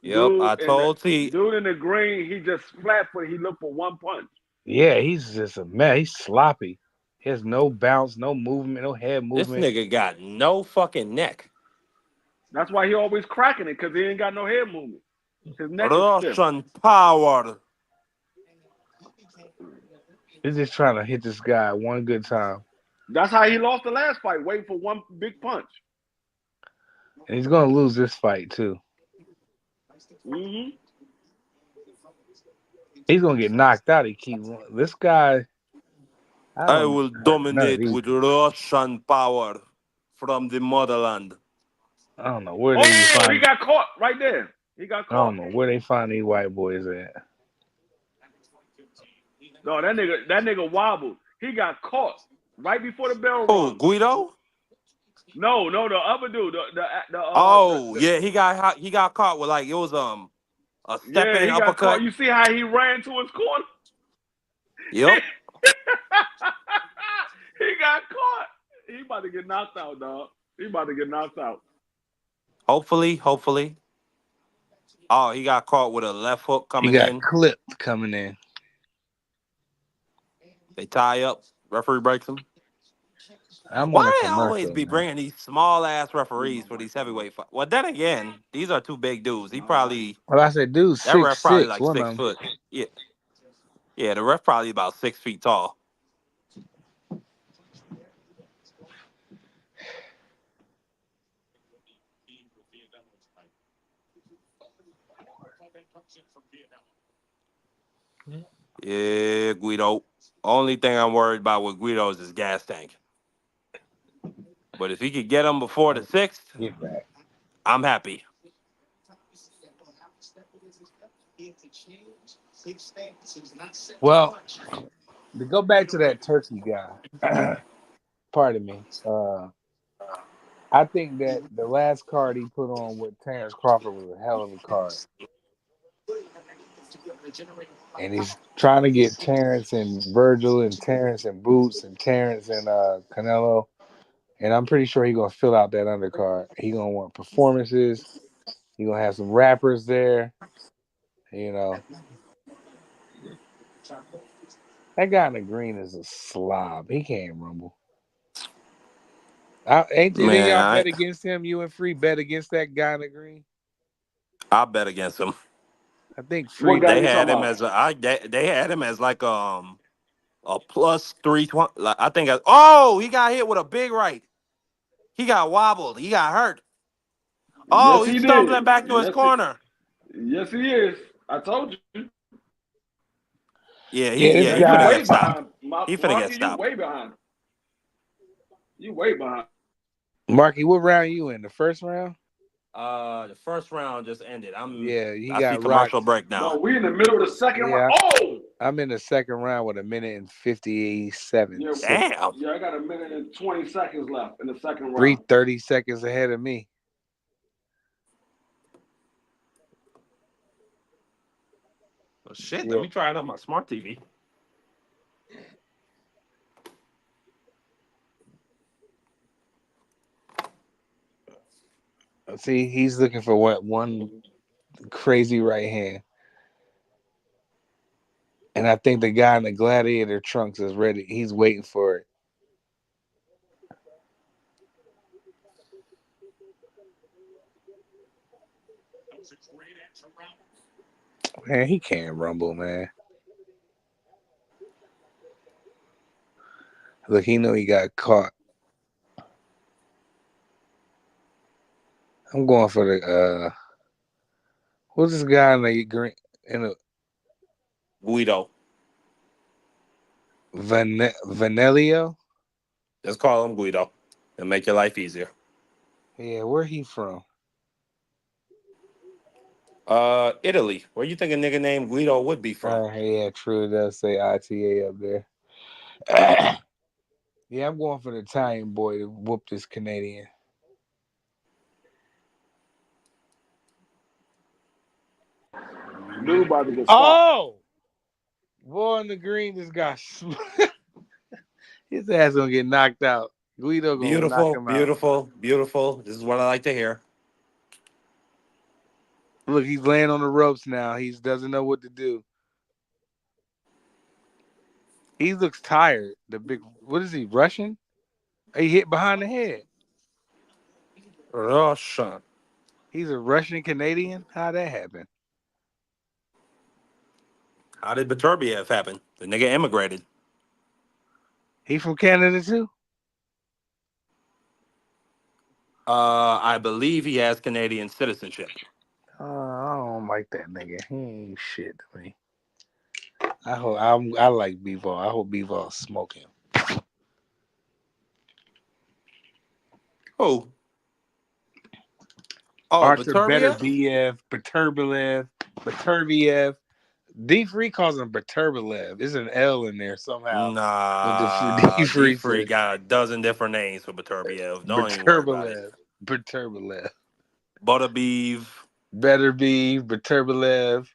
Yep, I told T. dude in the green, he just flat foot. He looked for one punch. Yeah, he's just a mess. He's sloppy. He has no bounce, no movement, no head This movement. nigga got no fucking neck. That's why he always cracking it, because he ain't got no head movement. His neck is stiff. Russian power. He's just trying to hit this guy one good time. That's how he lost the last fight, waiting for one big punch. And he's gonna lose this fight too. Mm-hmm. He's gonna get knocked out. This guy. I will None of dominate these. with Russian power from the motherland. I don't know where Oh, they find. he got caught right there. He got I caught. don't know where they find these white boys at. No, that nigga wobbled. He got caught right before the bell Oh, rung. Guido? No, the other dude. Yeah, he got caught with like it was a step in he got uppercut. caught. You see how he ran to his corner? Yep. He got caught. He about to get knocked out, dog. He about to get knocked out. Hopefully. Oh, he got caught with a left hook He coming got in. clipped coming in. They tie up. Referee breaks him. I'm on a Why they commercial. always be Man. bringing these small ass referees for these heavyweight fights? Well, then again, these are two big dudes. He probably Well, I said, dude, that ref probably 6'6", like one 6 of them. foot. Yeah, the ref probably about 6 feet tall. Yeah, Guido. Only thing I'm worried about with Guido is his gas tank. But if he could get him before the 6th, Get back. I'm happy. Well, to go back to that Turkey guy, pardon me. I think that the last card he put on with Terrence Crawford was a hell of a card. And he's trying to get Terrence and Virgil and Terrence and Boots and Terrence and Canelo. And I'm pretty sure he's going to fill out that undercard. He's going to want performances. He's going to have some rappers there. You know. That guy in the green is a slob. He can't rumble. Ain't any of y'all bet against him? You and Free bet against that guy in the green? I bet against him. I think Free. What guy They you had talking him about? they had him as like a plus 320. Like, I think. He got hit with a big right. He got wobbled. He got hurt. Oh, Yes, he's he stumbling did. back to his corner. Yes, he is. I told you. Yeah, this he You finna guy. way get stopped. behind. He finna get Marky, you stopped. way behind. You way behind. Marky, what round you in? The first round? The first round just ended. He I see got commercial rocked. break now. No, we in the middle of the second round. Oh! I'm in the second round with 1:57. Yeah, Damn. yeah, I got 1:20 left in the second round. 3:30 seconds ahead of me. Oh, shit, let me try it on my smart TV. See, he's looking for one crazy right hand. And I think the guy in the gladiator trunks is ready. He's waiting for it. Man, he can't rumble, man. Look, he know he got caught. I'm going for the who's this guy in the green Guido. Vanelio? Just call him Guido. It'll make your life easier. Yeah, where he from? Italy. Where you think a nigga named Guido would be from? Yeah, true. It does say ITA up there. Yeah, I'm going for the Italian boy to whoop this Canadian. Dude about to get stopped. Oh! Boy in the green just got his ass gonna get knocked out. Guido gonna knock him out. Beautiful. This is what I like to hear. Look, he's laying on the ropes now. He doesn't know what to do. He looks tired. The big, what is he, Russian? He hit behind the head. Russia. He's a Russian Canadian? How'd that happen? How did Beterbiev happen? The nigga immigrated. He from Canada too? I believe he has Canadian citizenship. I don't like that nigga. He ain't shit to me. I like Bivol. I hope Bivol smoke him. Who? Oh, Arthur Beterbiev? Beterbiev. D Free calls him Beterbiev. There's an L in there somehow. With the D Nah, D Free Free said got a dozen different names for Beterbiev. Don't even worry about it. Beterbiev. Butterbeef. Better be Beterbiev.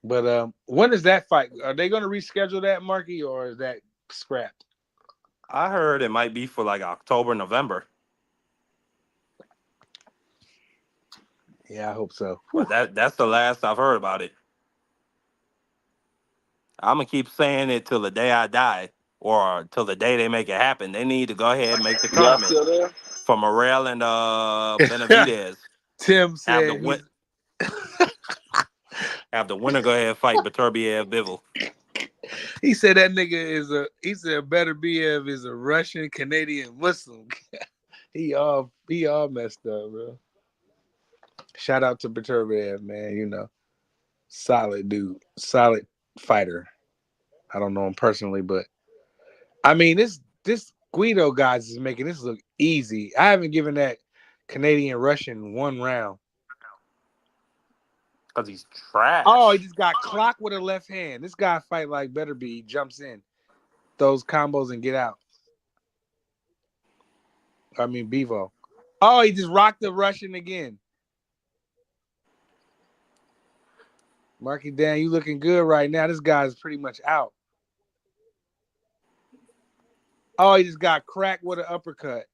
But when is that fight? Are they going to reschedule that, Marky, or is that scrapped? I heard it might be for like October, November. Yeah, I hope so. But that's the last I've heard about it. I'm gonna keep saying it till the day I die, or till the day they make it happen. They need to go ahead and make the Y'all tournament still there? for Morel and Benavidez. Tim Have the said win. he's. Have the winner go ahead and fight Beterbiev Bivol. He said that nigga is a. He said Better BF is a Russian Canadian Muslim. he all messed up, bro. Shout out to Beterbiev, man. You know, solid dude, solid fighter. I don't know him personally, but I mean this Guido guys is making this look easy. I haven't given that Canadian Russian one round. Cause he's trash. Oh, he just got clocked with a left hand. This guy fight like Better Be. He jumps in, throws combos, and get out. I mean, Bevo. Oh, he just rocked the Russian again. Marky Dan, you looking good right now. This guy's pretty much out. Oh, he just got cracked with an uppercut.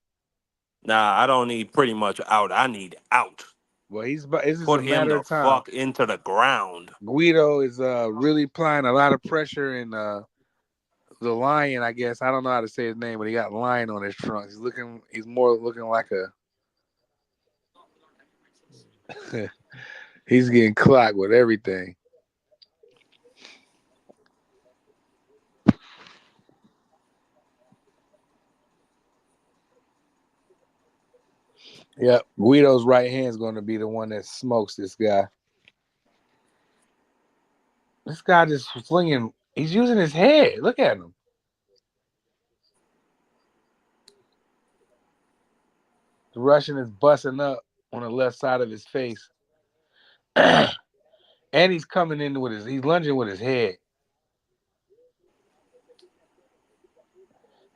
Nah, I don't need pretty much out. I need out. Well, it's just a Put him matter the of time. fuck into the ground. Guido is really applying a lot of pressure, and the Lion, I guess. I don't know how to say his name, but he got Lion on his trunk. He's more looking like a he's getting clocked with everything. Yep. Guido's right hand is going to be the one that smokes this guy. This guy just flinging. He's using his head. Look at him. The Russian is busting up on the left side of his face. And he's coming in with he's lunging with his head.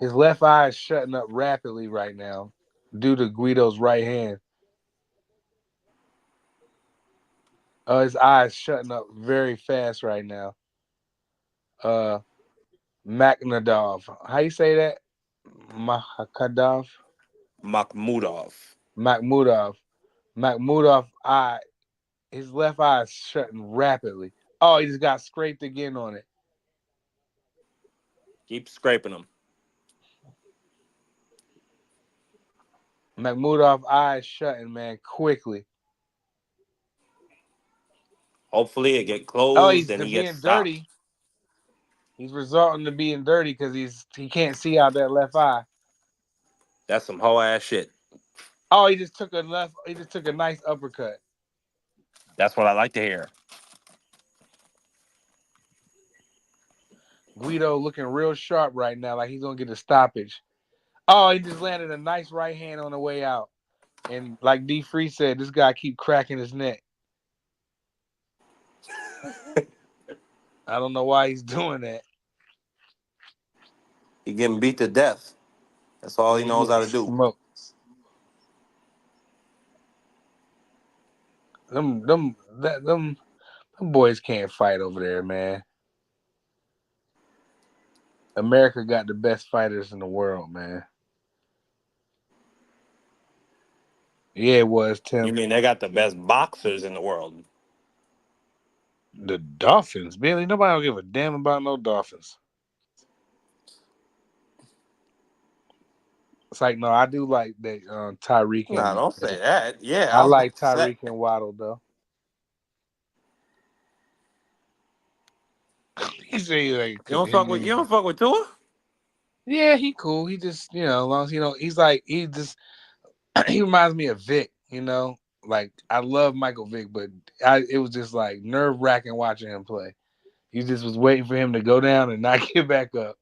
His left eye is shutting up rapidly right now due to Guido's right hand. His eyes shutting up very fast right now. Makhmudov. How you say that? Makhmudov. Makhmudov. Makhmudov eye. His left eye is shutting rapidly. Oh, he just got scraped again on it. Keep scraping him. Makhmudov eyes shutting, man, quickly. Hopefully it get Oh, closed he's and he gets being stopped. dirty. He's resorting to being dirty because he can't see out that left eye. That's some whole ass shit. Oh, he just took a nice uppercut. That's what I like to hear. Guido looking real sharp right now, like he's gonna get a stoppage. Oh, he just landed a nice right hand on the way out. And like D Free said, this guy keep cracking his neck. I don't know why he's doing that. He getting beat to death. That's all he knows how to do. Smoke. Them boys can't fight over there, man. America got the best fighters in the world, man. Yeah, it was Tim. You mean they got the best boxers in the world? The Dolphins, Billy. Nobody don't give a damn about no Dolphins. It's like no, I do like that Tyreek Nah, and don't say that. Yeah, I I was like about to say. Tyreek and Waddle though. He said he like You don't fuck with Tua? yeah, he cool. He just as long as he's like he just he reminds me of Vic. Like I love Michael Vick, but it was just like nerve wracking watching him play. You just was waiting for him to go down and not get back up.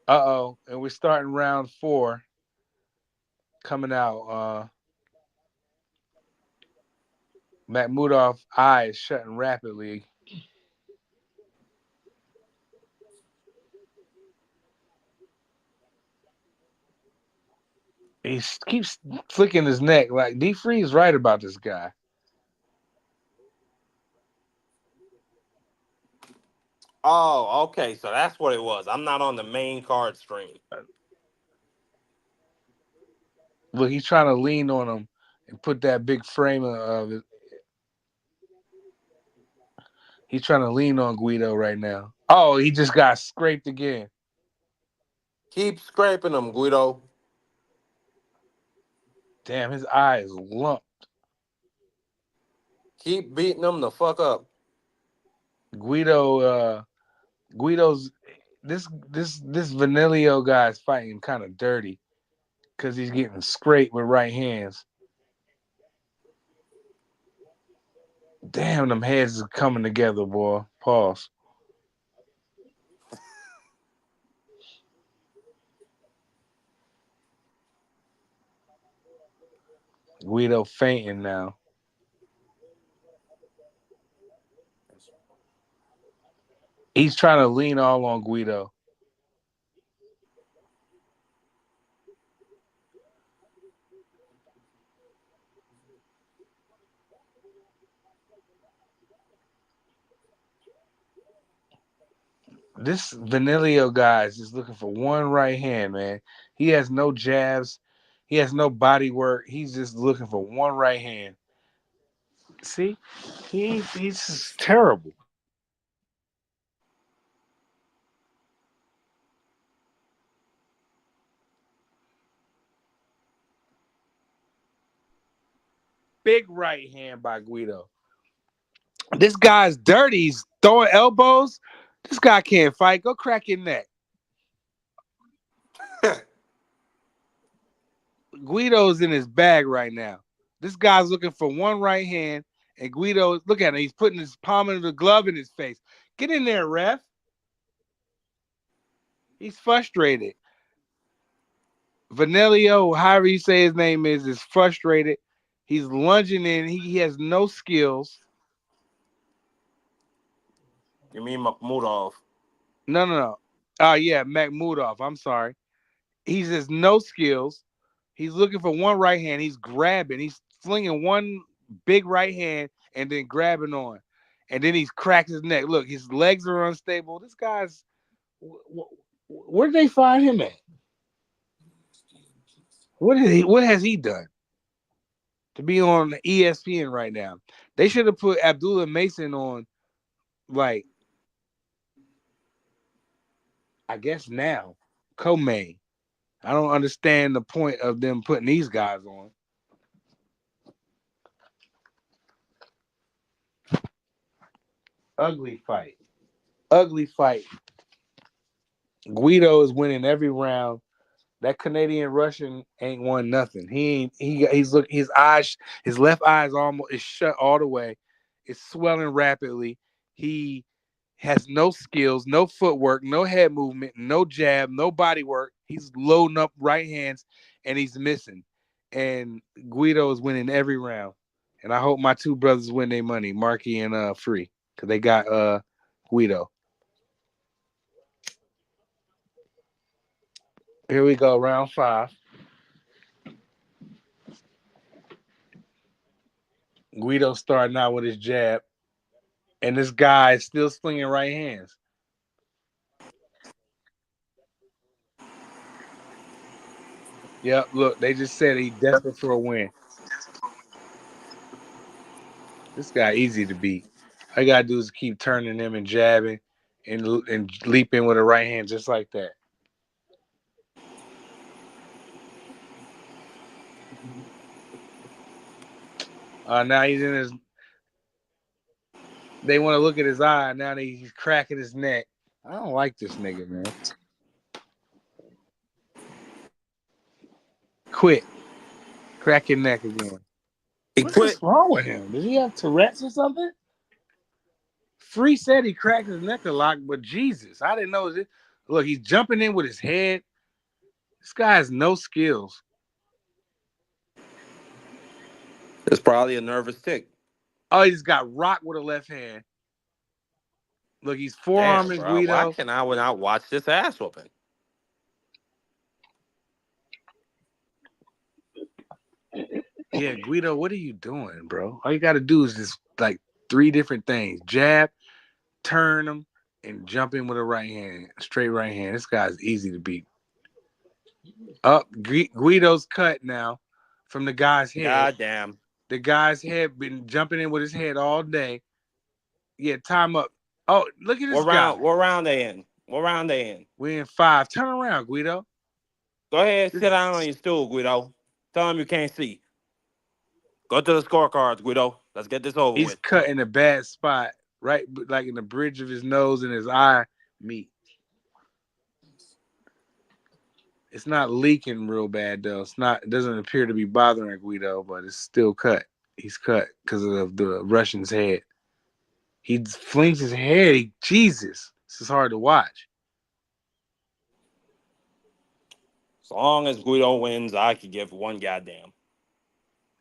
And we're starting round 4 coming out. Mahmudov's eye is shutting rapidly. He keeps flicking his neck. Like D Free is right about this guy. Oh, okay. So that's what it was. I'm not on the main card stream. Look, he's trying to lean on him and put that big frame of it. He's trying to lean on Guido right now. Oh, he just got scraped again. Keep scraping them, Guido. Damn, his eye is lumped. Keep beating them the fuck up. Guido's this Vanillio guy is fighting kind of dirty because he's getting scraped with right hands. Damn, them heads is coming together, boy. Pause. Guido fainting now. He's trying to lean all on Guido. This Vanillio guy is just looking for one right hand, man. He has no jabs. He has no body work. He's just looking for one right hand. See? He's just terrible. Big right hand by Guido. This guy's dirty. He's throwing elbows. This guy can't fight. Go crack your neck. Guido's in his bag right now. This guy's looking for one right hand, and Guido, look at him. He's putting his palm of the glove in his face. Get in there, ref. He's frustrated. Vanillio, however you say his name is frustrated. He's lunging in. He has no skills. You mean Makhmudov? No. Yeah, Makhmudov. I'm sorry. He has no skills. He's looking for one right hand. He's grabbing. He's flinging one big right hand and then grabbing on. And then he's cracked his neck. Look, his legs are unstable. This guy's... Where did they find him at? What has he done to be on ESPN right now? They should have put Abdullah Mason on, like, I guess now, co-main. I don't understand the point of them putting these guys on. Ugly fight. Ugly fight. Guido is winning every round. That Canadian Russian ain't won nothing. He's look his eyes, his left eye is shut all the way. It's swelling rapidly. He has no skills, no footwork, no head movement, no jab, no body work. He's loading up right hands and he's missing. And Guido is winning every round. And I hope my two brothers win their money, Marky and Free, because they got Guido. Here we go, round 5. Guido starting out with his jab, and this guy is still slinging right hands. Yep, look, they just said he desperate for a win. This guy easy to beat. All you gotta do is keep turning him and jabbing and leaping with a right hand just like that. Now he's in his. They want to look at his eye. Now he's cracking his neck. I don't like this nigga, man. Quit. Crack your neck again. He What's quit. wrong with him? Does he have Tourette's or something? Free said he cracked his neck a lot, but Jesus, I didn't know it. Look, he's jumping in with his head. This guy has no skills. It's probably a nervous tick. Oh, he just got rocked with a left hand. Look, he's Damn, forearming bro. Why Guido. can I not watch this ass whooping? Yeah, Guido, what are you doing, bro? All you got to do is just like 3 different things: jab, turn him, and jump in with a right hand, straight right hand. This guy's easy to beat. Up, Guido's cut now from the guy's head. God damn. The guy's head been jumping in with his head all day. Yeah, time up. Oh, look at this guy. What round they in? What round they in? We're in 5. Turn around, Guido. Go ahead, sit down on your stool, Guido. Tell him you can't see. Go to the scorecards, Guido. Let's get this over He's with. cut in a bad spot, right, like in the bridge of his nose and his eye meet. It's not leaking real bad though. It doesn't appear to be bothering Guido, but it's still cut. He's cut because of the Russian's head. He flings his head. Jesus, this is hard to watch. As long as Guido wins, I could give one goddamn.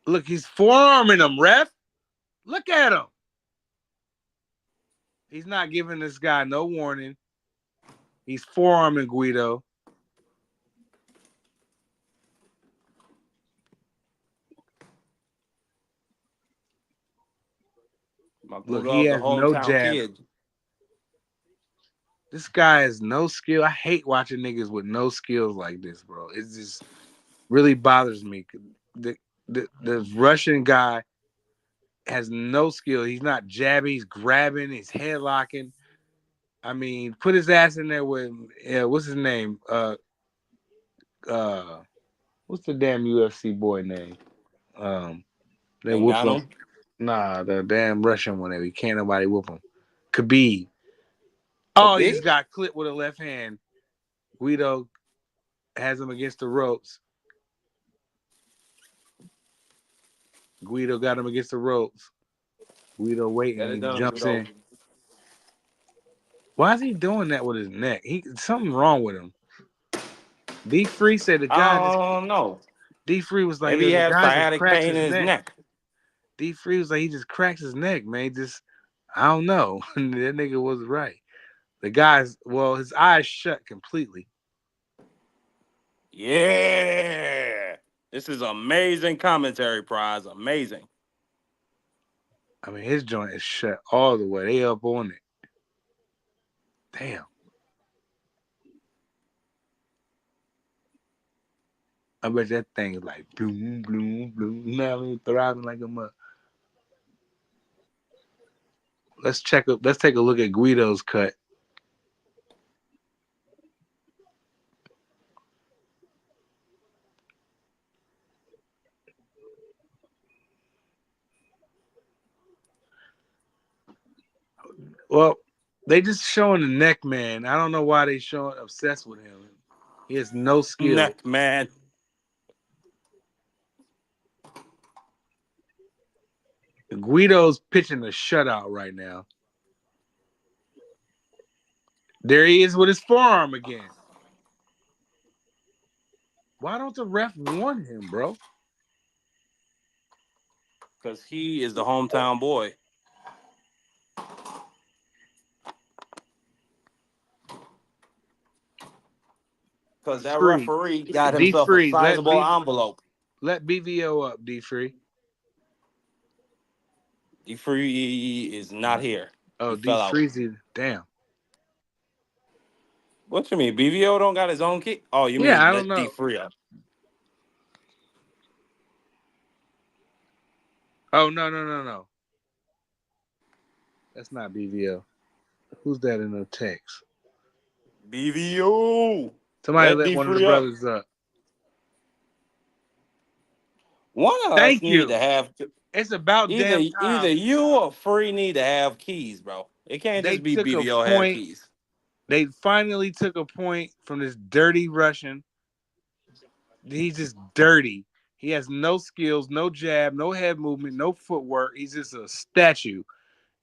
Look, he's forearming him, ref. Look at him. He's not giving this guy no warning. He's forearming Guido. Look, he has no jab. Kid. This guy has no skill. I hate watching niggas with no skills like this, bro. It just really bothers me. The Russian guy has no skill. He's not jabbing. He's grabbing. He's headlocking. I mean, put his ass in there with what's his name? What's the damn UFC boy name? They whoop him. Nah, the damn Russian one. That can't nobody whoop him. Khabib. Oh, he just got clipped with a left hand. Guido has him against the ropes. Guido got him against the ropes. Guido waiting. He jumps in. Why is he doing that with his neck? Something wrong with him. D Free said the guy. I don't know. D Free was like, maybe he has sciatic pain in his neck. D Free was like, he just cracks his neck, man. I don't know. That nigga was right. The guy's his eyes shut completely. Yeah. This is amazing commentary, Prize. Amazing. I mean, his joint is shut all the way. They up on it. Damn. I bet that thing is like bloom, bloom, bloom. Now thriving like a mother. Let's take a look at Guido's cut. Well, they just showing the neck man. I don't know why they showing obsessed with him. He has no skill. Neck man. Guido's pitching a shutout right now. There he is with his forearm again. Why don't the ref warn him, bro? Because he is the hometown boy. Because that referee got himself a sizable envelope. Let BVO up, D-Free. D-Free is not here. Oh, D-Free's damn. What you mean? BVO don't got his own key? Oh, you mean let D-Free up? Oh, no. That's not BVO. Who's that in the text? BVO. Somebody Let let D one of the free up. brothers up. One of us Thank need you. to have It's about either damn either time. you or Free need to have keys, bro. It can't They just be took a BVO have point. keys. They finally took a point from this dirty Russian. He's just dirty. He has no skills, no jab, no head movement, no footwork. He's just a statue.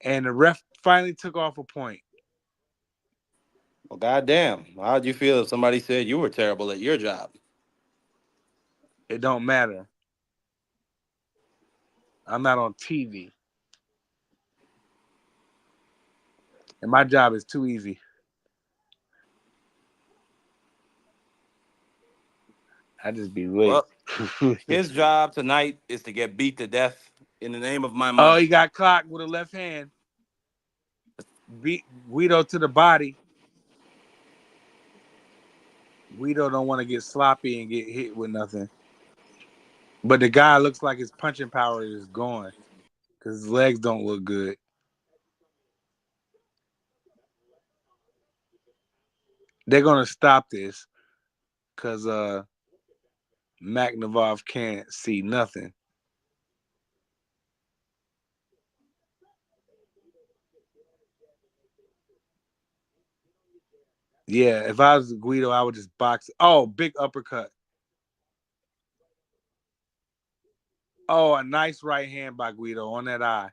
And the ref finally took off a point. Well, goddamn. How'd you feel if somebody said you were terrible at your job? It don't matter. I'm not on TV. And my job is too easy. I just be late. Well, his job tonight is to get beat to death in the name of my Oh, he money. got clocked with a left hand. Beat Guido to the body. Guido don't want to get sloppy and get hit with nothing. But the guy looks like his punching power is gone because his legs don't look good. They're gonna stop this because Maknavov can't see nothing. Yeah, if I was Guido, I would just box. Oh, big uppercut. Oh, a nice right hand by Guido on that eye.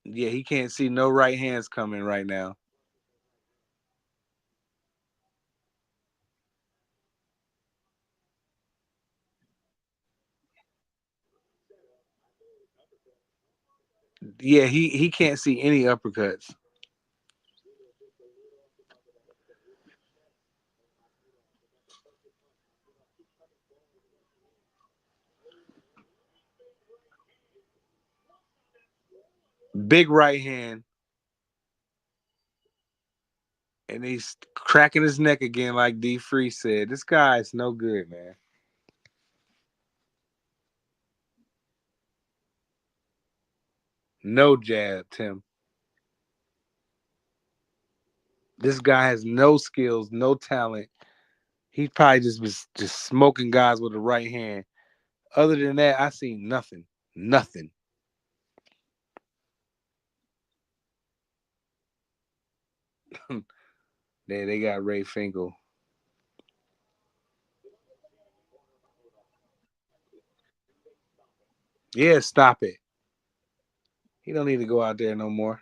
Yeah, he can't see no right hands coming right now. Yeah, he can't see any uppercuts. Big right hand. And he's cracking his neck again, like D Free said. This guy is no good, man. No jab, Tim. This guy has no skills, no talent. He probably just was just smoking guys with the right hand. Other than that, I see nothing. Nothing. They got Ray Finkel. Yeah, stop it. He don't need to go out there no more.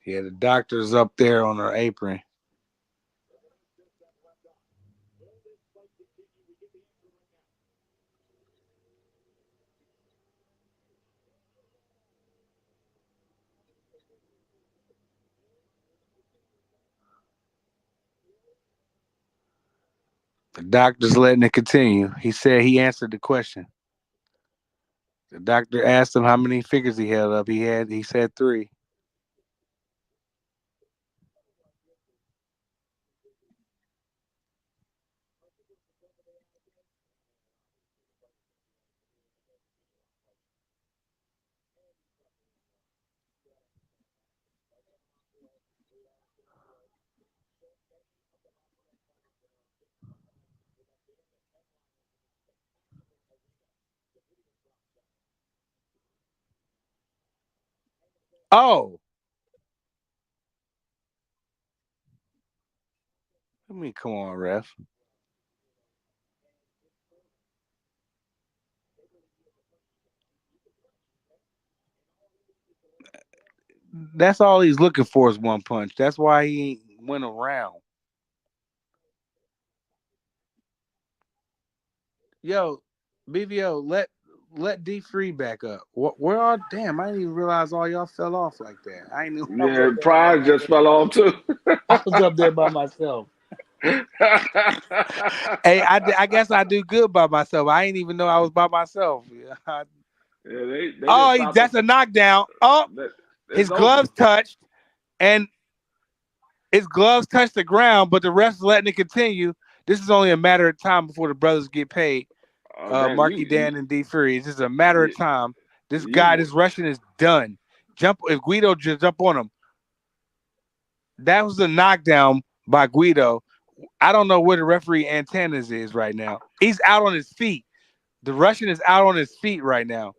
Yeah, the doctor's up there on her apron. The doctor's letting it continue. He said he answered the question. The doctor asked him how many fingers he held up. He said 3. Oh, I mean, come on, ref. That's all he's looking for is one punch. That's why he ain't went around. Yo, BVO, let D Free back up. Where are damn? I didn't even realize all y'all fell off like that. I ain't knew I was Yeah, up there by Pride just myself. fell off too. I was up there by myself. Hey, I guess I do good by myself. I ain't even know I was by myself. Yeah, they didn't stop That's a knockdown. Oh, that. his It's over. gloves touched, and his gloves touched the ground, but the ref is letting it continue. This is only a matter of time before the brothers get paid. Oh damn, Marky Dan and D Fury. It's just a matter of you, time. This guy, you this Russian is done. If Guido just jump on him. That was a knockdown by Guido. I don't know where the referee Antennas is right now. He's out on his feet. The Russian is out on his feet right now.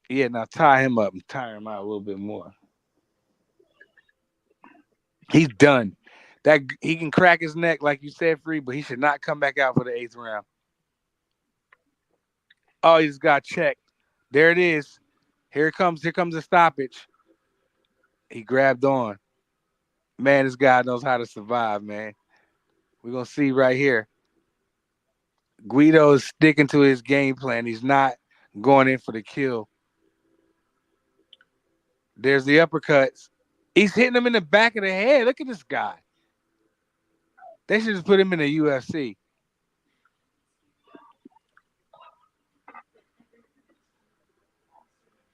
Yeah, now tie him up and tire him out a little bit more. He's done. That he can crack his neck, like you said, Free, but he should not come back out for the 8th round. Oh, he just got checked. There it is. Here comes the stoppage. He grabbed on. Man, this guy knows how to survive, man. We're gonna see right here. Guido is sticking to his game plan. He's not going in for the kill. There's the uppercuts. He's hitting him in the back of the head. Look at this guy. They should just put him in the UFC.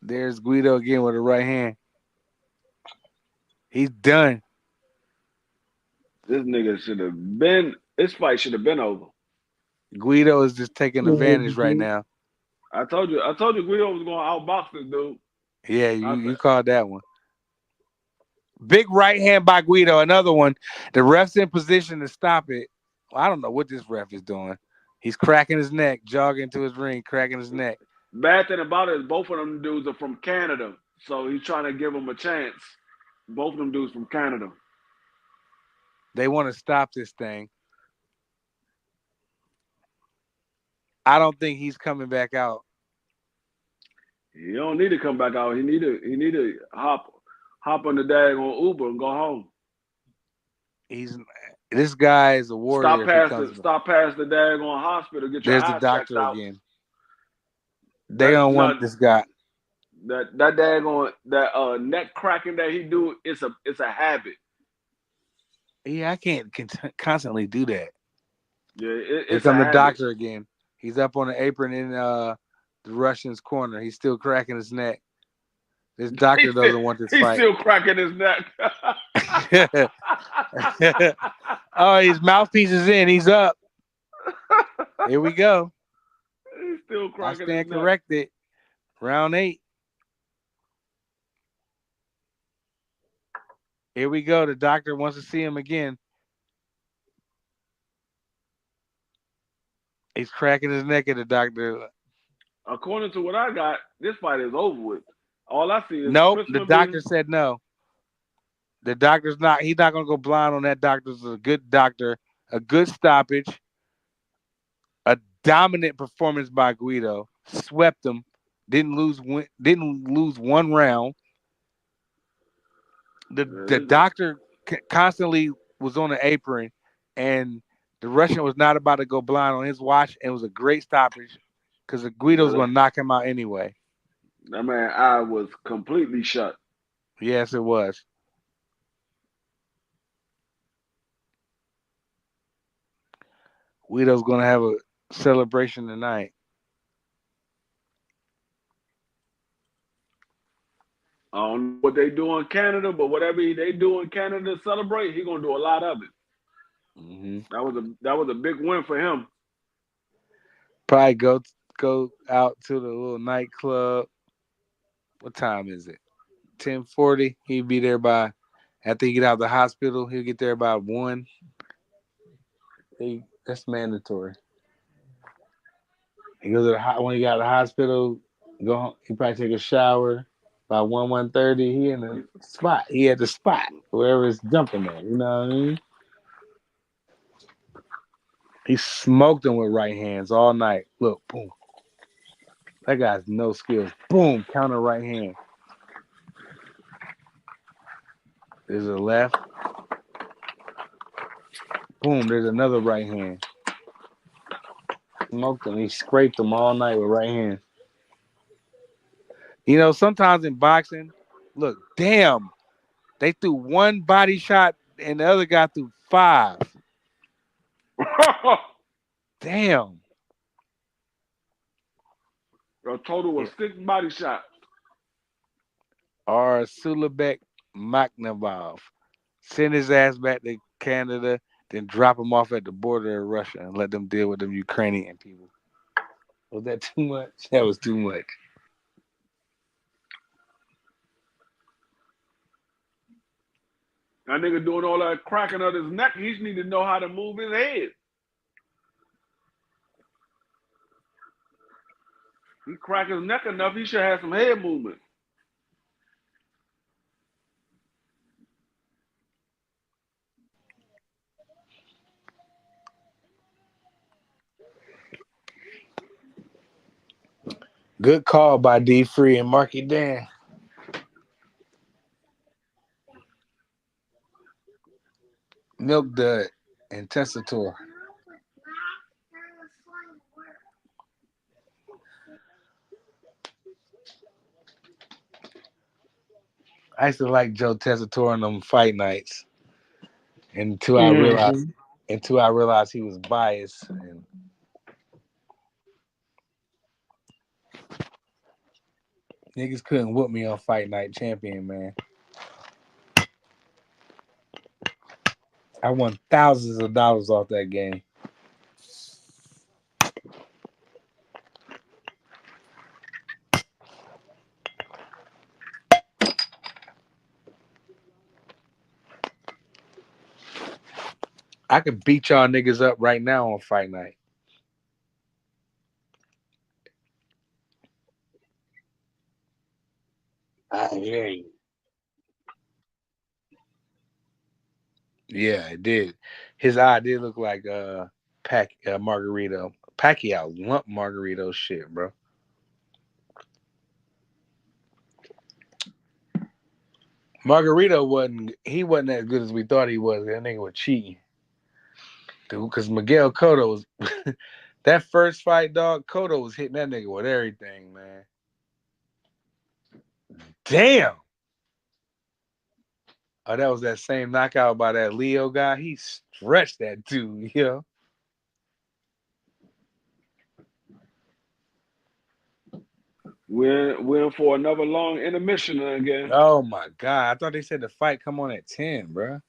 There's Guido again with the right hand. He's done. This nigga should have been. This fight should have been over. Guido is just taking advantage right now. I told you Guido was going to outbox this dude. Yeah, you called that one. Big right hand by Guido. Another one. The ref's in position to stop it. Well, I don't know what this ref is doing. He's cracking his neck, jogging to his ring, cracking his neck. Bad thing about it is both of them dudes are from Canada, so he's trying to give them a chance. Both of them dudes from Canada. They want to stop this thing. I don't think he's coming back out. He don't need to come back out. He need to hop on the daggone Uber and go home. This guy is a warrior. Stop past the daggone hospital. Get your There's eyes the doctor checked out. Again. They don't want this guy. That daggone neck cracking that he do. It's a habit. Yeah, I can't constantly do that. Yeah, it's the doctor again. He's up on the apron in the Russian's corner. He's still cracking his neck. This doctor doesn't want this fight. He's still cracking his neck. Oh, his mouthpiece is in. He's up. Here we go. He's still cracking his neck. I stand corrected. Round 8. Here we go. The doctor wants to see him again. He's cracking his neck at the doctor. According to what I got, this fight is over with. All I see is nope. The doctor said no. The doctor's not. He's not gonna go blind on that. Doctor's a good doctor. A good stoppage. A dominant performance by Guido. Swept him. Didn't lose one round. The doctor constantly was on the apron, and the Russian was not about to go blind on his watch, and it was a great stoppage because Guido was going to knock him out anyway. That man eye was completely shut. Yes, it was. Guido's going to have a celebration tonight. I don't know what they do in Canada, but whatever they do in Canada to celebrate, he's gonna do a lot of it. Mm-hmm. That was a big win for him. Probably go out to the little nightclub. What time is it? 10:40. He'll be there by. After he get out of the hospital, he'll get there by 1. That's mandatory. He goes to when he got out of the hospital. Go home. He probably take a shower. By 1:30, he in the spot. He at the spot wherever it's jumping at. You know what I mean? He smoked him with right hands all night. Look, boom. That guy's no skills. Boom, counter right hand. There's a left. Boom, there's another right hand. Smoked him. He scraped him all night with right hand. You know, sometimes in boxing, look, damn, they threw one body shot and the other guy threw 5. Damn. A total of 6 body shots. Or Sulabek Makhnovov. Send his ass back to Canada, then drop him off at the border of Russia and let them deal with them Ukrainian people. Was that too much? That was too much. That nigga doing all that cracking of his neck. He just need to know how to move his head. He crack his neck enough, he should have some head movement. Good call by D Free and Marky Dan. Milk Dud and Testator. I used to like Joe Testator on them fight nights until I realized he was biased. And niggas couldn't whoop me on Fight Night Champion, man. I won thousands of dollars off that game. I could beat y'all niggas up right now on Fight Night. I hear you. Yeah, it did. His eye did look like Margarito. Pacquiao lumped Margarito shit, bro. Margarito wasn't as good as we thought he was. That nigga was cheating. Dude, because Miguel Cotto was that first fight, dog. Cotto was hitting that nigga with everything, man. Damn. Oh, that was that same knockout by that Leo guy. He stretched that dude, you know. We're in for another long intermission again. Oh my God. I thought they said the fight come on at 10, bro.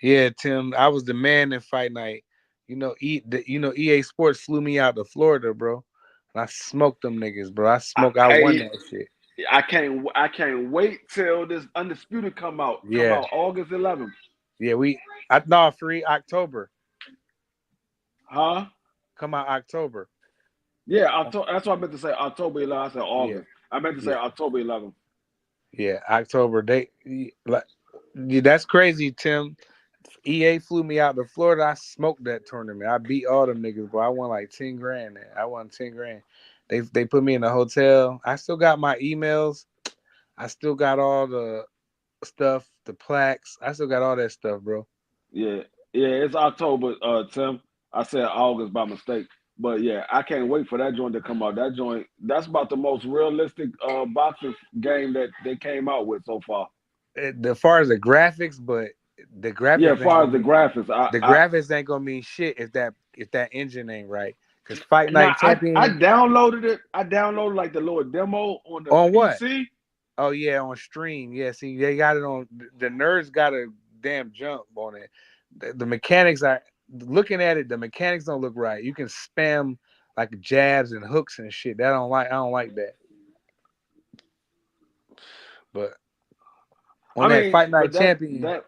Yeah, Tim, I was the man in Fight Night. EA Sports flew me out to Florida, bro. And I smoked them niggas, bro. I won that shit. I can't wait till this Undisputed come out. Yeah. Come out August 11th. Yeah, free October. Huh? Come out October. Yeah, that's what I meant to say. October 11th. I said August. Yeah. I meant to say October 11th. Yeah, October. That's crazy, Tim. EA flew me out to Florida. I smoked that tournament. I beat all them niggas, but I won like 10 grand. I won 10 grand. They put me in a hotel. I still got my emails. I still got all the stuff, the plaques. I still got all that stuff, bro. Yeah, it's October, Tim. I said August by mistake. But yeah, I can't wait for that joint to come out. That joint, that's about the most realistic boxing game that they came out with so far. As far as the graphics, but the graphics. Yeah, as far as the graphics, graphics ain't gonna mean shit if that engine ain't right. Because Fight Night Champion. I downloaded it. I downloaded like the little demo on the on PC. What? Oh yeah, on stream. Yeah, see, they got it on. The nerds got a damn jump on it. The mechanics are looking at it. The mechanics don't look right. You can spam like jabs and hooks and shit. I don't like that. But on Fight Night Champion, your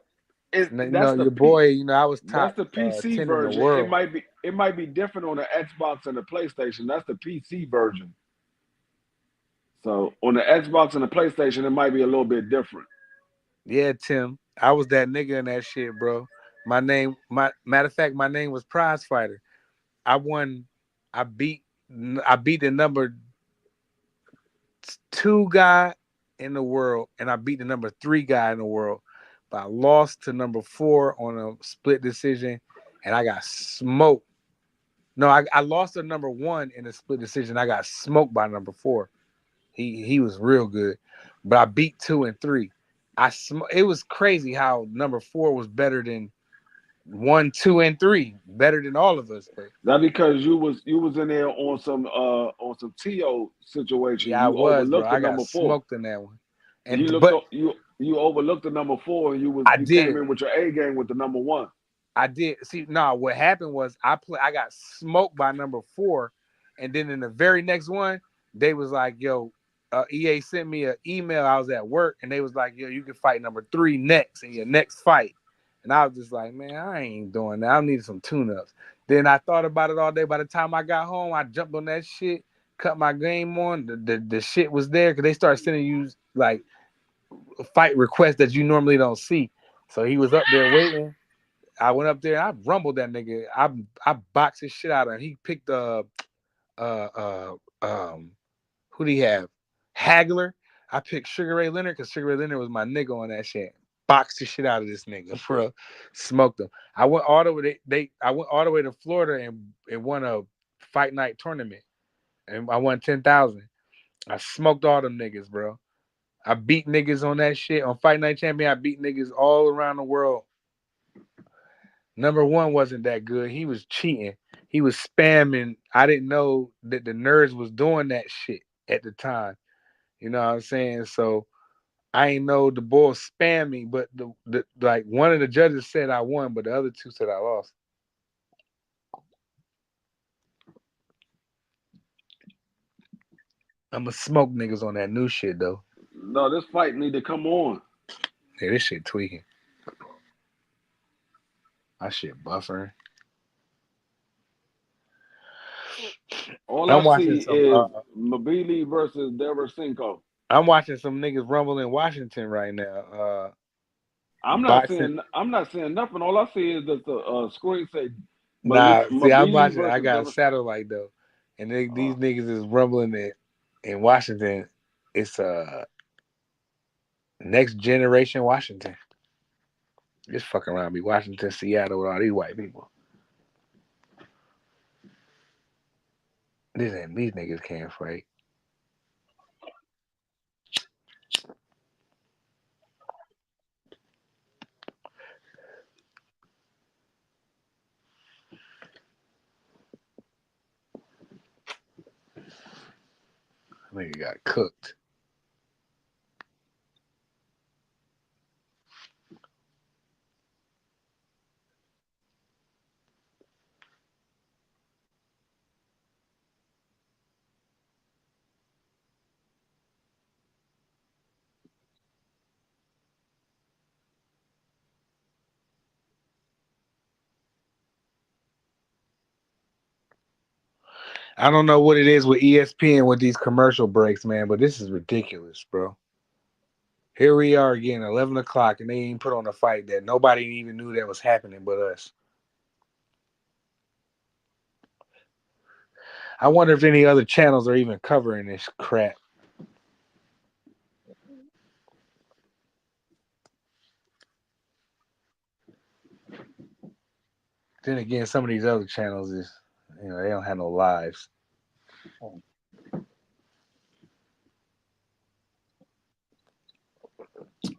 boy. I was top. That's the PC 10 version. In the world. It might be different on the Xbox and the PlayStation. That's the PC version. So on the Xbox and the PlayStation, it might be a little bit different. Yeah, Tim. I was that nigga in that shit, bro. Matter of fact, my name was Prize Fighter. I won. I beat the number 2 guy in the world, and I beat the number 3 guy in the world. But I lost to number 4 on a split decision, and I got smoked. No, I lost to number 1 in a split decision. I got smoked by number 4. He was real good, but I beat 2 and 3. It was crazy how number 4 was better than 1, 2, and 3, better than all of us. But That because you was in there on some TO situation. yeah, I You was, bro. overlooked the I got number 4. smoked in that one. You But you overlooked the number 4, and I you came did. in with your A game with the number 1. I did. See, no, what happened was I got smoked by number 4, and then in the very next one, they was like, "Yo, EA sent me an email. I was at work, and they was like, "Yo, you can fight number 3 next in your next fight." And I was just like, "Man, I ain't doing that. I need some tune-ups." Then I thought about it all day. By the time I got home, I jumped on that shit, cut my game on. The shit was there because they started sending you like fight requests that you normally don't see. So he was up there waiting. I went up there and I rumbled that nigga. I boxed his shit out of him. He picked who do he have? Hagler. I picked Sugar Ray Leonard because Sugar Ray Leonard was my nigga on that shit. Boxed the shit out of this nigga, bro. Smoked him. I went all the way to Florida and won a fight night tournament. And I won 10,000. I smoked all them niggas, bro. I beat niggas on that shit. On Fight Night Champion, I beat niggas all around the world. Number 1 wasn't that good. He was cheating. He was spamming. I didn't know that the nerds was doing that shit at the time. You know what I'm saying? So I ain't know the boy spammed me, but the like one of the judges said I won, but the other 2 said I lost. I'ma smoke niggas on that new shit though. No, this fight need to come on. Yeah, this shit tweaking. My shit buffering. All I'm I watching see some. is MBILLIS versus Derevyanchenko. I'm watching some niggas rumble in Washington right now. I'm not Boxing. saying nothing. All I see is that the screen say Nah, see, I'm MBILLIS watching. I versus got a Derevyanchenko. satellite though, and these niggas is rumbling it in Washington. It's next generation Washington. Just fucking around me, Washington, Seattle, with all these white people. These niggas can't fight. Nigga got cooked. I don't know what it is with ESPN with these commercial breaks, man, but this is ridiculous, bro. Here we are again, 11 o'clock, and they ain't put on a fight that nobody even knew that was happening but us. I wonder if any other channels are even covering this crap. Then again, some of these other channels is, they don't have no lives.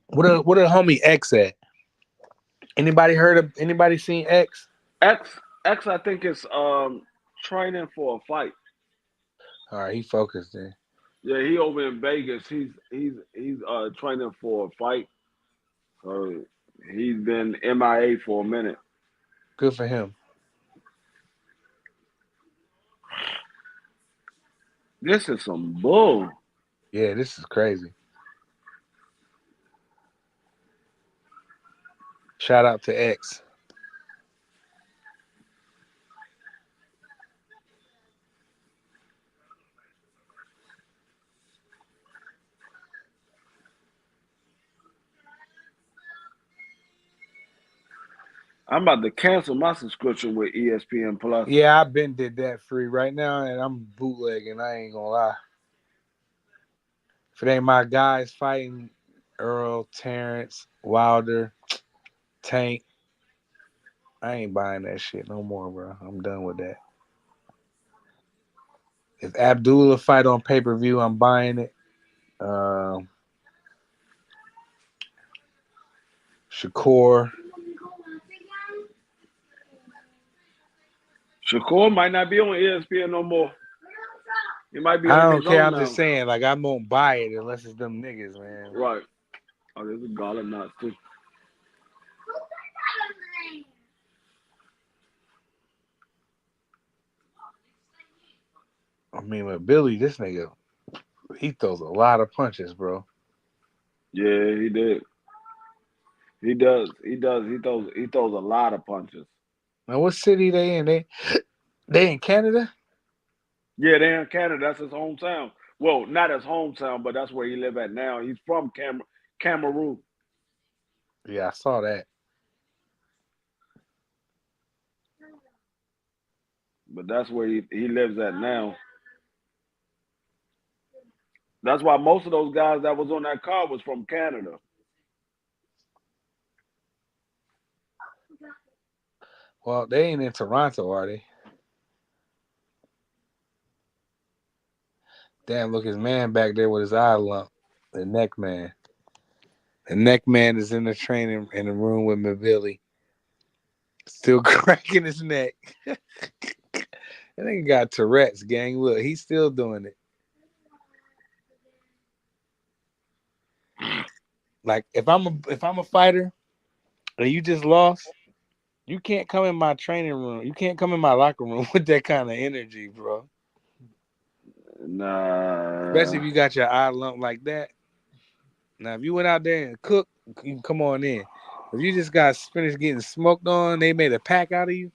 What a homie X at? Anybody seen X? X, I think is training for a fight. All right, he focused then. Yeah, he over in Vegas. He's training for a fight. So he's been MIA for a minute. Good for him. This is some bull. Yeah, this is crazy. Shout out to X. I'm about to cancel my subscription with ESPN Plus. Yeah, I've been did that free right now, and I'm bootlegging. I ain't gonna lie. If it ain't my guys fighting, Earl, Terrence, Wilder, Tank, I ain't buying that shit no more, bro. I'm done with that. If Abdullah fight on pay-per-view, I'm buying it. Shakur. Shakur might not be on ESPN no more. He might be I on don't his care. own I'm now. just saying, like, I won't buy it unless it's them niggas, man. Right. Oh, there's a garlic nuts too. I mean, with Billy, this nigga, he throws a lot of punches, bro. Yeah, he did. He does. He does. He throws a lot of punches. Now, what city they in? They in Canada? Yeah, they're in Canada. That's his hometown. Well, not his hometown, but that's where he live at now. He's from Cameroon, Yeah, I saw that. but that's where he lives at now. That's why most of those guys that was on that car was from Canada. Well, they ain't in Toronto, are they? Damn, look, his man back there with his eye lump. The neck man. The neck man is in the training in the room with McBilly. Still cracking his neck. That nigga got Tourette's, gang. Look, he's still doing it. Like, if I'm a fighter and you just lost, you can't come in my training room. You can't come in my locker room with that kind of energy, bro. Nah. Especially if you got your eye lump like that. Now, if you went out there and cooked, you can come on in. If you just got finished getting smoked on, they made a pack out of you.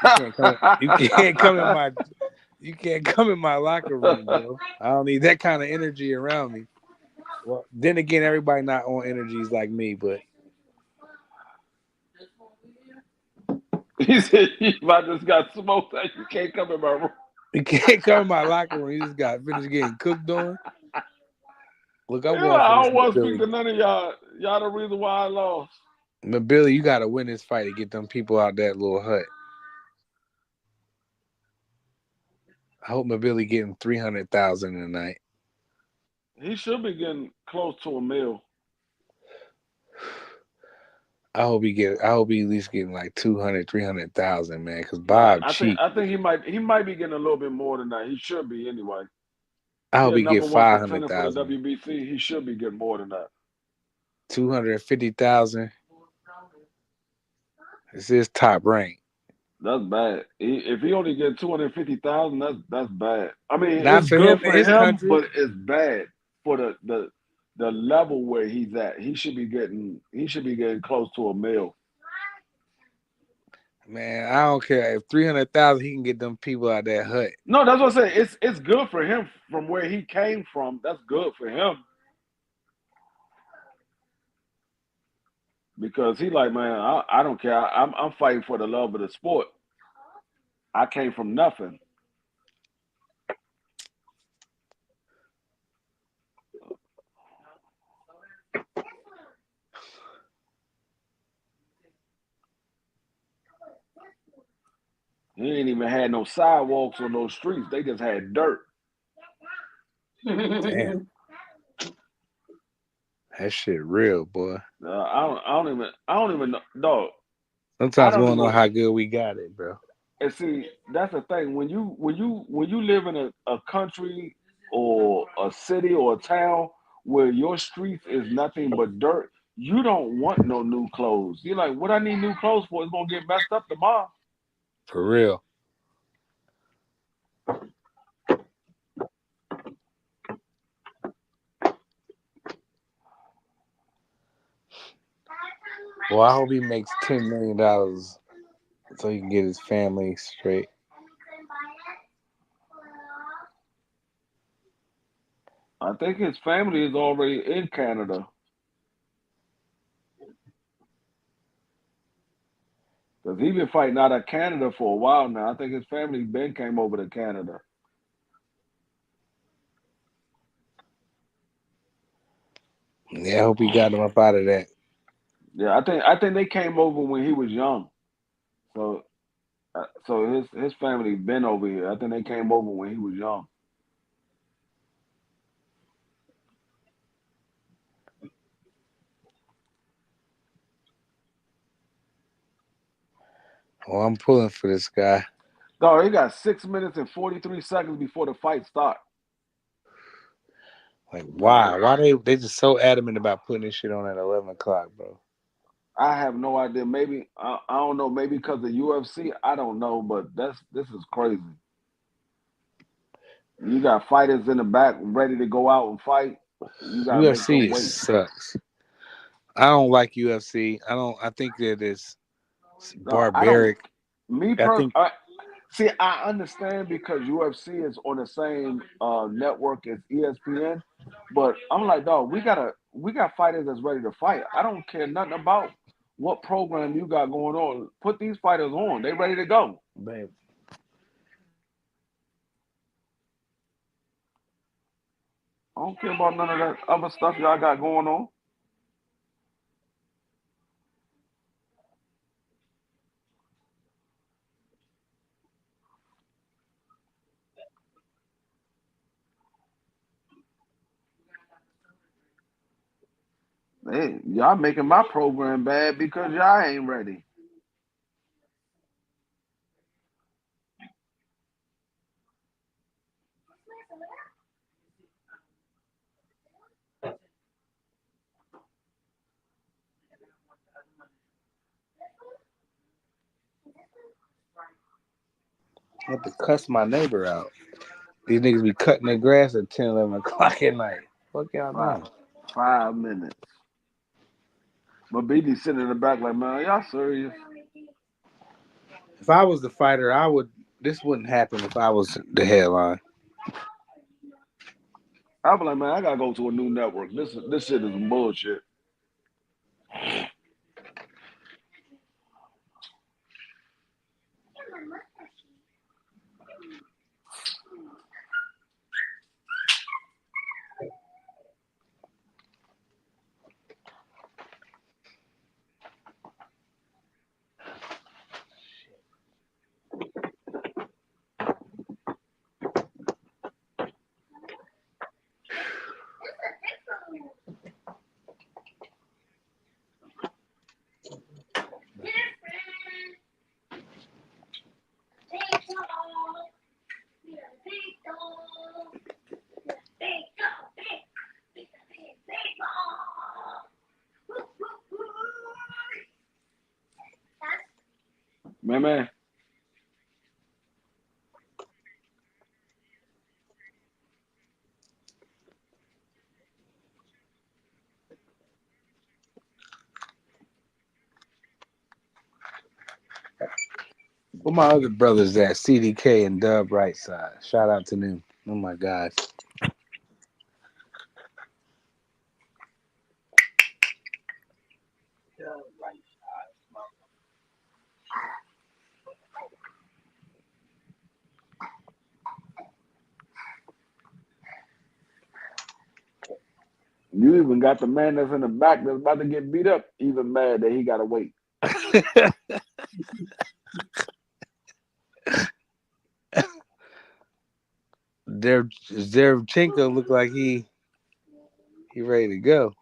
You can't come. You can't come in my. You can't come in my locker room, bro. I don't need that kind of energy around me. Well, then again, everybody not on energies like me, but He said you about just got smoked out. You can't come in my room. you can't come in my locker room. You just got finished getting cooked on. Look, I'm going for I this don't want to speak Billy. to none of y'all. Y'all the reason why I lost. But Billy, you got to win this fight to get them people out that little hut. I hope Billy getting 300,000 tonight. He should be getting close to $1 million. I hope he at least getting like 200, 300,000, man. Cause Bob I cheap. think he might be getting a little bit more than that. He should be anyway. I hope He a he get number one contender for the 500,000. WBC. He should be getting more than that. 250,000. This is top rank. That's bad. If he only get 250,000, that's bad. I mean, Not it's for him good in for his him, country. but it's bad for the level where he's at. He should be getting close to $1 million. Man, I don't care. If 300,000, he can get them people out that hut. No, that's what I'm saying. It's good for him from where he came from. That's good for him. Because he like, man, I don't care. I'm fighting for the love of the sport. I came from nothing. He ain't even had no sidewalks on those streets. They just had dirt. Damn. That shit real, boy. I don't even know, dog. I Sometimes we don't don't know even. how good we got it, bro. And see, that's the thing. When you live in a country or a city or a town where your streets is nothing but dirt, you don't want no new clothes. You're like, what I need new clothes for? It's gonna get messed up tomorrow. For real. Well, I hope he makes $10 million so he can get his family straight. I think his family is already in Canada. Because he's been fighting out of Canada for a while now. I think his family been came over to Canada. Yeah, I hope he got him up out of that. Yeah, I think they came over when he was young. So his family been over here. I think they came over when he was young. Oh, I'm pulling for this guy. No, he got 6 minutes and 43 seconds before the fight start. Like, why? Why they just so adamant about putting this shit on at 11 o'clock, bro? I have no idea. Maybe I don't know. Maybe because of UFC. I don't know. But this is crazy. You got fighters in the back ready to go out and fight. You gotta make them UFC wait. sucks. I don't like UFC. I think that it's No, I don't. barbaric. Me I per. think See, I understand because UFC is on the same network as ESPN, but I'm like, dog, we got fighters that's ready to fight. I don't care nothing about what program you got going on. Put these fighters on. They ready to go. babe, I don't care about none of that other stuff y'all got going on. Hey, y'all making my program bad because y'all ain't ready. I have to cuss my neighbor out. These niggas be cutting their grass at 10, 11 o'clock at night. Fuck y'all Five, doing? 5 minutes. But BD sitting in the back like, man, y'all serious? If I was the fighter, I would. This wouldn't happen if I was the headline. I be like, man, I gotta go to a new network. This shit is bullshit. Man. Where my other brothers at? CDK and Dub Right Side. Shout out to them. Oh my God. You even got the man that's in the back that's about to get beat up, even mad that he gotta wait. Derevyanchenko look like he ready to go.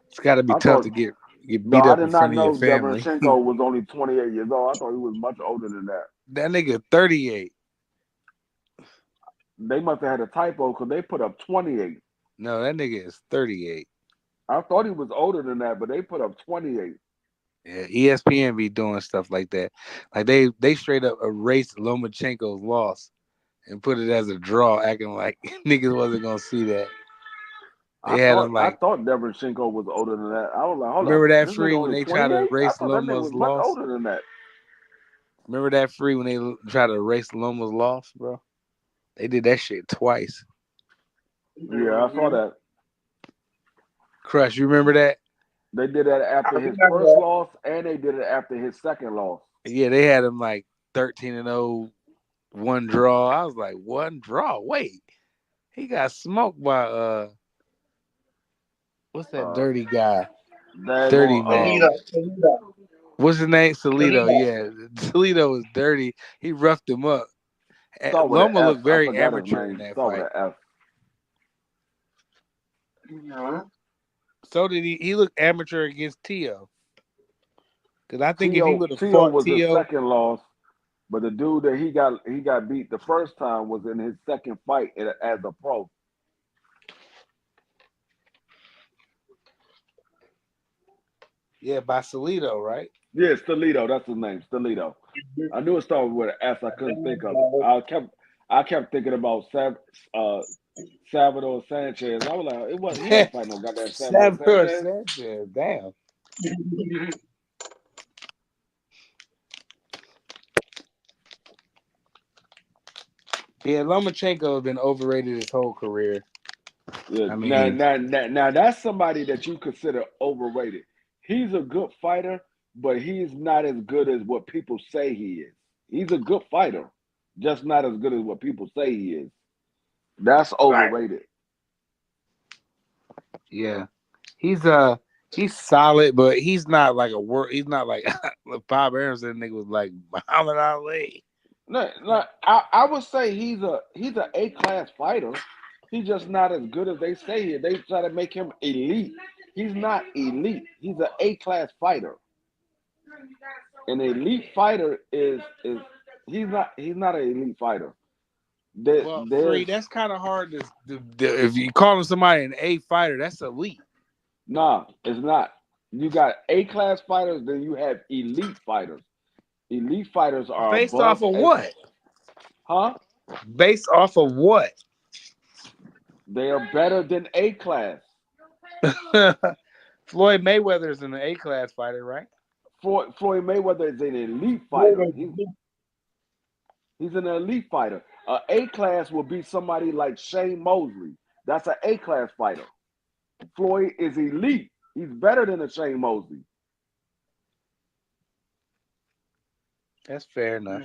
It's got to be I tough thought to get no, beat I up did in not front of your know family. Deverenchenko was only 28 years old. I thought he was much older than that. That nigga 38. They must have had a typo because they put up 28. No, that nigga is 38. I thought he was older than that, but they put up 28. Yeah, ESPN be doing stuff like that. Like they straight up erased Lomachenko's loss and put it as a draw, acting like niggas wasn't gonna see that. They had him I like, thought Deverenchenko was older than that. I was like, hold up, remember that this nigga free when only they tried to 28? I erase thought that nigga Loma's was much loss? older than that. Remember that free when they tried to erase Loma's loss, bro? They did that shit twice. Yeah, I saw that. Crush, you remember that? They did that after I his remember first that. loss, and they did it after his second loss. Yeah, they had him like 13-0 one draw. I was like, one draw. Wait, he got smoked by what's that dirty guy? Dirty man. What's his name? Salito. Yeah, Salito was dirty. He roughed him up. Start with an Loma F. looked I very forgot his amateur in name. that Start fight. with an F. So did he? He looked amateur against Tio. Because I think if he would have Tio fought was his Tio, second loss, but the dude that he got beat the first time was in his second fight as a pro. yeah, by Salito, right? Yeah, Stolito, that's his name, Stolito. I knew it started with an S. I couldn't think of it. I kept thinking about Salvador Sanchez. I was like, he ain't fighting no goddamn Salvador Salvador Sanchez. Sanchez, damn. Yeah, Lomachenko has been overrated his whole career. Yeah, I mean, now that's somebody that you consider overrated. He's a good fighter, but he's not as good as what people say he is. He's a good fighter, just not as good as what people say he is. That's overrated. yeah, he's solid, but he's not like he's not like Bob Aronson nigga was like Muhammad Ali. No, I would say he's an A-class fighter. He's just not as good as they say he is. They try to make him elite. He's not elite. He's an A-class fighter. An elite fighter is he's not an elite fighter. Well, Free, that's kind of hard to if you call somebody an A fighter, that's elite. Nah, it's not. You got A-class fighters, then you have elite fighters. Elite fighters are based off of what? Huh? Based off of what? They are better than A-class. Floyd Mayweather is an A-class fighter, right? Floyd Mayweather is an elite fighter. He's an elite fighter. A-class will be somebody like Shane Mosley. That's an A-class fighter. Floyd is elite. He's better than a Shane Mosley. That's fair enough.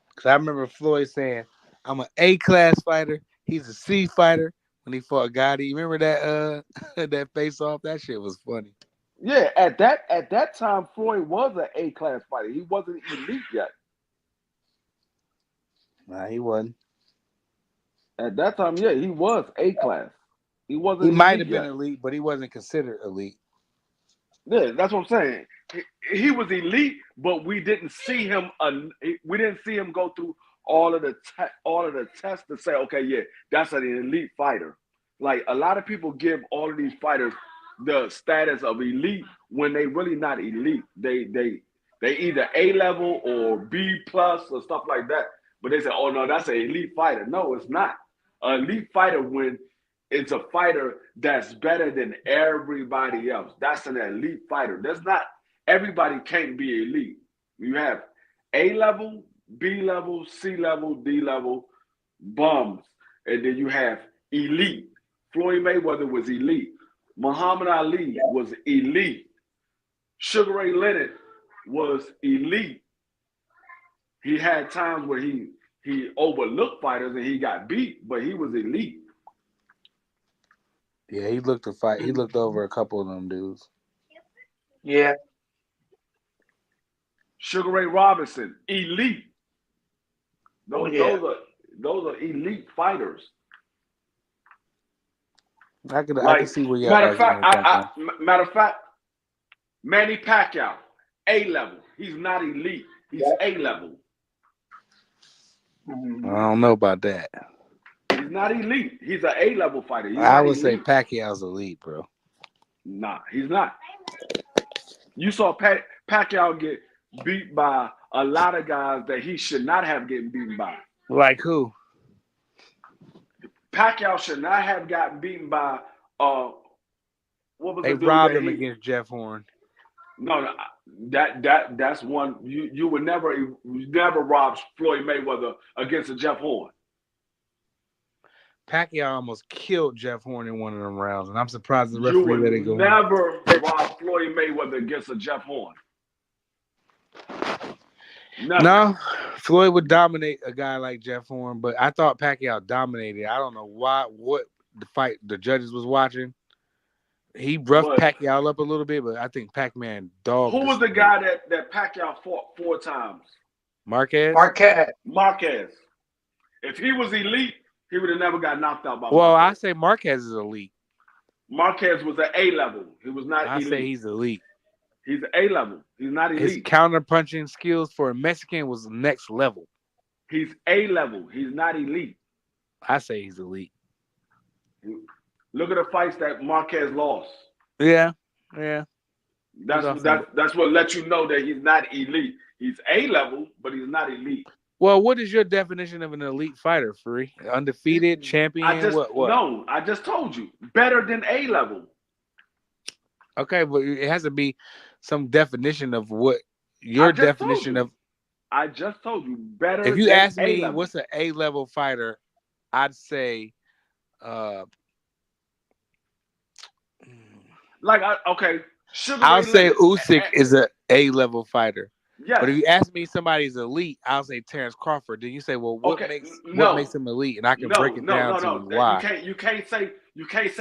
Because I remember Floyd saying, I'm an A-class fighter. He's a C fighter when he fought Gotti. You remember that that face-off? That shit was funny. Yeah, at that time, Floyd was an A-class fighter. He wasn't elite yet. Nah, he wasn't. At that time, yeah, he was A-class. He wasn't. He might have yet. been elite, but he wasn't considered elite. Yeah, that's what I'm saying. He was elite, but we didn't see him. We didn't see him go through all of the tests to say, okay, yeah, that's an elite fighter. Like a lot of people give all of these fighters the status of elite when they really not elite. They either A level or B plus or stuff like that. But they say, oh no, that's an elite fighter. No, it's not. An elite fighter when it's a fighter that's better than everybody else. That's an elite fighter. There's not everybody can't be elite. You have A level, B level, C level, D level, bums, and then you have elite. Floyd Mayweather was elite. Muhammad Ali was elite. Sugar Ray Leonard was elite. He had times where he overlooked fighters and he got beat, but he was elite. Yeah, he looked to fight. He looked over a couple of them dudes. Yeah. Sugar Ray Robinson, elite. Those are elite fighters. I can see where you're at. Matter of fact, Manny Pacquiao, A level. He's not elite. He's A level. I don't know about that. He's not elite. He's an A level fighter. I would say Pacquiao's elite, bro. Nah, he's not. You saw Pacquiao get beat by a lot of guys that he should not have gotten beaten by. Like who? Pacquiao should not have gotten beaten by what was they robbed him against Jeff Horn. No, that's one you would never rob Floyd Mayweather against a Jeff Horn. Pacquiao almost killed Jeff Horn in one of them rounds, and I'm surprised the referee let it go. Never rob Floyd Mayweather against a Jeff Horn. Never. No, Floyd would dominate a guy like Jeff Horn, but I thought Pacquiao dominated. I don't know what the fight the judges was watching. He roughed But Pacquiao up a little bit, but I think Pac-Man dogged who this was the dude. guy that Pacquiao fought 4 times? Marquez? Marquette. Marquez. If he was elite, he would have never got knocked out by Well, I Marquez. say Marquez is elite. Marquez was at A level. He was not I elite. say he's elite. He's A level. He's not His elite. counter punching skills for a Mexican was next level. He's A level. He's not elite. I say he's elite. Look at the fights that Marquez lost. Yeah. That's what lets you know that he's not elite. He's A level, but he's not elite. Well, what is your definition of an elite fighter, Free? Undefeated, champion, what? No, I just told you. Better than A level. Okay, but it has to be some definition of what your definition of. I just told you better. If you than ask me A-level. what's an A level fighter, I'd say, okay, Sugar I'll Ray say Leonard. Usyk is an A level fighter. Yes. But if you ask me somebody's elite, I'll say Terrence Crawford. Then you say, well, what makes him elite? And I can break it down to why. You can't say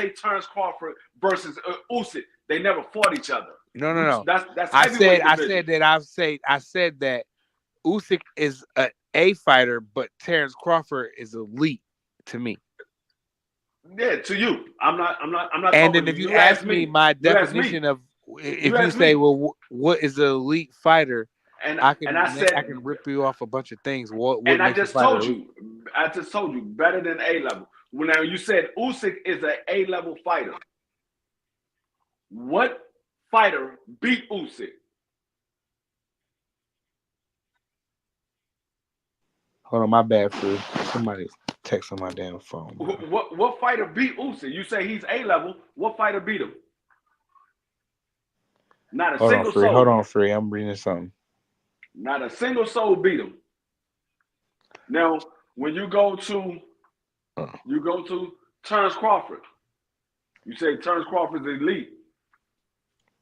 Terrence Crawford versus Usyk. They never fought each other. No. That's I said that Usyk is an A fighter, but Terrence Crawford is elite to me. Yeah, to you. I'm not. And then if you ask me my definition of, if you say, well, what is an elite fighter? I can rip you off a bunch of things. I just told you better than A level. Now you said Usyk is an A level fighter. What fighter beat Usyk? Hold on, my bad, Free. Somebody text on my damn phone. What fighter beat Usyk? You say he's A level. What fighter beat him? Not a single soul. Hold on, Free. I'm reading something. Not a single soul beat him. Now, when you go to Terrence Crawford, you say Terrence Crawford's elite.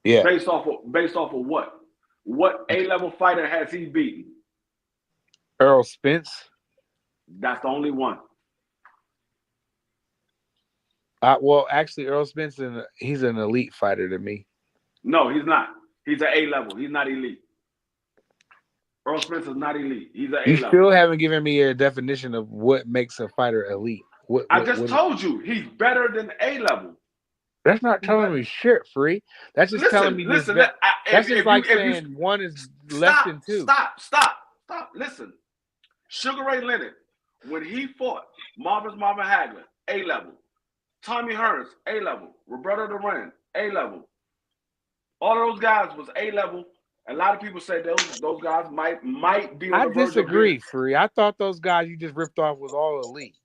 Yeah. Based off of what? What A level fighter has he beaten? Errol Spence. That's the only one. Well, actually, Errol Spence he's an elite fighter to me. No, he's not. He's an A level. He's not elite. Errol Spence is not elite. He's an A level. You still haven't given me a definition of what makes a fighter elite. I just told you he's better than A level. That's not telling me shit, Free. That's just telling me this. That's just like saying one is less than two. Stop. Listen. Sugar Ray Leonard, when he fought Marvin Hagler, A level. Tommy Hearns, A level. Roberto Duran, A level. All of those guys was A level. A lot of people say those guys might be on the verge of being. I disagree, Free. I thought those guys you just ripped off was all elite.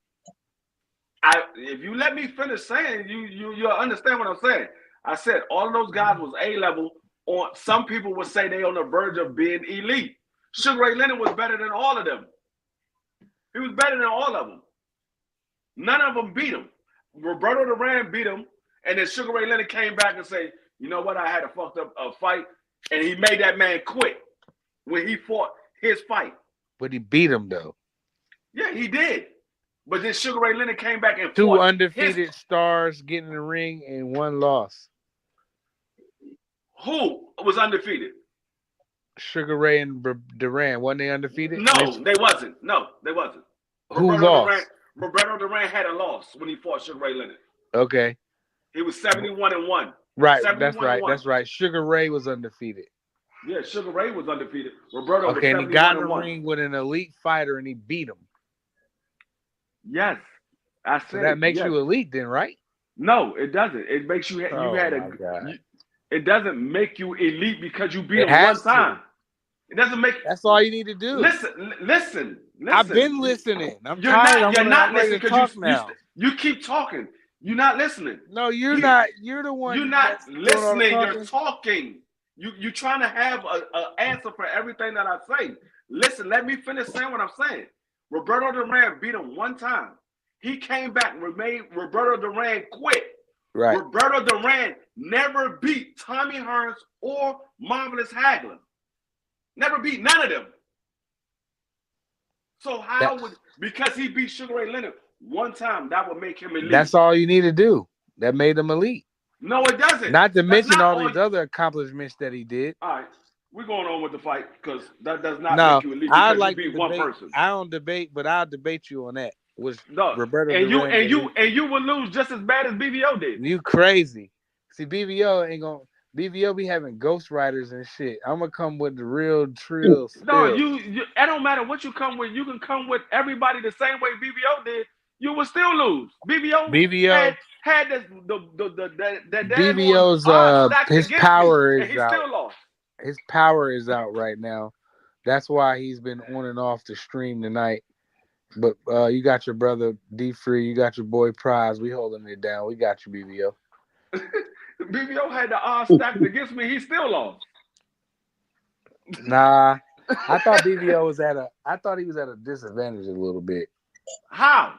If you let me finish saying, you'll understand what I'm saying. I said all of those guys was A level. Or some people would say they on the verge of being elite. Sugar Ray Leonard was better than all of them. He was better than all of them. None of them beat him. Roberto Duran beat him, and then Sugar Ray Leonard came back and say, you know what, I had a fucked up fight, and he made that man quit when he fought his fight. But he beat him, though. Yeah, he did. But then Sugar Ray Leonard came back and two fought undefeated stars getting in the ring and one loss. Who was undefeated? Sugar Ray and Duran. Wasn't they undefeated? No, they wasn't. Who lost? Roberto Duran had a loss when he fought Sugar Ray Leonard. Okay. He was 71-1. Right, that's right. Sugar Ray was undefeated. Yeah, Sugar Ray was undefeated. Roberto was 71-1. And he got in the ring with an elite fighter and he beat him. Yes. I said so that makes you elite then, right? No, it doesn't. It makes you it doesn't make you elite because you beat him one time. It doesn't make. That's all you need to do. Listen. I've been listening. I'm tired. You're not listening because you keep talking. You're not listening. No, you're not. You're the one. You're not listening. You're talking. You're trying to have an answer for everything that I say. Listen, let me finish saying what I'm saying. Roberto Duran beat him one time. He came back and made Roberto Duran quit. Right. Roberto Duran never beat Tommy Hearns or Marvelous Hagler. Never beat none of them. So how would, because he beat Sugar Ray Leonard one time, that would make him elite? That's all you need to do. That made him elite. No, it doesn't. Not to That's mention not all these other accomplishments that he did. All right, we're going on with the fight because that does not No, make you elite I'd because like you to beat one debate. person. I don't debate, but I'll debate you on that. Was No, Roberto and you Duran and you elite? and you would lose just as bad as BBO did. You crazy. See, BBO ain't gonna. BBO be having ghostwriters and shit. I'm gonna come with the real trill No, spill. it don't matter what you come with. You can come with everybody the same way BBO did. You will still lose. BBO, had this the BBO's odds stacked his against power me, and is he out. still lost. His power is out right now. That's why he's been on and off the stream tonight. But you got your brother D Free, you got your boy Prize. We holding it down. We got you, BBO. BBO had the odds stacked against me. He still lost. Nah, I thought BBO was at a. I thought he was at a disadvantage a little bit. How?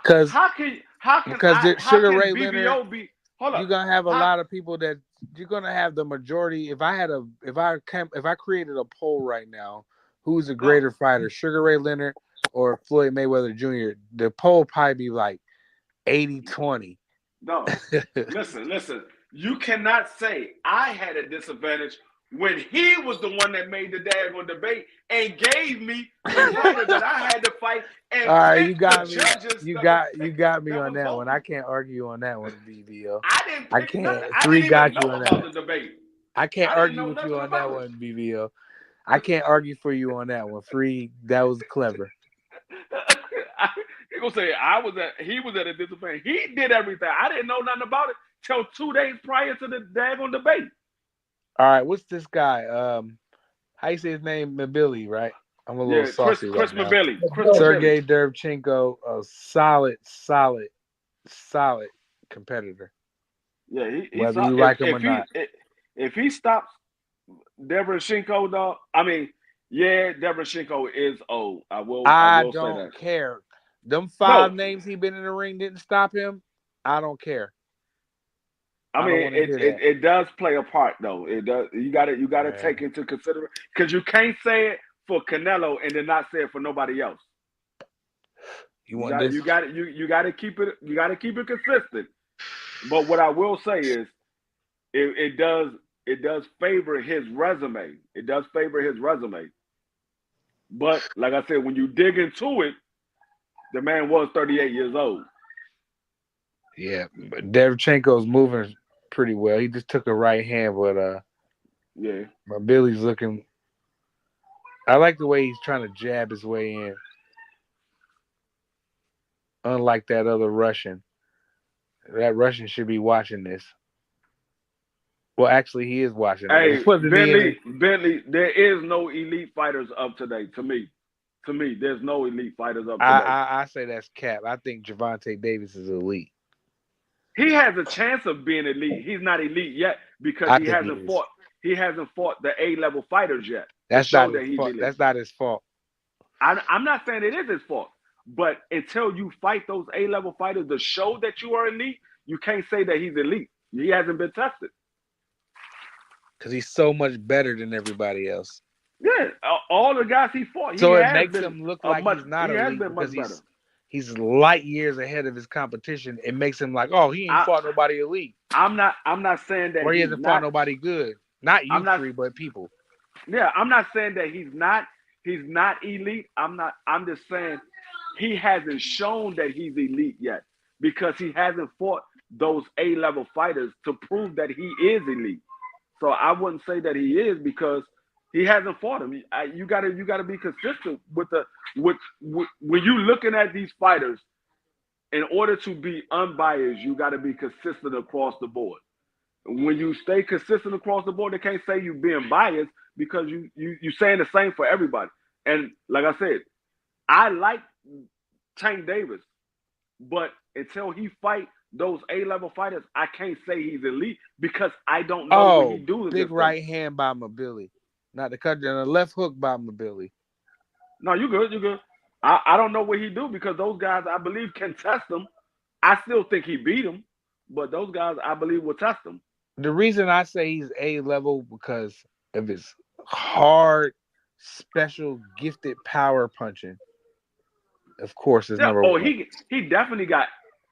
Because Sugar Ray BBO Leonard, be? Hold up. You're gonna have a lot of people that you're gonna have the majority. If I created a poll right now, who's a greater fighter, Sugar Ray Leonard or Floyd Mayweather Jr., the poll probably be like 80-20. No, listen. You cannot say I had a disadvantage when he was the one that made the daggone debate and gave me the fighter that I had to fight. And all right, you got me. Judges You got me on that one. I can't argue on that one, BBO. I can't. Nothing. Three got you on that. About the debate. I can't argue with you on that one, BBO. I can't argue for you on that one. Free, that was clever. He gonna say he was at a disadvantage. He did everything. I didn't know nothing about it till 2 days prior to the daggone debate. All right, what's this guy? How you say his name? MBILLIS, right? I'm a little saucy Chris right MBILLIS. now. Sergey Derevyanchenko, a solid competitor. Yeah, whether you like him or not. If he stops Derevyanchenko, though, I mean, yeah, Derevyanchenko is old. I will say that. I don't care. Them 5 names he been in the ring didn't stop him. I don't care. I mean, it does play a part, though. It does. You got to take into consideration because you can't say it for Canelo and then not say it for nobody else. You got to keep it. You got to keep it consistent. But what I will say is, it does favor his resume. It does favor his resume. But like I said, when you dig into it, the man was 38 years old. Yeah, but Derevyanchenko's moving pretty well. He just took a right hand, but yeah. But Billy's looking. I like the way he's trying to jab his way in. Unlike that other Russian. That Russian should be watching this. Well, actually, he is watching. Hey, Bentley, there is no elite fighters of today. To me, there's no elite fighters of today. I say that's cap. I think Gervonta Davis is elite. He has a chance of being elite. He's not elite yet because he hasn't fought. He hasn't fought the A-level fighters yet. That's not his fault. That's not his fault. I'm not saying it is his fault, but until you fight those A-level fighters to show that you are elite, you can't say that he's elite. He hasn't been tested. Because he's so much better than everybody else. Yeah, all the guys he fought. So it makes him look like he's not elite because he's light years ahead of his competition. It makes him like, oh, he ain't fought nobody elite. I'm not saying that. Or he hasn't fought nobody good. Not you three, but people. Yeah, I'm not saying that he's not elite. I'm just saying he hasn't shown that he's elite yet because he hasn't fought those A-level fighters to prove that he is elite. So I wouldn't say that he is because he hasn't fought him. You gotta be consistent with when you looking at these fighters. In order to be unbiased, you got to be consistent across the board. When you stay consistent across the board, they can't say you being biased because you saying the same for everybody. And like I said, I like Tank Davis, but until he fight those A-level fighters, I can't say he's elite because I don't know what he do. Big right hand by MBILLIS. Not the cut down, a left hook by MBILLIS. No, you good. I don't know what he do because those guys, I believe, can test him. I still think he beat him, but those guys, I believe, will test him. The reason I say he's A-level because of his hard, special, gifted power punching. of course, is Yeah. number Oh, one. he definitely got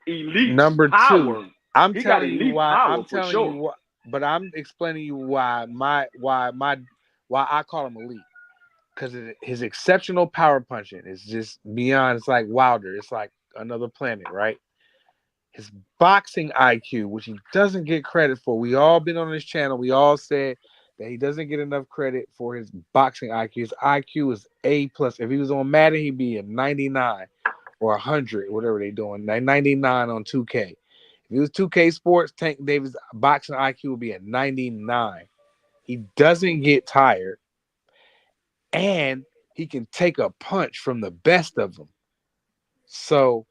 elite Number two, power. I'm He got telling you elite why. power I'm for telling you sure. what, but I'm explaining you why I call him elite. Because his exceptional power punching is just beyond. It's like Wilder. It's like another planet, right? His boxing IQ, which he doesn't get credit for. We all been on this channel. We all said that he doesn't get enough credit for his boxing IQ. His IQ is A plus. If he was on Madden, he'd be a 99 or 100, whatever they doing. 99 on 2K. If he was 2K Sports, Tank Davis' boxing IQ would be a 99. He doesn't get tired, and he can take a punch from the best of them. So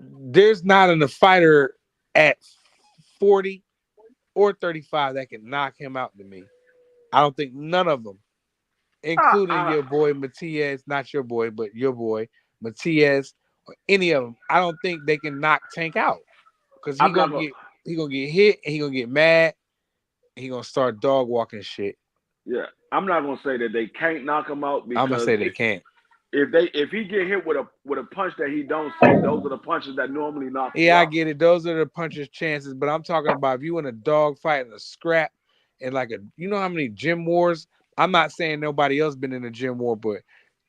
there's not a fighter at 40 or 35 that can knock him out to me. I don't think none of them, including I, your boy Matias, not your boy, but your boy Matias, or any of them. I don't think they can knock Tank out because I'm not gonna. he gonna get hit and he gonna get mad. He gonna start dog walking shit. Yeah, I'm not gonna say that they can't knock him out I'm gonna because say they can't. if he get hit with a punch that he don't see, those are the punches that normally knock you Yeah, I out. get it. Those are the puncher's chances, but I'm talking about if you in a dog fight and a scrap and like you know how many gym wars? I'm not saying nobody else been in a gym war, but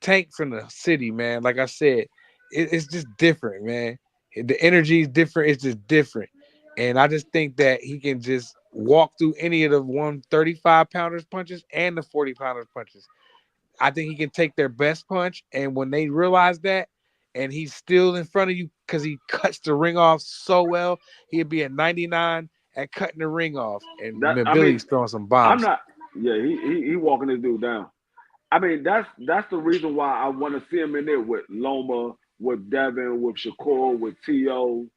Tank from the city, man. Like I said, it's just different, man. The energy is different. It's just different, and I just think that he can just walk through any of the 135 pounders punches and the 40 pounders punches. I think he can take their best punch, and when they realize that, and he's still in front of you because he cuts the ring off so well, he'd be at 99 at cutting the ring off, and That I mean, Billy's throwing some I'm bombs. not. Yeah, he walking this dude down. I mean, that's the reason why I want to see him in there with Loma, with Devin, with Shakur, with T.O.,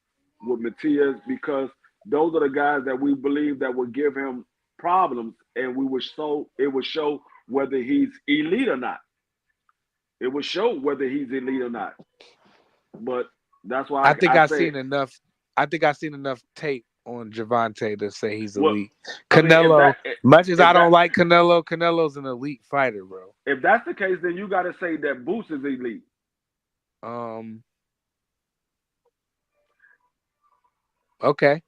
with Matias, because those are the guys that we believe that would give him problems, and it would show whether he's elite or not. It would show whether he's elite or not. But that's why I think I I've say, seen enough. I think I've seen enough tape on Javante to say he's well, elite. I mean, Canelo, much as I if don't that like Canelo, Canelo's an elite fighter, bro. if that's the case, then you got to say that Boost is elite. Um, okay,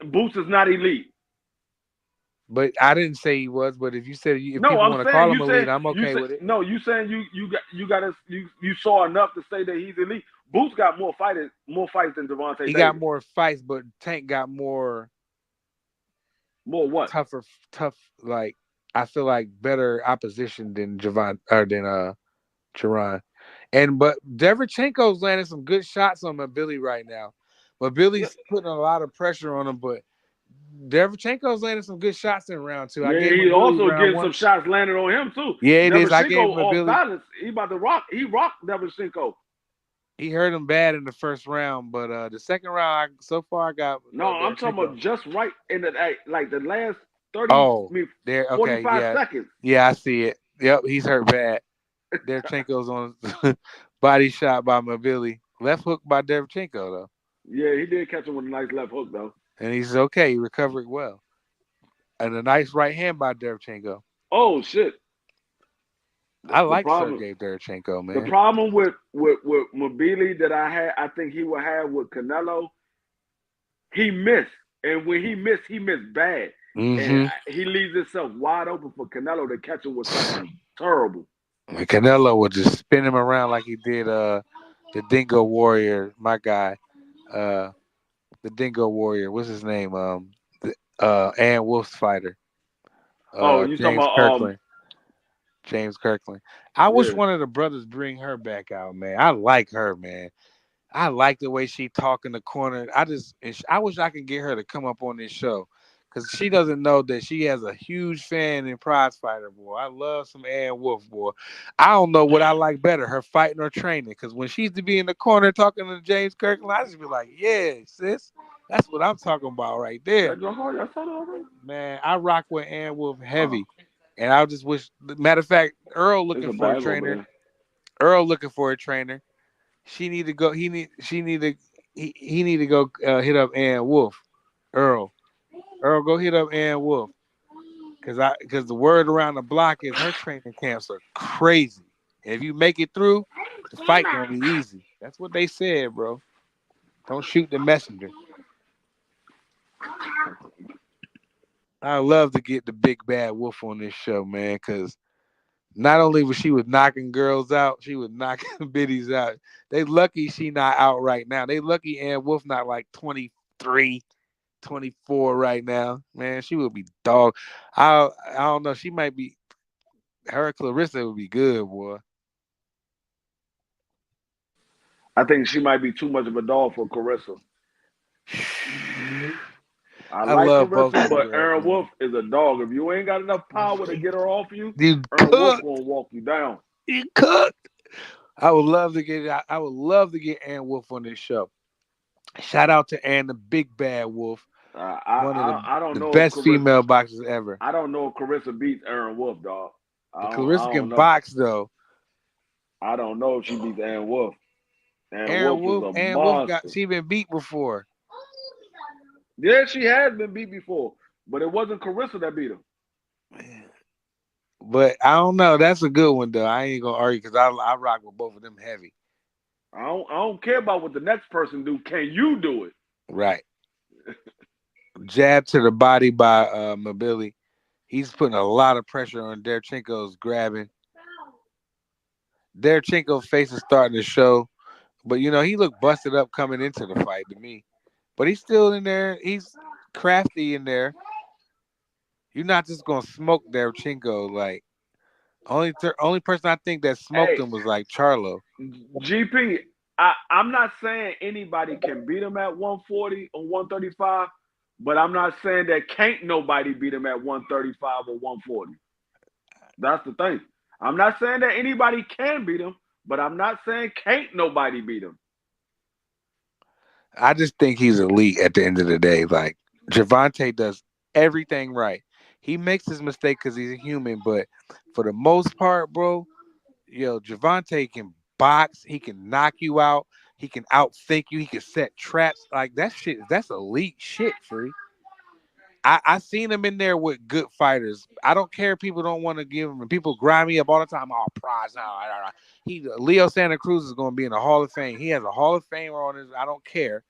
Boost is not elite. but I didn't say he was. But if you said if No, people I'm want to saying call him elite, I'm you okay said with it. no. You saying you saw enough to say that he's elite. Boots got more fights than Devontae He got Davis. more fights, but Tank got more More what? tough. Like I feel like better opposition than Javon or than Charon. And but Derevyanchenko's landing some good shots on my Billy right now. But Yeah, Billy's putting a lot of pressure on him. But Derevyanchenko's landing some good shots in round two. I yeah. gave my He Billy also round getting one. some shots landed on him too. Yeah, it is. I Devershenko gave him a off Billy. balance. He about to rock. He rocked Devershenko. He hurt him bad in the first round, but the second round, so far I got No, I'm talking Derevyanchenko. about just right in the like the last 30, I Oh, mean there. Okay, 45 yeah, seconds. yeah, I see it. Yep, he's hurt bad. Derevyanchenko's on body shot by Mobili. Left hook by Derevyanchenko though, Yeah, he did catch him with a nice left hook though. and he's okay. He recovered well, and a nice right hand by Derevyanchenko. Oh shit. I The like problem Sergey Derevyanchenko, The man. problem with Mobili that I think he will have with Canelo, he missed, and when he missed bad, and Mm-hmm. he leaves himself wide open for Canelo to catch him with something terrible. And Canelo would just spin him around like he did the Dingo Warrior, my guy, the Dingo Warrior. What's his name? Ann Wolf's fighter, Oh, you talking James about Kirkland. James Kirkland. I wish yeah. one of the brothers bring her back out, man. I like her, man. I like the way she talk in the corner. I wish I could get her to come up on this show because she doesn't know that she has a huge fan in Prize Fighter, boy. I love some Ann Wolf, boy. I don't know what I like better, her fighting or training. Because when she used to be in the corner talking to James Kirkland, I just be like, yeah, sis, that's what I'm talking about right there, That drunk already? I saw that already. man. I rock with Ann Wolf Oh, heavy, and I just wish. Matter of fact, Earl there's looking a for a bag over trainer. there. Earl looking for a trainer. She need to go. She need to. He need to go hit up Ann Wolf. Earl. Earl, go hit up Ann Wolf. Because the word around the block is her training camps are crazy. If you make it through, The fight gonna be easy. That's what they said, bro. Don't shoot the messenger. I love to get the big bad wolf on this show, man, because not only was she knocking girls out, she was knocking biddies out. They lucky she not out right now. They lucky Ann Wolf not like 23, 24 right now. Man, she would be dog. I don't know. She might be her Clarissa would be good, boy. I think she might be too much of a dog for Carissa. I I like love both Carissa, them but girls, Aaron man. Wolf is a dog. If you ain't got enough power to get her off you, You Aaron Wolf cooked. gonna walk you down. You cooked. I would love to get I would love to get Ann Wolf on this show. Shout out to Ann the Big Bad Wolf, one of I don't the know if best Carissa. female boxers ever. I don't know if Carissa beats Aaron Wolf, dog. The I Clarissa don't can know. box though. I don't know if she beats Aaron Wolf. Aaron Aaron Wolf is Wolf, a Aaron Wolf monster. she been beat before. Yeah, she has been beat before, but it wasn't Carissa that beat her. But I don't know. That's a good one though. I ain't gonna argue because I rock with both of them heavy. I don't care about what the next person do. Can you do it? Right. Jab to the body by MBILLIS. He's putting a lot of pressure on Derechenko's grabbing. Derechenko's face is starting to show, but he looked busted up coming into the fight to me. But he's still in there. He's crafty in there. You're not just gonna smoke Derechenko. Like only person I think that smoked Hey, him was like Charlo. GP, I'm not saying anybody can beat him at 140 or 135, but I'm not saying that can't nobody beat him at 135 or 140. That's the thing. I'm not saying that anybody can beat him, but I'm not saying can't nobody beat him. I just think he's elite at the end of the day. Like Gervonta does everything right. He makes his mistake because he's a human, but for the most part, bro, Gervonta can box. He can knock you out. He can outthink you. He can set traps. Like that shit. That's elite shit, free. I seen him in there with good fighters. I don't care. People don't want to give him. People grind me up all the time. Oh, prize. Leo Santa Cruz is going to be in the Hall of Fame. He has a Hall of Famer on his. I don't care.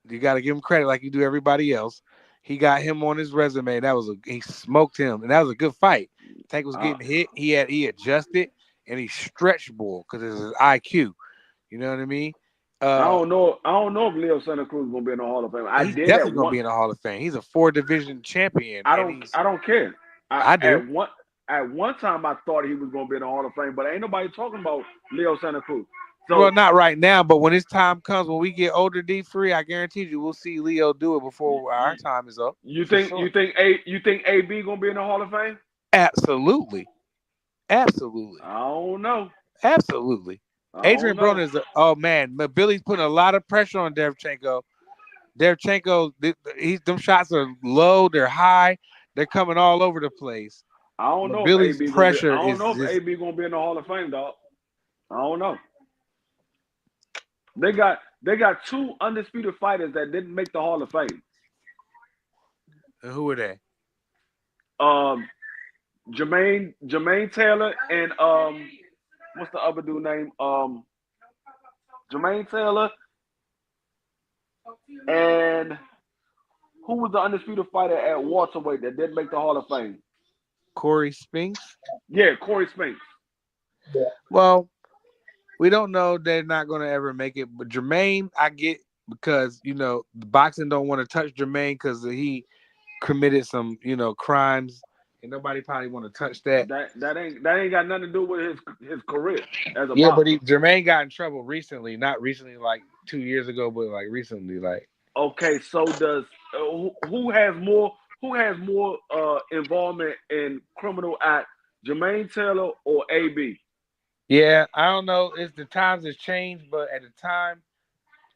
You got to give him credit like you do everybody else. He got him on his resume. He smoked him, and that was a good fight. Tank was getting hit. He adjusted and he stretched bull because it's his IQ. You know what I mean? I don't know if Leo Santa Cruz is gonna be in the Hall of Fame. He's definitely gonna be in the Hall of Fame. He's a 4-division champion. I don't care. I do. At one time I thought he was gonna be in the Hall of Fame, but ain't nobody talking about Leo Santa Cruz. So, well, not right now, but when his time comes, when we get older, D3, I guarantee you we'll see Leo do it before our time is up. You think AB gonna be in the Hall of Fame? Absolutely. I don't know. Absolutely. Adrian Broner is man, MBILLIS putting a lot of pressure on Derechenko. Derechenko, them shots are low, they're high, they're coming all over the place. I don't know MBILLIS if pressure AB gonna be in the Hall of Fame, dog. I don't know. They got two undisputed fighters that didn't make the Hall of Fame. And who are they? Jermaine Taylor and what's the other dude name? Jermaine Taylor and who was the undisputed fighter at welterweight that didn't make the Hall of Fame? Corey Spinks? Yeah, Corey Spinks. Well, we don't know they're not going to ever make it, but Jermaine, I get because the boxing don't want to touch Jermaine because he committed some crimes, and nobody probably want to touch that. That ain't got nothing to do with his career as a boxer. But Jermaine got in trouble recently, not recently like 2 years ago, but like recently, like. Okay, so does who has more involvement in criminal act, Jermaine Taylor or AB? Yeah, I don't know. The times has changed, but at the time,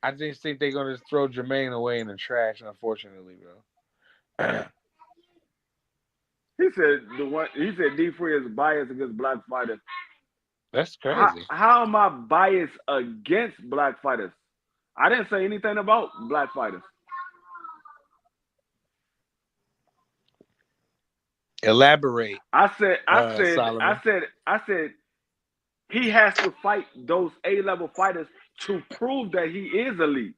I just think they're gonna throw Jermaine away in the trash. Unfortunately, bro. He said D3 is biased against black fighters. That's crazy. How am I biased against black fighters? I didn't say anything about black fighters. Elaborate. I said He has to fight those A-level fighters to prove that he is elite.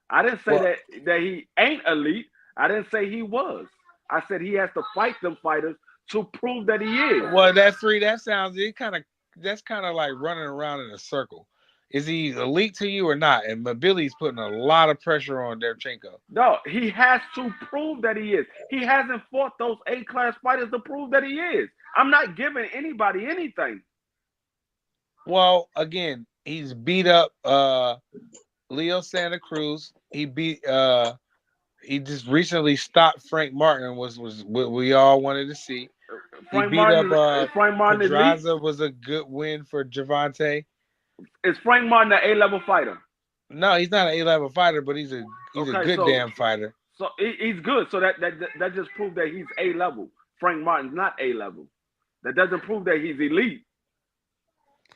I didn't say Well, that he ain't elite. I didn't say he was. I said he has to fight them fighters to prove that he is. well, that's free. That sounds that's kind of like running around in a circle. Is he elite to you or not? And Billy's putting a lot of pressure on Derevyanchenko. No, he has to prove that he is. He hasn't fought those A-class fighters to prove that he is. I'm not giving anybody anything. Well, again, he's beat up Leo Santa Cruz. He just recently stopped Frank Martin, was what we all wanted to see. Frank He beat Martin up is Frank Martin elite? Pedraza, was a good win for Gervonta. Is Frank Martin an A-level fighter? No, he's not an A-level fighter, but he's a good damn fighter. So he's good. So that just proved that he's A-level. Frank Martin's not A-level. That doesn't prove that he's elite.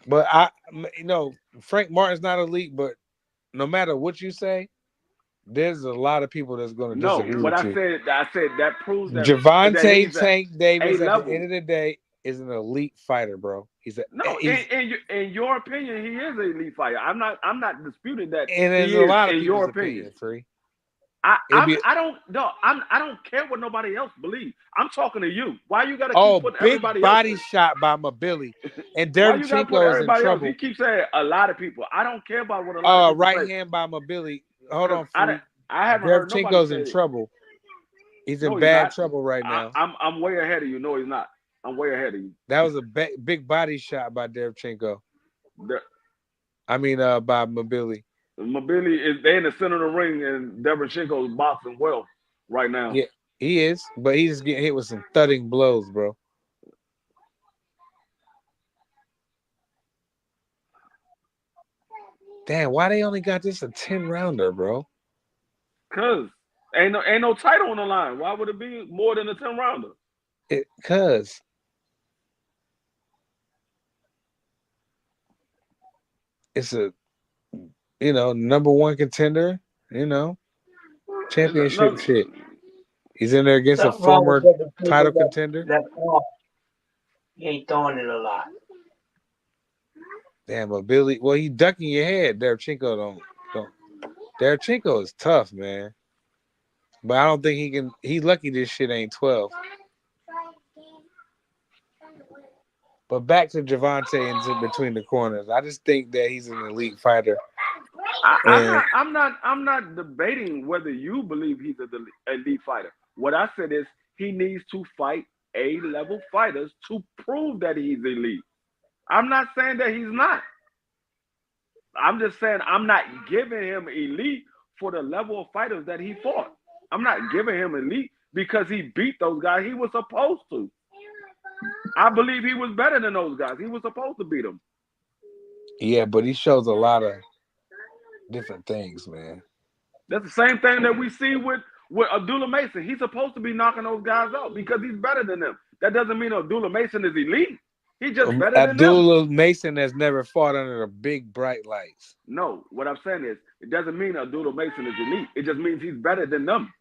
But Frank Martin's not elite, but no matter what you say, there's a lot of people that's going to disagree with you. I said that proves that Gervonta Tank Davis A-level. at the end of the day is an elite fighter, bro. In your opinion, he is an elite fighter. I'm not disputing that. And there's a lot of people's opinion, Free. I don't care what nobody else believes. I'm talking to you. Why you gotta keep putting everybody else? Big body shot by MBILLIS, and Derevyanchenko is in trouble. He keeps saying a lot of people. I don't care about what a lot of people right say. hand by MBILLIS. Hold on, Free. I haven't heard nobody Derevyanchenko's say in it. trouble. He's in bad trouble right now. I'm way ahead of you. No, he's not. I'm way ahead of you. That was a big body shot by Derevyanchenko. By MBILLIS. MBILLIS is in the center of the ring, and Derevyanchenko is boxing well right now. Yeah, he is, but he's just getting hit with some thudding blows, bro. Damn, why they only got this a 10-rounder, bro? Cause ain't no title on the line. Why would it be more than a 10-rounder? Cause it's a number one contender, championship shit. He's in there against a former title contender. He ain't throwing it a lot. Damn, MBILLIS. Well, he ducking your head. Derevyanchenko don't. Derevyanchenko is tough, man. But I don't think he can. He's lucky this shit ain't 12. But back to Gervonta into between the corners. I just think that he's an elite fighter. I'm not debating whether you believe he's an elite fighter. What I said is he needs to fight A-level fighters to prove that he's elite. I'm not saying that he's not. I'm just saying I'm not giving him elite for the level of fighters that he fought. I'm not giving him elite because he beat those guys he was supposed to. I believe he was better than those guys. He was supposed to beat them. Yeah, but he shows a lot of different things, man. That's the same thing that we see with Abdullah Mason. He's supposed to be knocking those guys out because he's better than them. That doesn't mean Abdullah Mason is elite. He's just better than them. Abdullah Mason has never fought under the big bright lights. No, what I'm saying is it doesn't mean Abdullah Mason is elite. It just means he's better than them.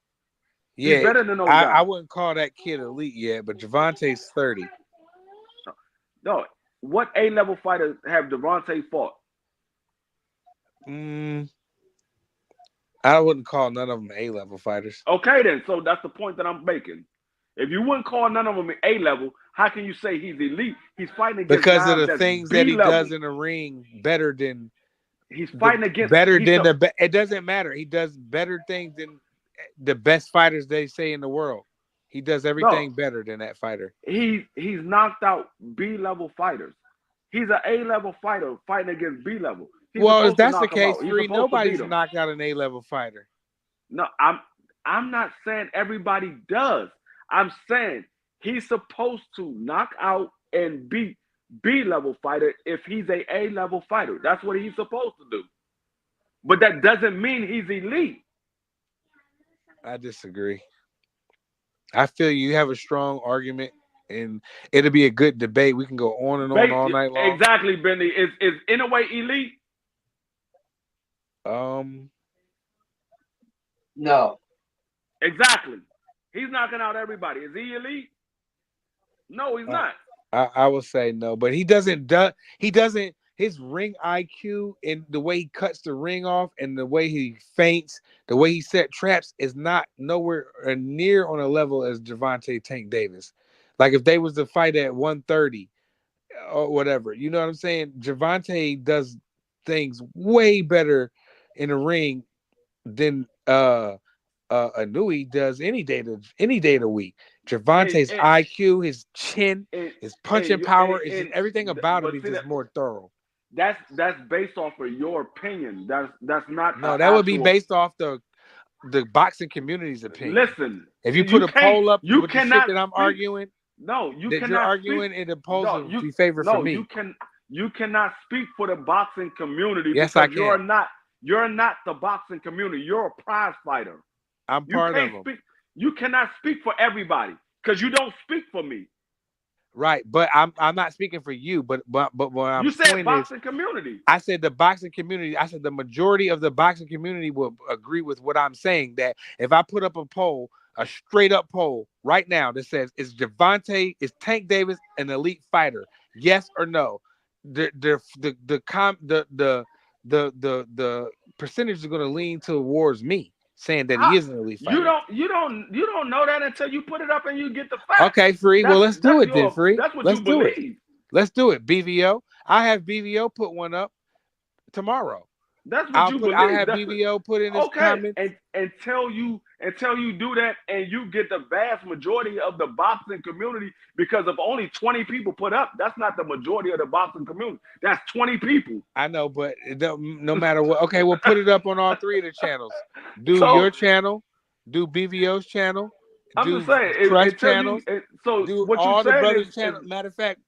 Yeah, he's better than those guys. I wouldn't call that kid elite yet, but Gervonta's 30. No, what A-level fighters have Gervonta fought? I wouldn't call none of them A-level fighters. Okay, then. So that's the point that I'm making. If you wouldn't call none of them A-level, how can you say he's elite? He's fighting against because of the things that he B-level. does in the ring better than he's fighting against better than the. It doesn't matter. He does better things than the best fighters they say in the world. He does everything better than that fighter. He's knocked out B-level fighters. He's an A-level fighter fighting against B-level. Well, if that's the case, nobody's knocked out an A-level fighter. No, I'm not saying everybody does. I'm saying he's supposed to knock out and beat B-level fighter if he's a A-level fighter. That's what he's supposed to do. But that doesn't mean he's elite. I disagree. I feel you have a strong argument, and it'll be a good debate. We can go on and on all night long. Exactly, Benny. Is Inoue elite? No. Exactly. He's knocking out everybody. Is he elite? No, he's not. I would say no, but he doesn't his ring IQ and the way he cuts the ring off and the way he feints, the way he set traps is not nowhere near on a level as Gervonta Tank Davis. Like if they was to fight at 130 or whatever, you know what I'm saying? Gervonta does things way better in the ring than Anui does any day of the week. Gervonta's IQ, his chin, his punching power, is just everything about him is just more thorough. That's based off of your opinion. That's not no. That would be based off the boxing community's opinion. Listen, if you put a poll up you with cannot the shit that I'm speak, arguing, no, you that cannot you're arguing speak, in opposing no, favor for me. You cannot speak for the boxing community yes, because I can. You're not the boxing community. You're a prize fighter. I'm part of them. You cannot speak for everybody because you don't speak for me. Right, but I'm not speaking for you, but what I'm you said boxing community. I said the boxing community. I said the majority of the boxing community will agree with what I'm saying. That if I put up a poll, a straight up poll right now that says is Tank Davis an elite fighter? Yes or no? The percentage is going to lean towards me saying that he is an elite fighter. You don't know that until you put it up and you get the facts. Okay, Free. Well, let's do it then, Free. That's what let's you do believe. Let's do it. BVO. I have BVO put one up tomorrow. That's what you believe. I have BVO put in his comments. Until you do that and you get the vast majority of the boxing community, because if only 20 people put up, that's not the majority of the boxing community. That's 20 people. I know, but no matter what. Okay, we'll put it up on all three of the channels. Do your channel, do BVO's channel. I'm just saying, Crush channels. Do what all the brothers' channels. Matter of fact,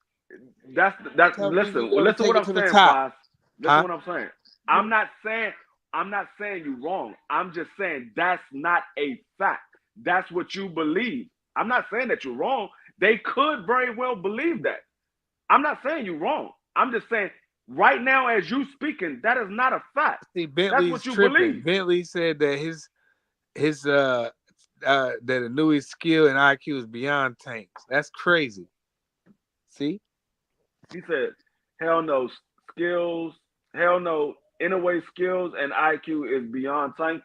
that's listen what I'm saying, Paz. Listen what I'm saying. I'm not saying you're wrong. I'm just saying that's not a fact. That's what you believe. I'm not saying that you're wrong. They could very well believe that. I'm not saying you're wrong. I'm just saying right now, as you speaking, that is not a fact. See, Bentley's that's what you tripping. believe. Bentley said that his that Anui's skill and IQ is beyond Tank's. That's crazy. See? He said, hell no, skills, hell no. In a way, skills and IQ is beyond Tank.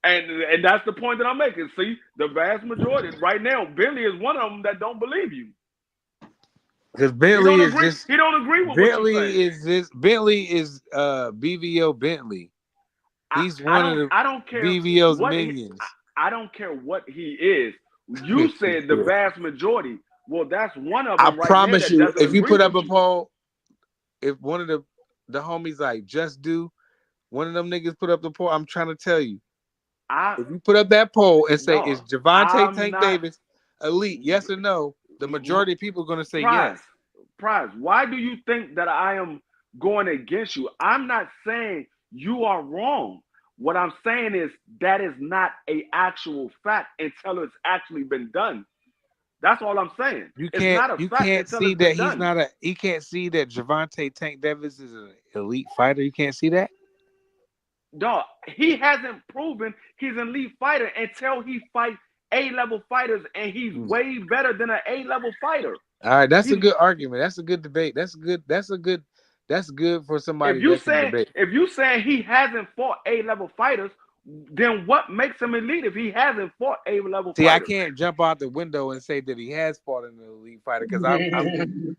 And that's the point that I'm making. See, the vast majority right now, Billy is one of them that don't believe you. Because Bentley he don't agree with what you're saying. Bentley is BVO Bentley. He's one of the BVO's minions. I don't care what he is. You said the vast majority. Well, that's one of them. I promise you, if you put up a poll, if one of the homies like Just Do, one of them niggas put up the poll, I'm trying to tell you. If you put up that poll and say, is Gervonta Tank Davis elite, yes or no, the majority of people are going to say yes. Prize, why do you think that I am going against you? I'm not saying you are wrong. What I'm saying is that is not an actual fact until it's actually been done. That's all I'm saying. You can't see that he can't see that Gervonta Tank Davis is an elite fighter. You can't see that? Dog, he hasn't proven he's an elite fighter until he fights A-level fighters, and he's way better than an A-level fighter. All right, that's a good argument. That's a good debate. That's good for somebody. If you saying he hasn't fought A-level fighters, then what makes him elite if he hasn't fought A-level fighters? See, I can't jump out the window and say that he has fought an elite fighter because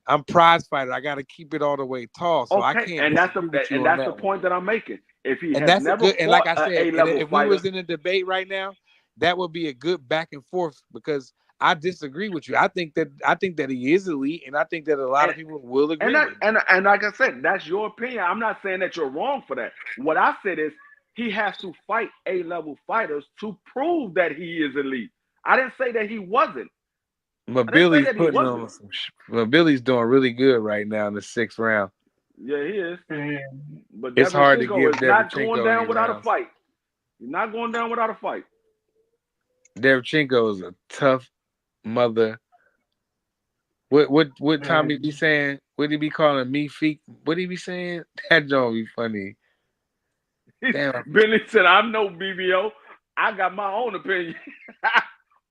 I'm prize fighter. I got to keep it all the way tall, so I can't. And that's the point that I'm making. If he has never fought and like I said, if we was in a debate right now, that would be a good back and forth because I disagree with you. I think that he is elite, and I think that a lot of people will agree. And like I said, that's your opinion. I'm not saying that you're wrong for that. What I said is he has to fight A-level fighters to prove that he is elite. I didn't say that he wasn't. But Billy's putting on some. Billy's doing really good right now in the 6th round. Yeah, he is. But it's hard to give not going down without a fight. He's not going down without a fight. Derevyanchenko is a tough mother. What Tommy be saying? What he be calling me feet? What he be saying? That don't be funny. Damn. Billy said, "I'm no BBO. I got my own opinion."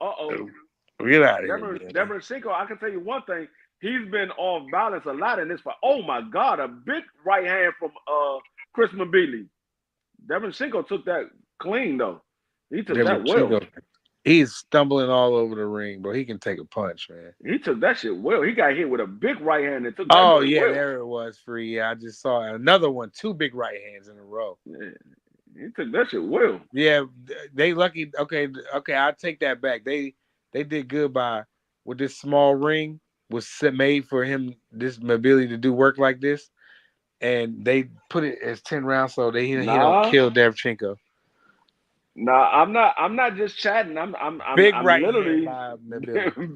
Get out of here. Derevyanchenko, I can tell you one thing. he's been off balance a lot in this fight. Oh my God, a big right hand from Chris McBealy. Derevyachenko took that clean though. He took that well. He's stumbling all over the ring, bro. He can take a punch, man. He took that shit well. He got hit with a big right hand and took that Oh, joint yeah, well. there it was, Free. Yeah, I just saw another one. 2 big right hands in a row. Yeah, he took that shit well. Yeah, they lucky. Okay, I'll take that back. They did good with this small ring was made for him, this ability to do work like this, and they put it as 10 rounds so he don't kill Derevyachenko. Nah, I'm not just chatting. I'm Big I'm literally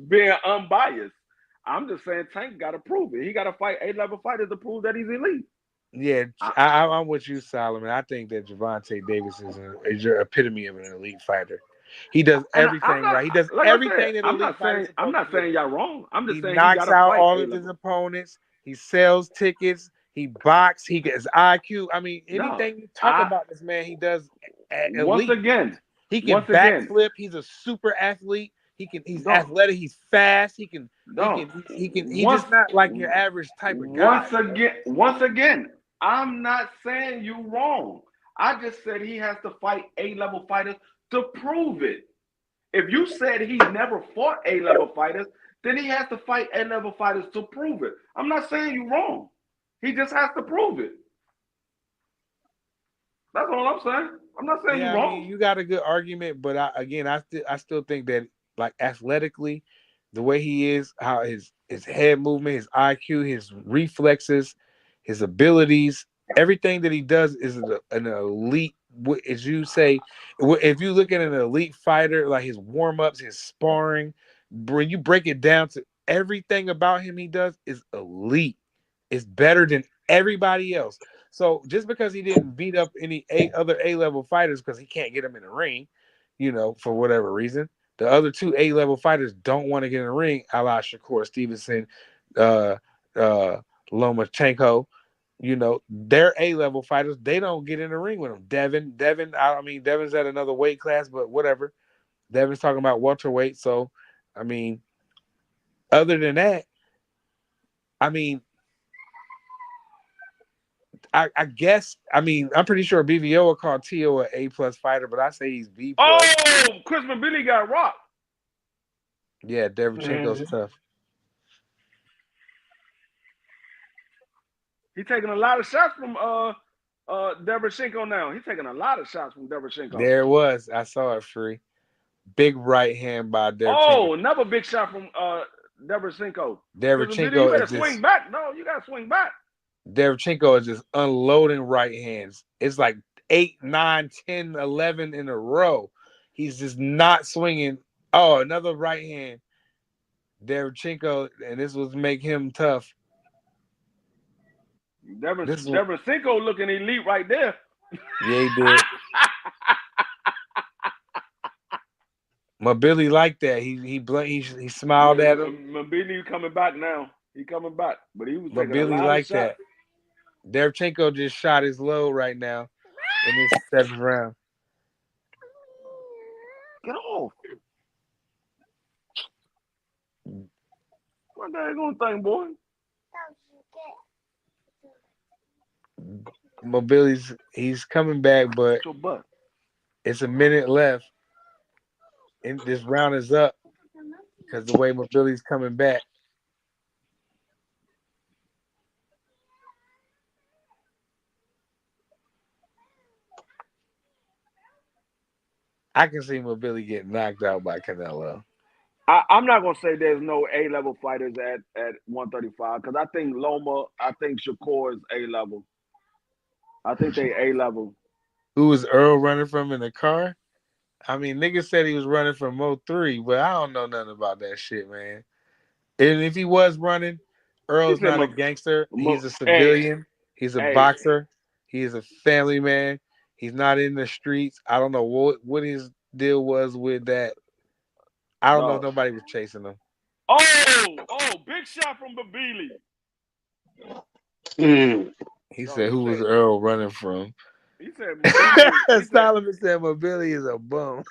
being unbiased. I'm just saying Tank got to prove it. He got to fight A-level fighters to prove that he's elite. Yeah, I'm with you, Solomon. I think that Gervonta Davis is your epitome of an elite fighter. He does everything right. He does everything that elite fighters. I'm not saying y'all wrong. I'm just saying he knocks gotta out fight all of his opponents. He sells tickets. He boxes. He gets IQ. I mean, anything you talk about this man, he does. Elite. Once again, he can backflip. He's a super athlete. He's athletic. He's fast. He's just not like your average type of guy. Once again, I'm not saying you wrong. I just said he has to fight A-level fighters to prove it. If you said he's never fought A-level fighters, then he has to fight A-level fighters to prove it. I'm not saying you're wrong. He just has to prove it. That's all I'm saying. I'm not saying you're wrong. I mean, you got a good argument, but I still think that, like, athletically, the way he is, how his head movement, his IQ, his reflexes, his abilities, everything that he does is an elite. As you say, if you look at an elite fighter, like his warm-ups, his sparring, when you break it down to everything about him, he does is elite. It's better than everybody else. So just because he didn't beat up any other A-level fighters because he can't get them in the ring, for whatever reason, the other 2 A-level fighters don't want to get in the ring, a la Shakur Stevenson, Lomachenko. They're A-level fighters. They don't get in the ring with him. Devin, Devin's at another weight class, but whatever. Devin's talking about welterweight. So, I mean, other than that, I mean, I guess, I'm pretty sure BVO will call T.O. an A+ fighter, but I say he's B+. Oh, Chris McBealy got rocked. Yeah, Derevyachenko's tough. He's taking a lot of shots from Derevyachenko now. He's taking a lot of shots from Derevyachenko. There it was. I saw it, Free. Big right hand by Derevyachenko. Oh, another big shot from Derevyachenko. Derevyachenko, you better swing back. No, you got to swing back. Derevyachenko is just unloading right hands. It's like 8, 9, 10, 11 in a row. He's just not swinging. Oh, another right hand. Derevyachenko, and this was make him tough. Derevyachenko looking elite right there. Yeah, he did. My Billy liked that. He smiled at him. My Billy coming back now. He coming back, but he was taking Billy a lot liked of shots. that. Derevyachenko just shot his low right now in this 7th round. Get off! What the hell gonna think, boy? Mobility's he's coming back, but it's a minute left. And this round is up because the way Mobility's coming back. I can see Mobility getting knocked out by Canelo. I'm not gonna say there's no A-level fighters at 135 because I think Shakur is A-level. I think they A-level. Who was Earl running from in the car? I mean, niggas said he was running from Mo3, but I don't know nothing about that shit, man. And if he was running, Earl's not a gangster. He's a civilian. He's a boxer. He is a family man. He's not in the streets. I don't know what his deal was with that. I don't know if nobody was chasing him. Oh, big shot from Babili. He said, who was Earl running from? He said, Solomon said, Mobility is a bum.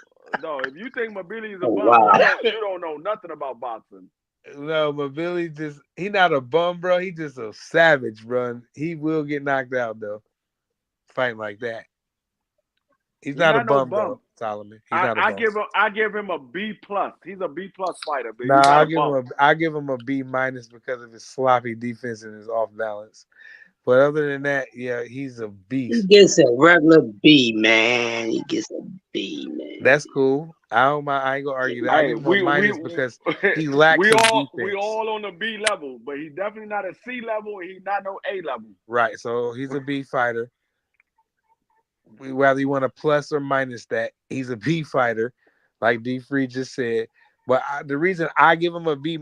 No, if you think Mobility is a bum, you don't know nothing about boxing. No, but Billy he not a bum, bro. He just a savage, bro. He will get knocked out though. Fighting like that. He's He's not a not no bum though, bum. Solomon. He's I, not a I bum. give him I give him a B plus. He's a B plus fighter, but Nah, he's not a bum. I give him a B minus because of his sloppy defense and his off balance. But other than that, yeah, he's a He beast. gets a regular B, man. He gets a B, man. That's cool. I don't mind. I ain't gonna argue that. I Hey, give him a minus because he lacks we some we defense. all on the B level, but he's definitely not a C level. And he's not no A level. Right. So he's a B fighter. Whether you want to plus or minus that, he's a B fighter, like D Free just said. But the reason I give him a B,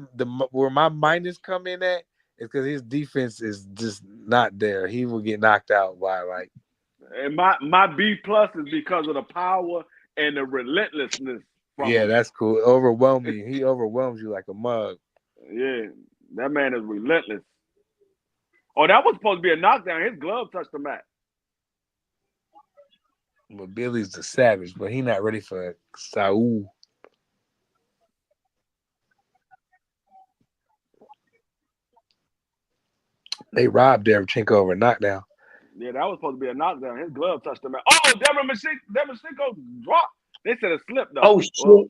where my minus come in at, is because his defense is just not there. He will get knocked out by like. And my B plus is because of the power and the relentlessness from Yeah, him. that's cool. Overwhelming. He overwhelms you like a mug. Yeah, that man is relentless. Oh, that was supposed to be a knockdown. His glove touched the mat. But Billy's the savage, but he not ready for Saul. They robbed Derevyanchenko over a knockdown. Yeah, that was supposed to be a knockdown. His glove touched the mat. Oh, Devin Masenko dropped. They said a slip though. Oh, shit. Well,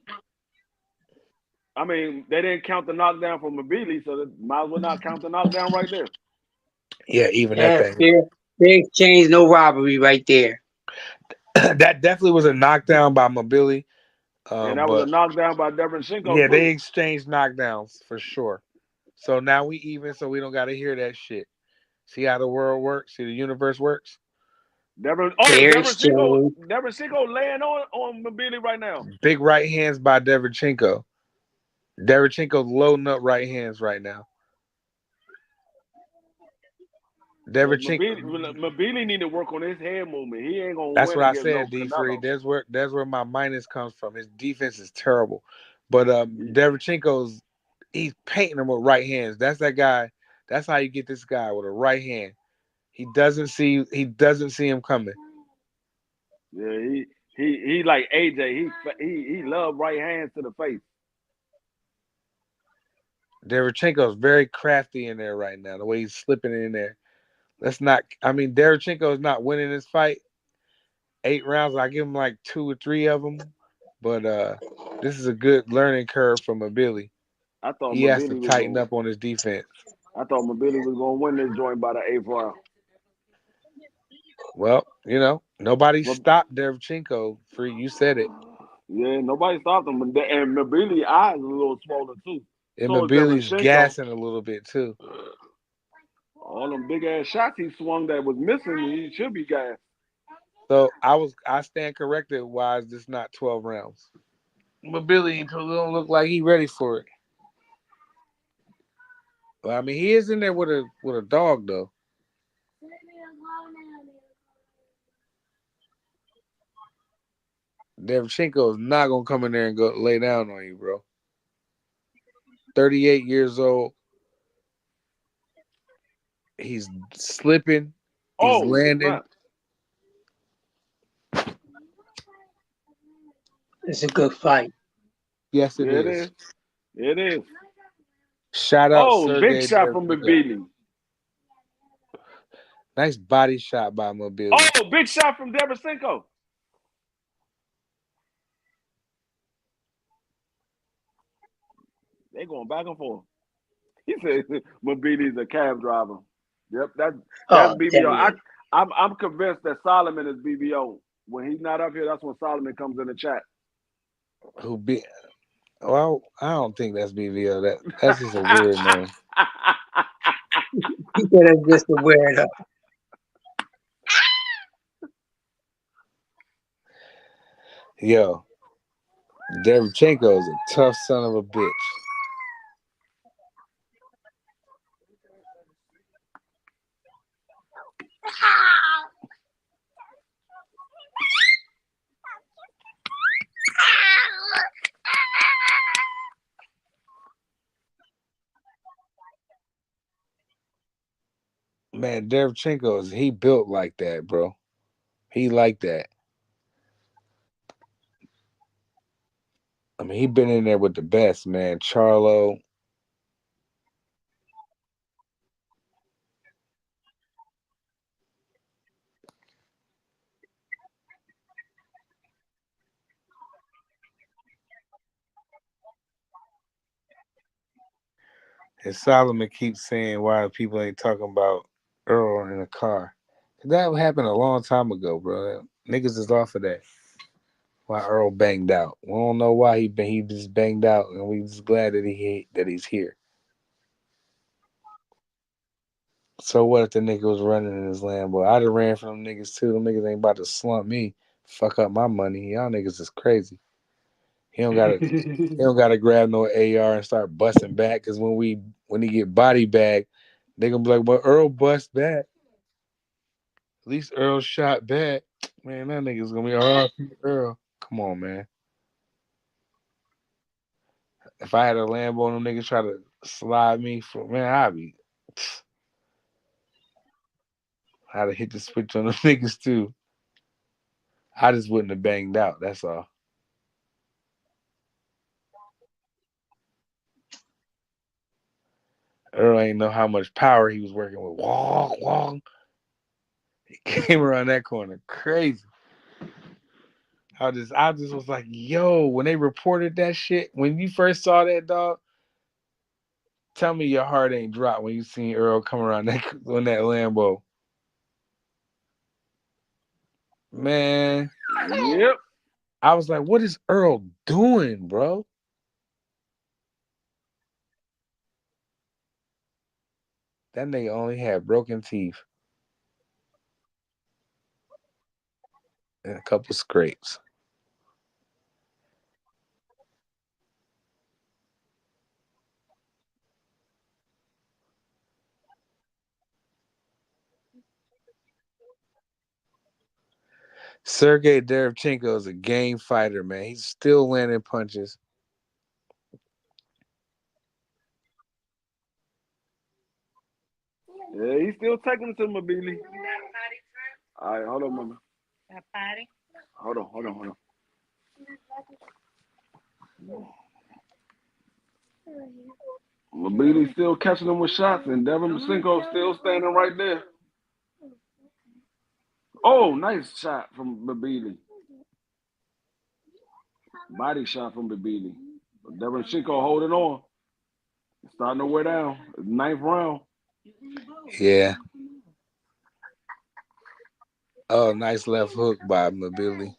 I mean, they didn't count the knockdown from MBILLIS, so they might as well not count the knockdown right there. Yeah, even that That's thing. fair. Big exchange, no robbery right there. That definitely was a knockdown by MBILLIS. And that was a But knockdown by Derevyanchenko yeah, they too. exchanged knockdowns for sure. So now we even, so we don't got to hear that shit. See how the world works? See the universe works? Fair exchange. Derevyanchenko laying on MBILLIS right now. Big right hands by Derevyanchenko. Derevyanchenko's loading up right hands right now. But Derevyanchenko. MBILLIS need to work on his head movement. He ain't gonna That's win what I against said, no D Free. Canelo. There's where my minus comes from. His defense is terrible. But Derevyanchenko's, he's painting him with right hands. That's that guy. That's how you get this guy with a right hand. He doesn't see him coming. Yeah, he like AJ. He love right hands to the face. Derevyanchenko's very crafty in there right now. The way he's slipping in there. Let's not. I mean, Derevyanchenko is not winning this fight. 8 rounds. I give him like 2 or 3 of them. But this is a good learning curve from MBILLIS. I thought He has to MBILLIS was tighten gonna. up on his defense. I thought MBILLIS was gonna win this joint by the 8th round. Well, nobody But stopped Derevyanchenko. Free, you said it. yeah, nobody stopped him. And MBILLIS' eyes is a little swollen too. And So is MBILLIS Derevyanchenko. gassing a little bit too. All them big ass shots he swung that was missing, he should be gassed. So I stand corrected. Why is this not 12 rounds? MBILLIS don't look like he ready for it. But I mean, he is in there with a dog though. Derevyanchenko is not gonna come in there and go lay down on you, bro. 38 years old. He's slipping. He's Oh, landing. snap. It's a good fight. Yes, it Yeah, it is. is. It is. Shout out Oh, big Sergey shot from Derevyanchenko. MBILLIS. Nice body shot by MBILLIS. Oh, big shot from Derevyanchenko. They going back and forth. He said MBILLIS is a cab driver. Yep, that's Oh, BBO. damn. I'm convinced that Solomon is BBO. When he's not up here, that's when Solomon comes in the chat. Who be? Well, I don't think that's BVO. That's just a weird name. He said it's just a weird up. Yo, Derevyanchenko is a tough son of a bitch. Man, Derevyanchenko he built like that, bro. He like that. I mean, he been in there with the best, man. Charlo, And Solomon keeps saying why people ain't talking about Earl in a car. That happened a long time ago, bro. Niggas is off of that. Why Earl banged out. We don't know why he just banged out, and we just glad that he's here. So what if the nigga was running in his Lambo? I'd have ran from them niggas too. Them niggas ain't about to slump me, fuck up my money. Y'all niggas is crazy. He don't gotta grab no AR and start busting back. Cause when he get body bag, they gonna be like, "Well, Earl bust back. At least Earl shot back." Man, that nigga's gonna be RP Earl. Come on, man. If I had a Lambo and them niggas try to slide me for man, I'd have hit the switch on them niggas too. I just wouldn't have banged out. That's all. Earl ain't know how much power he was working with. Wong, wong. He came around that corner crazy. I just was like, yo, when they reported that shit, when you first saw that dog, tell me your heart ain't dropped when you seen Earl come around that on that Lambo. Man. Yep. I was like, what is Earl doing, bro? That nigga only had broken teeth and a couple scrapes. Sergey Derevyanchenko is a game fighter, man. He's still landing punches. Yeah, he's still taking it to MBILLIS. All right, hold on, mama. Hold on. MBILLIS still catching them with shots, and Derevyanchenko still standing right there. Oh, nice shot from MBILLIS. Body shot from MBILLIS. Derevyanchenko holding on. It's starting to wear down. It's 9th round. Yeah. Oh, nice left hook by MBILLIS.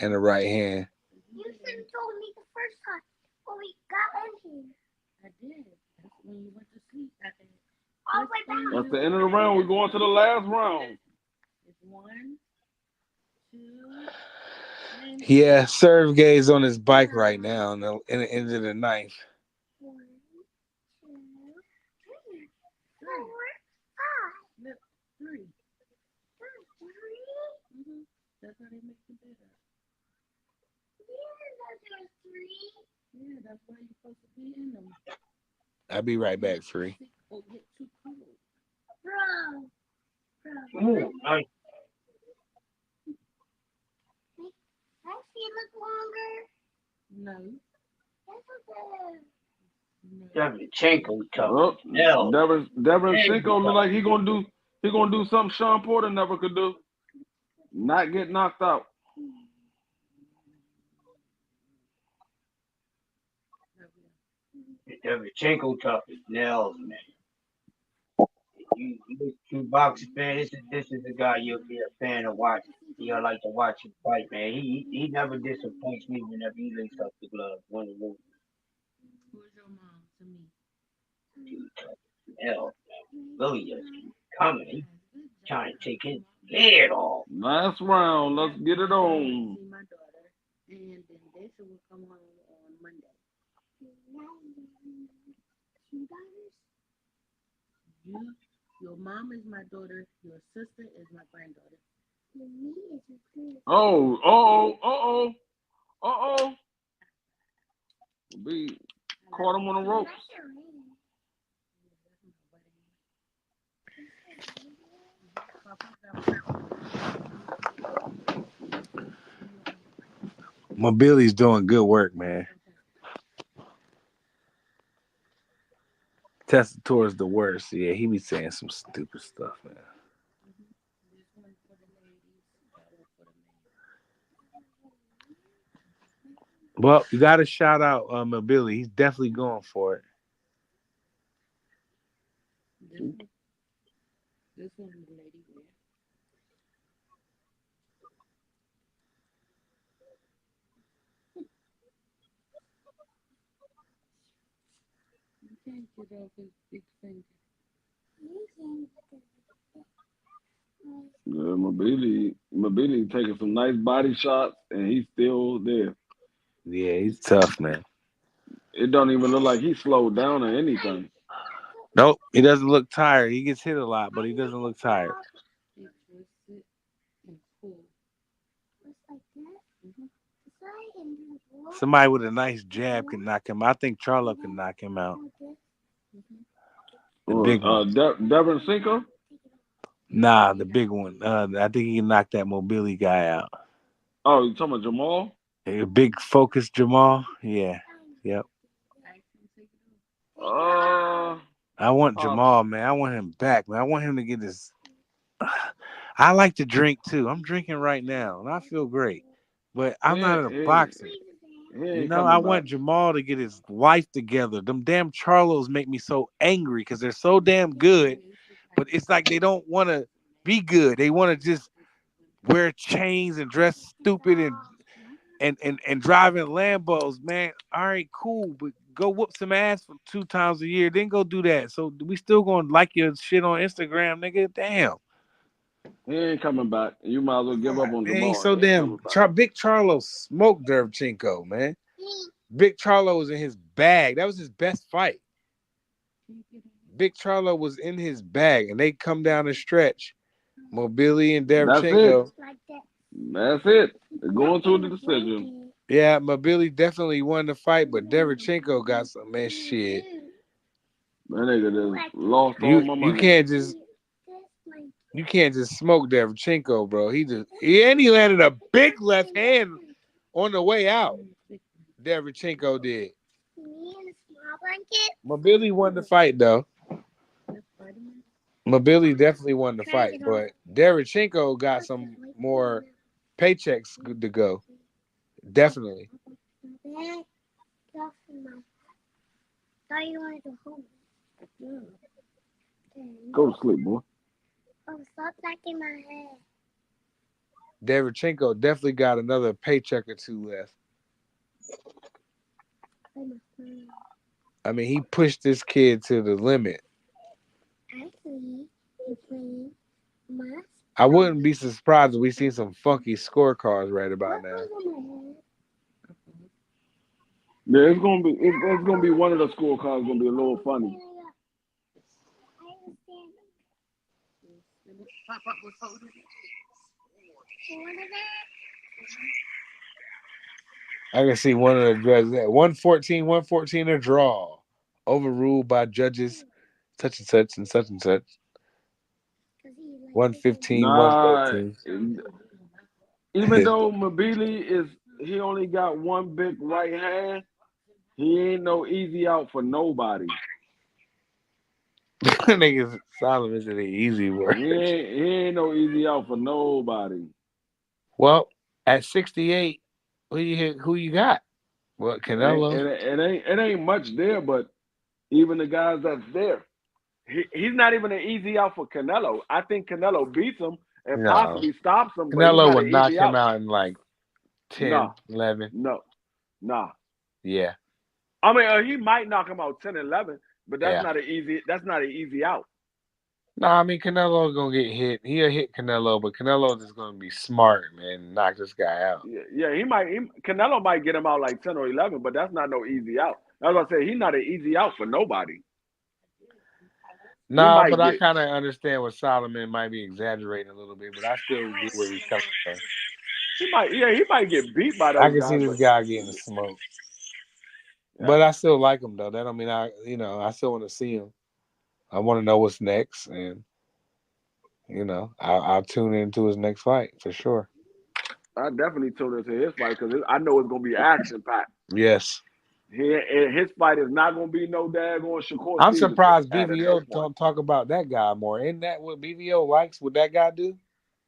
And the right hand. You should have told me the first time when we got in here. I did. That's when you went to sleep. That's the end of the round. We're going to the last round. It's 1, 2. Yeah, Sergey's on his bike right now in the end of the 9th. 1, 2, 3, 4, 5. Look, 3. 3. Mm-hmm. That's how they make the bed up. Yeah, that's 3. Yeah, that's why you're supposed to be in them. I'll be right back, Free. Oh, get too cold. Bro. Ooh, nice. I see it look longer. No. Derevyanchenko tough. Oh, Hell. Derevyanchenko look like he gonna do something Sean Porter never could do. Not get knocked out. Derevyanchenko tough as nails, man. You boxing fan, this is the guy you'll be a fan of watching. You'll like to watch him fight, man. He never disappoints me whenever he links up the gloves. Who's your mom to me? Dude, tough as hell. Billy just keep coming. He trying to take his head off. Last round. Let's get it on. See my daughter, and then Daisha will come home on Monday. 2 daughters? Your mom is my daughter. Your sister is my granddaughter. Me is your Oh. B caught him on the ropes. MBILLIS doing good work, man. Testator's the worst. Yeah, he be saying some stupid stuff, man. This one for the ladies, that one for the men. Well, you got to shout out Billy. He's definitely going for it. This one is lady wear. You can't get off his big finger. Yeah, Mobili taking some nice body shots, and he's still there. Yeah, he's tough, man. It don't even look like he slowed down or anything. Nope, he doesn't look tired. He gets hit a lot, but he doesn't look tired. He twists it and pull. Somebody with a nice jab can knock him out. I think Charlo can knock him out. The big one. Derevyanchenko? Nah, the big one. I think he can knock that Mobili guy out. Oh, you talking about Jamal? A big focused Jamal? Yeah. Yep. I want Jamal, man. I want him back, man. I want him to get his. I like to drink too. I'm drinking right now, and I feel great. But I'm not a boxer. You know, I want Jamal to get his life together. Them damn Charlos make me so angry because they're so damn good, but it's like they don't want to be good. They want to just wear chains and dress stupid and driving Lambos, man. All right, cool, but go whoop some ass for 2 times a year, then go do that. So we still gonna like your shit on Instagram, nigga? Damn. He ain't coming back. You might as well give up on Man, Jamal. he's so damn. Big Charlo smoked Derevyanchenko, man. Big Charlo was in his bag. That was his best fight. Big Charlo was in his bag, and they come down the stretch. Mobili and Derevyanchenko. That's it. They're going to the decision. Yeah, Mobili definitely won the fight, but Derevyanchenko got some man shit. That nigga just lost all my money. You can't just smoke Derevyanchenko, bro. He landed a big left hand on the way out. Derevyanchenko did. Mobili won the fight, though. Mobili definitely won the fight, but Derevyanchenko got some more paychecks to go. Definitely. Go to sleep, boy. Oh, stop knocking my head. Derevyanchenko definitely got another paycheck or 2 left. I mean, he pushed this kid to the limit. Actually, he played my. I wouldn't be surprised if we see some funky scorecards right about now. Yeah, it's gonna be one of the scorecards gonna be a little funny. I can see one of the judges at 114 a draw. Overruled by judges such and such and such and such. 115, 113. Even though Mobili he only got one big right hand, he ain't no easy out for nobody. Niggas Solomon said the easy word. He ain't no easy out for nobody. Well, at 68, who you got? What, Canelo? It ain't much there, but even the guys that's there, he's not even an easy out for Canelo. I think Canelo beats him and possibly stops him. Canelo would knock him out in like 10, 11. No. Nah. Yeah. I mean, he might knock him out 10, 11, but that's not an easy out. No, I mean, Canelo's going to get hit. He'll hit Canelo, but Canelo's just going to be smart, man, and knock this guy out. Yeah, Canelo might get him out like 10 or 11, but that's not no easy out. That's what I say. He's not an easy out for nobody. No, but I kind of understand what Solomon might be exaggerating a little bit, but I still get where he's coming from. He might get beat by those guys. I can see this guy getting smoked. Yeah. But I still like him, though. That don't mean I still want to see him. I want to know what's next, and, I'll tune into his next fight for sure. I definitely tune into his fight because I know it's going to be action-packed. Yes. His fight is not going to be no daggone Shakur. I'm surprised BVO don't talk about that guy more. Isn't that what BVO likes? What that guy do?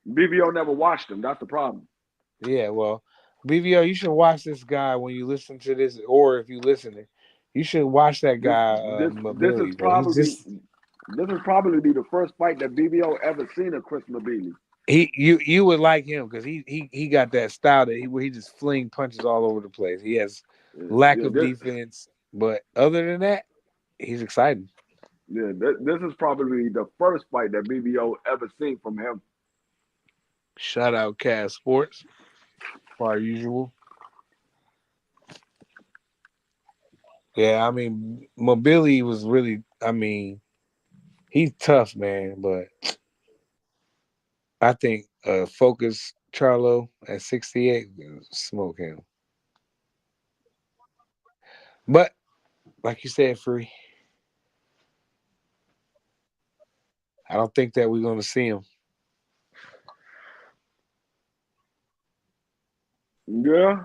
BVO never watched him. That's the problem. Yeah, well, BVO, you should watch this guy when you listen to this, or if you listen, you should watch that This guy, this is Mobility, bro. He's probably just the first fight that BBO ever seen of Chris Mabili. you would like him because he got that style where he just fling punches all over the place. He has lack Yeah, of defense, but other than that, he's exciting. this is probably the first fight that BBO ever seen from him. Shout out Cast Sports, per usual. Yeah, I mean, Mobility was really, I mean, he's tough, man, but I think Focus Charlo at 68 smoke him. But like you said, Free, I don't think that we're gonna see him. Yeah.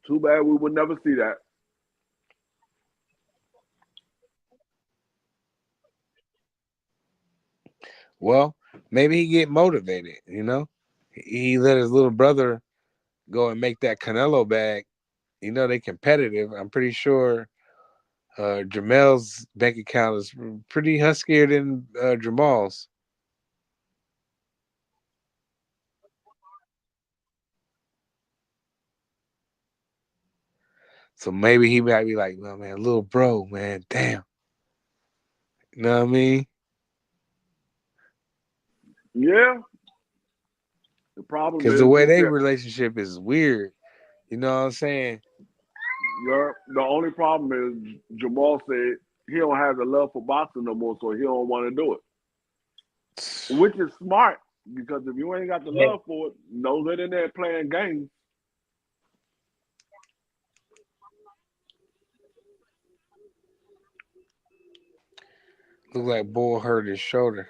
Too bad we would never see that. Well, maybe he get motivated, you know? He let his little brother go and make that Canelo bag. You know they competitive. I'm pretty sure Jamel's bank account is pretty huskier than Jamal's. So maybe he might be like, no man, little bro, man, damn. You know what I mean? Yeah. The problem Because the is way he their said, relationship is weird. You know what I'm saying? yeah, the only problem is Jamal said he don't have the love for boxing no more, so he don't want to do it. Which is smart because if you ain't got the Yeah. love for it, no good in there playing games. Look like Bull hurt his shoulder.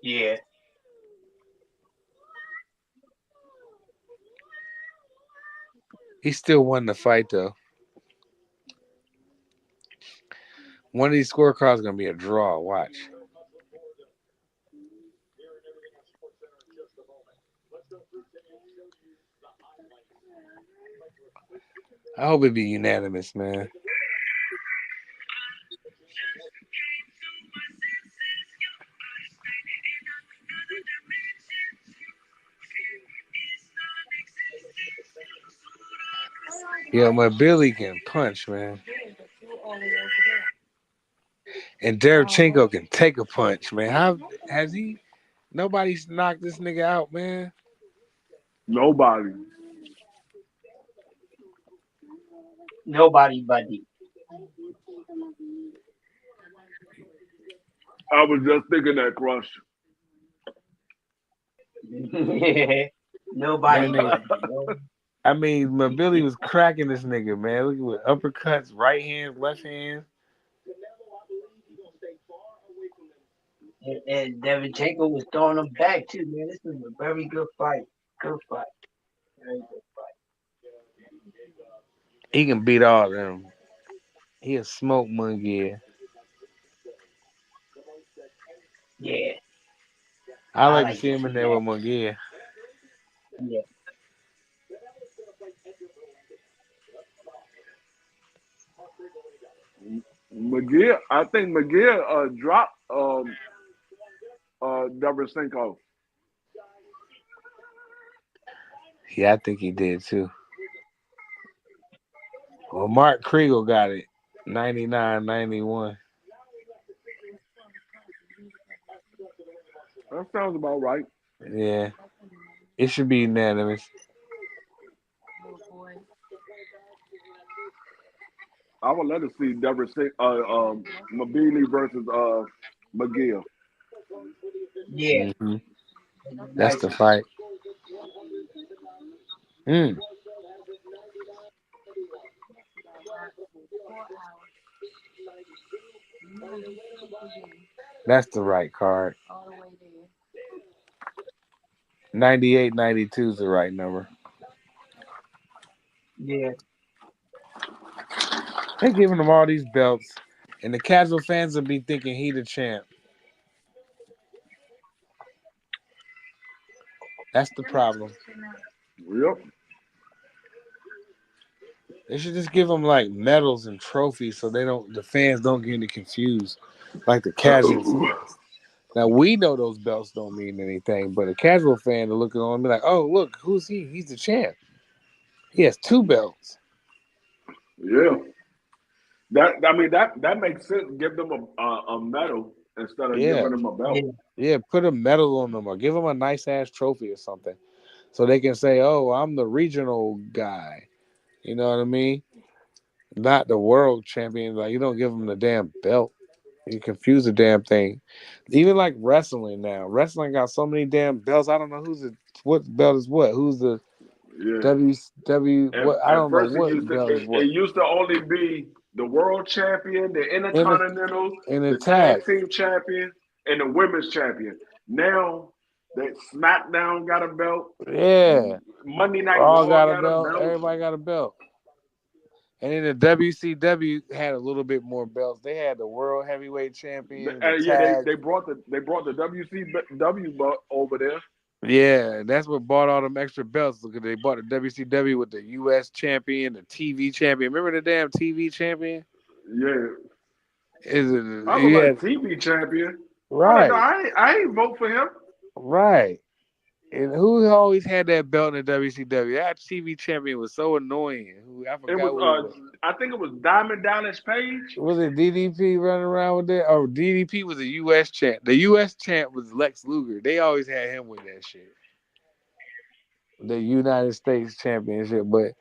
Yeah. He still won the fight though. One of these scorecards is gonna be a draw. Watch. I hope it be unanimous, man. Yeah, my Billy can punch, man. And Derevyanchenko can take a punch, man. How has he? Nobody's knocked this nigga out, man. Nobody. Nobody, buddy. I was just thinking that, Crush. That Nobody, nigga. buddy. No. I mean, my Billy was cracking this nigga, man. Look at uppercuts, right hand, left hand. And Devinchenko was throwing them back too, man. This was a very good fight. Good fight. Very good fight. He can beat all of them. He a smoke monkey. Yeah. I I like to like see to him in see there that. with Munguia. Yeah. McGill, I think McGill dropped Derevyanchenko. Yeah, I think he did too. Well, Mark Kriegel got it. 99-91. That sounds about right. Yeah. It should be unanimous. I would love to see Mabili versus McGill. Yeah. Hmm. That's Nice. the fight. Mm. That's the right card. 98-92 is the right number. Yeah. They're giving him all these belts, and the casual fans will be thinking he the champ. That's the problem. Yep. They should just give them like medals and trophies so the fans don't get confused, like the casual fans. Now we know those belts don't mean anything, but a casual fan to look at on and be like, "Oh, look, who's he? He's the champ. He has 2 belts." Yeah. That makes sense. Give them a medal instead of Yeah, giving them a belt. Yeah. yeah. Put a medal on them or give them a nice ass trophy or something, so they can say, "Oh, I'm the regional guy." You know what I mean? Not the world champion. Like you don't give them the damn belt. You confuse the damn thing. Even like wrestling now. Wrestling got so many damn belts. I don't know what belt is what. Who's the Yeah. W what I At don't know first, what belt is it what. used to only be the world champion, the In a intercontinental, in a the tag. tag team champion, and the women's champion. Now that SmackDown got a belt, Yeah. Monday Night All Raw got a got a belt. belt. Everybody got a belt. And then the WCW had a little bit more belts. They had the world heavyweight champion, the Yeah, tag. they brought the WCW belt over there. Yeah, that's what bought all them extra belts. Look, they bought the WCW with the U.S. champion, the TV champion. Remember the damn TV champion? Yeah, Is it? I was Yeah, like TV champion. I don't know. right, I ain't vote for him. right. And who always had that belt in the WCW? That TV champion was so annoying. I It forgot was who it was. I think it was Diamond Dallas Page. Was it DDP running around with that? Oh, DDP was a U.S. champ. The U.S. champ was Lex Luger. They always had him with that shit. The United States Championship, but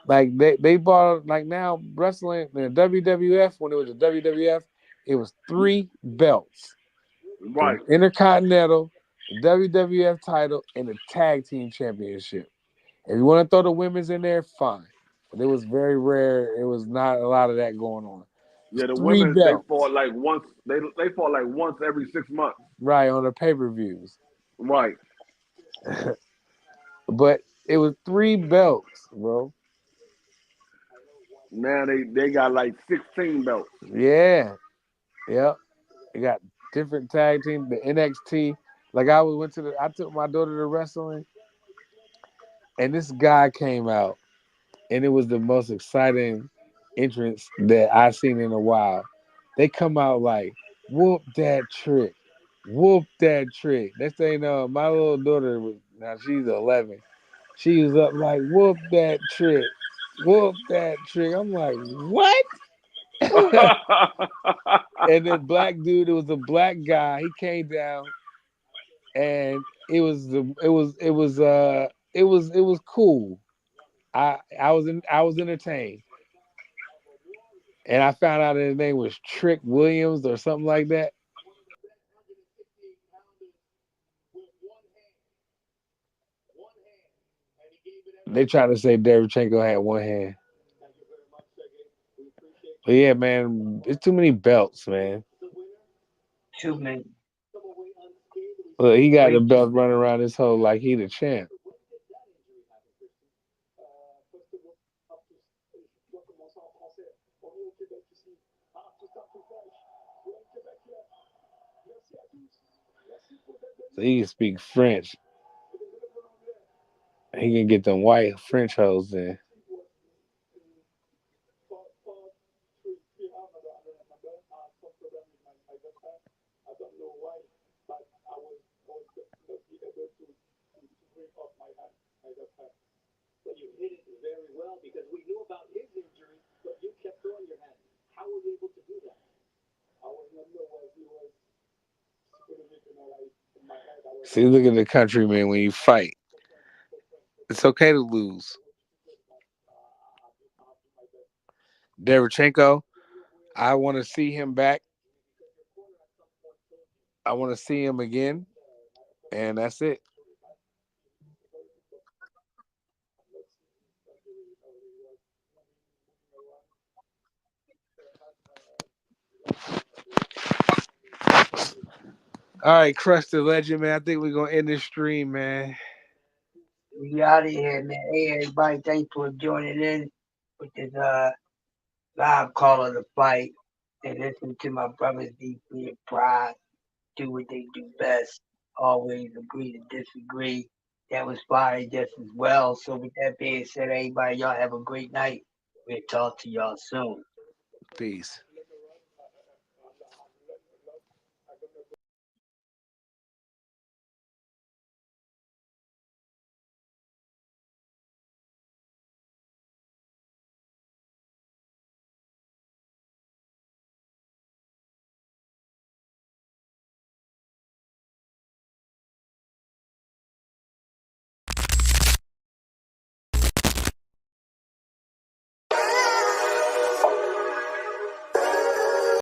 like they bought like now wrestling in the WWF when it was the WWF, it was 3 belts: the Right. Intercontinental, the WWF title, and the Tag Team Championship. If you want to throw the women's in there, fine, but it was very rare. It was not a lot of that going on. It was Yeah, the three women they belts, fought like once. They fought like once every 6 months. right, on the pay-per-views, Right. but it was 3 belts, bro. Now they got like 16 belts. Yeah, yeah. You got different tag teams, the NXT. Like I took my daughter to wrestling, and this guy came out, and it was the most exciting entrance that I've seen in a while. They come out like, whoop that trick, whoop that trick. Next thing you know, my little daughter was now she's 11. She was up like, whoop that trick, whoop that trick. I'm like, what? And this black dude, it was a black guy. He came down and it was cool. I was entertained, and I found out that his name was Trick Williams or something like that. They tried to say Derevyanchenko had one hand, but yeah, man, it's too many belts, man. Too many. Look, he got the Wait. belt running around his whole like he the champ. So he can speak French. He can get them white French hoes in. See, look at the countryman when you fight. It's okay to lose. Derevyanchenko, I want to see him back. I want to see him again, and that's it. All right, Crush the Legend, man. I think we're gonna end this stream, man. We out of here, man. Hey, everybody, thanks for joining in with this live call of the fight. And listen to my brothers be free of pride. Do what they do best. Always agree to disagree. That was fire just as well. So with that being said, everybody, y'all have a great night. We'll talk to y'all soon. Peace.